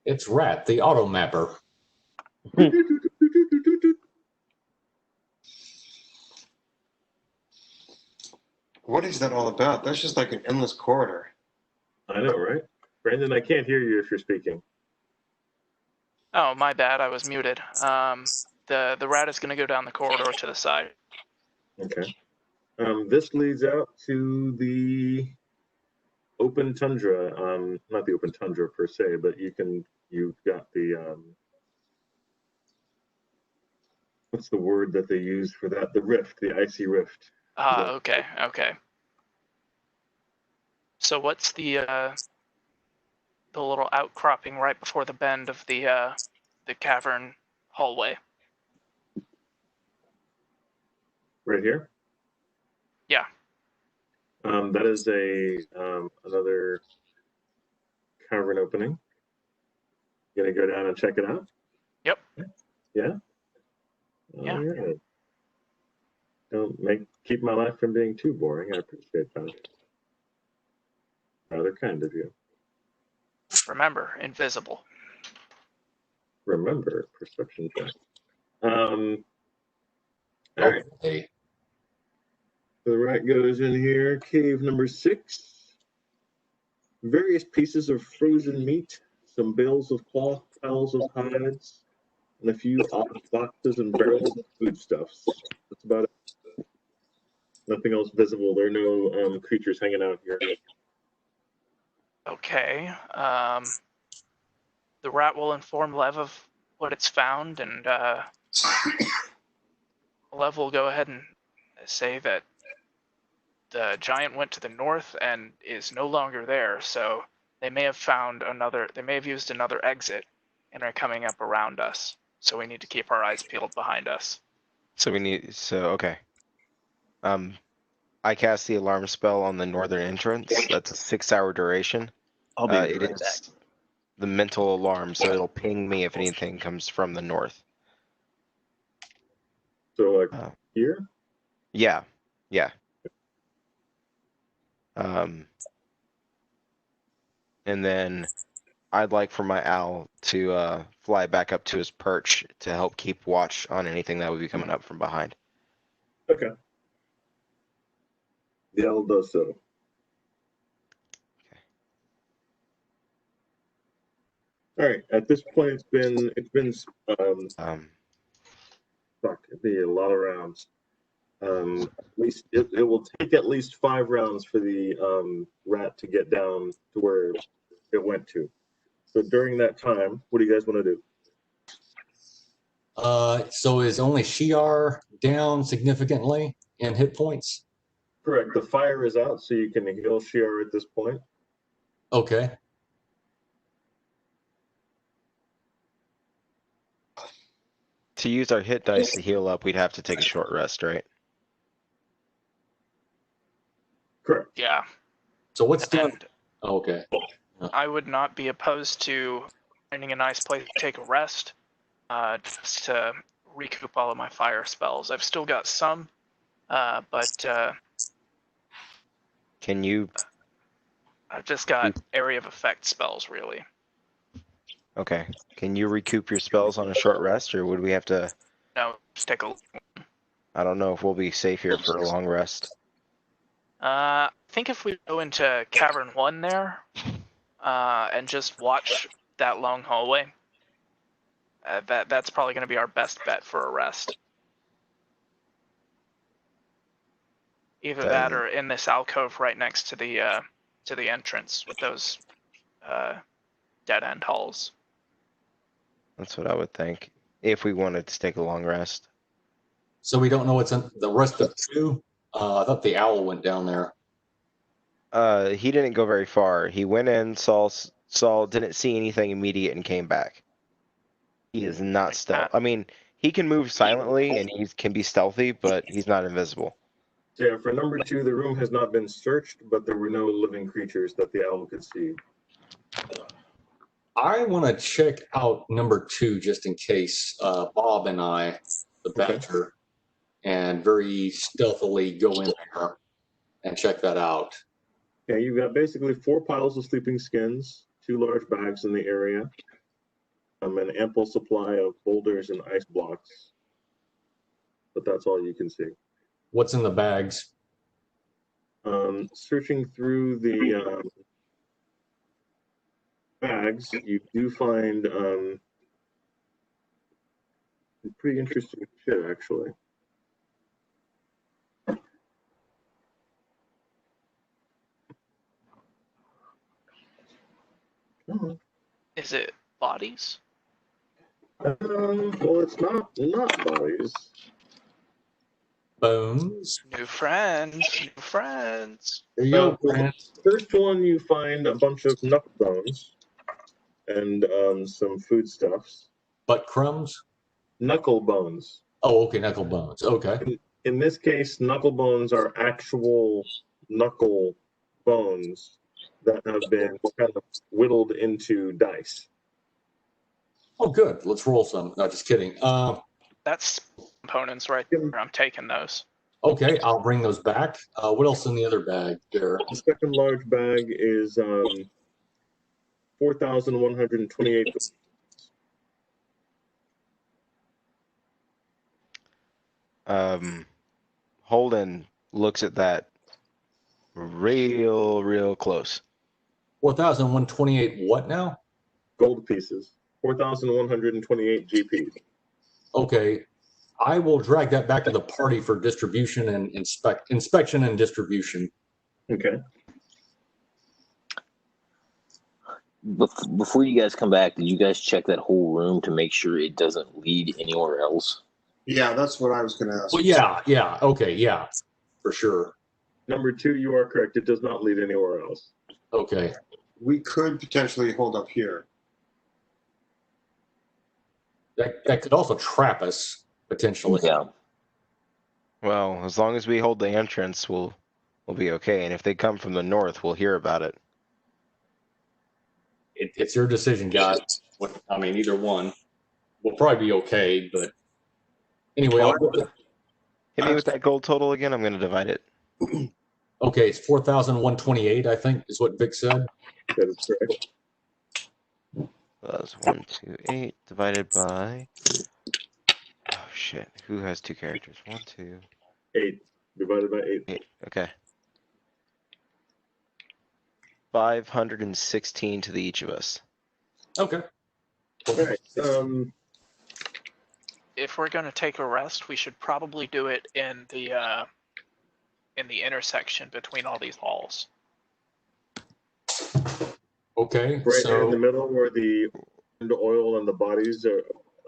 It's Rat, the auto mapper. What is that all about? That's just like an endless corridor. I know, right? Brandon, I can't hear you if you're speaking. Oh, my bad. I was muted. The rat is gonna go down the corridor to the side. Okay. This leads out to the open tundra. Not the open tundra per se, but you've got the what's the word that they use for that? The rift, the icy rift. Okay. So what's the little outcropping right before the bend of the cavern hallway? Right here? Yeah. That is another cavern opening. You gonna go down and check it out? Yep. Yeah? Yeah. All right. Don't keep my life from being too boring. I appreciate that. Rather kind of you. Remember, invisible. Remember, perception check. All right. Okay. So the rat goes in here. Cave number 6. Various pieces of frozen meat, some bales of cloth, piles of hides, and a few odd boxes and barrels of foodstuffs. That's about it. Nothing else visible. There are no creatures hanging out here. Okay. The rat will inform Lev of what it's found, and Lev will go ahead and say that the giant went to the north and is no longer there, so they may have used another exit and are coming up around us. So we need to keep our eyes peeled behind us. Okay. I cast the alarm spell on the northern entrance. That's a 6-hour duration. I'll be It right is back. the mental alarm, so it'll ping me if anything comes from the north. So, like, here? Yeah. And then I'd like for my owl to fly back up to his perch to help keep watch on anything that would be coming up from behind. Okay. The owl does so. All right. At this point, it's been it'd be a lot of rounds. At least it will take at least 5 rounds for the rat to get down to where it went to. So during that time, what do you guys want to do? So is only Shiar down significantly in hit points? Correct. The fire is out, so you can heal Shiar at this point. Okay. To use our hit dice to heal up, we'd have to take a short rest, right? Correct. Yeah. So what's done? And Okay. I would not be opposed to finding a nice place to take a rest, just to recoup all of my fire spells. I've still got some, but Can you? I've just got area of effect spells, really. Okay. Can you recoup your spells on a short rest, or would we have to? No, just take a. I don't know if we'll be safe here for a long rest. I think if we go into Cavern 1 there, and just watch that long hallway, that's probably going to be our best bet for a rest. Either that or in this alcove right next to the entrance with those dead end halls. That's what I would think if we wanted to take a long rest. So we don't know what's in the rest of 2. I thought the owl went down there. He didn't go very far. He went in, saw, didn't see anything immediate, and came back. He is not stealth. I mean, he can move silently and he can be stealthy, but he's not invisible. So yeah, for number 2, the room has not been searched, but there were no living creatures that the owl could see. I want to check out number 2 just in case Bob and I, the badger, and very stealthily go in there and check that out. Yeah, you've got basically 4 piles of sleeping skins, 2 large bags in the area, an ample supply of boulders and ice blocks. But that's all you can see. What's in the bags? Searching through the bags, you do find pretty interesting shit, actually. Is it bodies? Well, it's not bodies. Bones. New friends. There you go, friends. First one, you find a bunch of knuckle bones and some foodstuffs. Butt crumbs? Knuckle bones. Oh, okay, knuckle bones. Okay. In this case, knuckle bones are actual knuckle bones that have been kind of whittled into dice. Oh, good. Let's roll some. No, just kidding. That's components right there. I'm taking those. Okay, I'll bring those back. What else in the other bag there? The second large bag is 4,128. Holden looks at that real close. 4,128 what now? Gold pieces. 4,128 GPs. Okay, I will drag that back to the party for distribution and inspection and distribution. Okay. Before you guys come back, did you guys check that whole room to make sure it doesn't lead anywhere else? Yeah, that's what I was going to ask. Well, yeah, okay, yeah, for sure. Number 2, you are correct. It does not lead anywhere else. Okay, We could potentially hold up here. that could also trap us potentially. Yeah. Well, as long as we hold the entrance, we'll be okay. And if they come from the north, we'll hear about it. It's your decision, guys. I mean, either one. We'll probably be okay, but anyway. Hit me with that gold total again. I'm going to divide it. Okay, it's 4,128, I think, is what Vic said. That is correct. That's 128 divided by. Oh shit! Who has 2 characters? 1, 2, 8 divided by 8. 8. Okay. 516 to the each of us. Okay. All right. If we're gonna take a rest, we should probably do it in the intersection between all these halls. Okay, Right so there in the middle where the oil and the bodies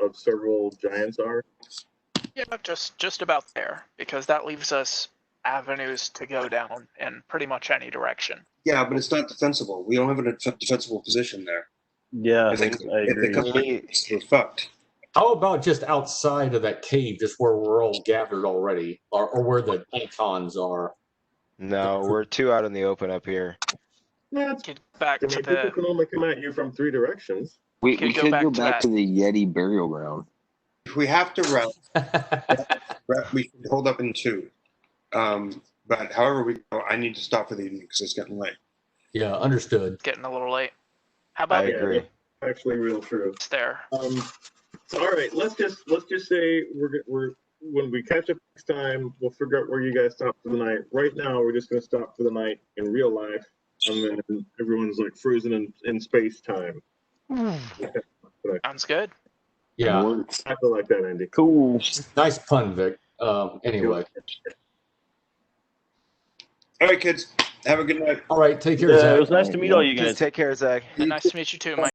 of several giants are. Yeah, just about there, because that leaves us avenues to go down in pretty much any direction. Yeah, but it's not defensible. We don't have a defensible position there. Yeah, I think if they come we're fucked. how about just outside of that cave, just where we're all gathered already, or where the icons are? No, we're 2 out in the open up here. Yeah, Get back I to mean, people the can only come at you from 3 directions. We could could go go back back to to the Yeti burial ground. If we have to rest, we should hold up in 2. But however we go, I need to stop for the evening because it's getting late. Yeah, understood. getting a little late. How I about agree. Actually, real true. it's there? So all right, let's just say we're when we catch up next time, we'll figure out where you guys stop for the night. Right now, we're just going to stop for the night in real life, and then everyone's like frozen in space time. Sounds good. Yeah, I feel like that, Andy. Cool. nice pun, Vic. Anyway, All right, kids. Have a good night. all right, take care, Yeah, Zach. it was nice to meet all you guys. Just take care, Zach. Nice to meet you too, Mike.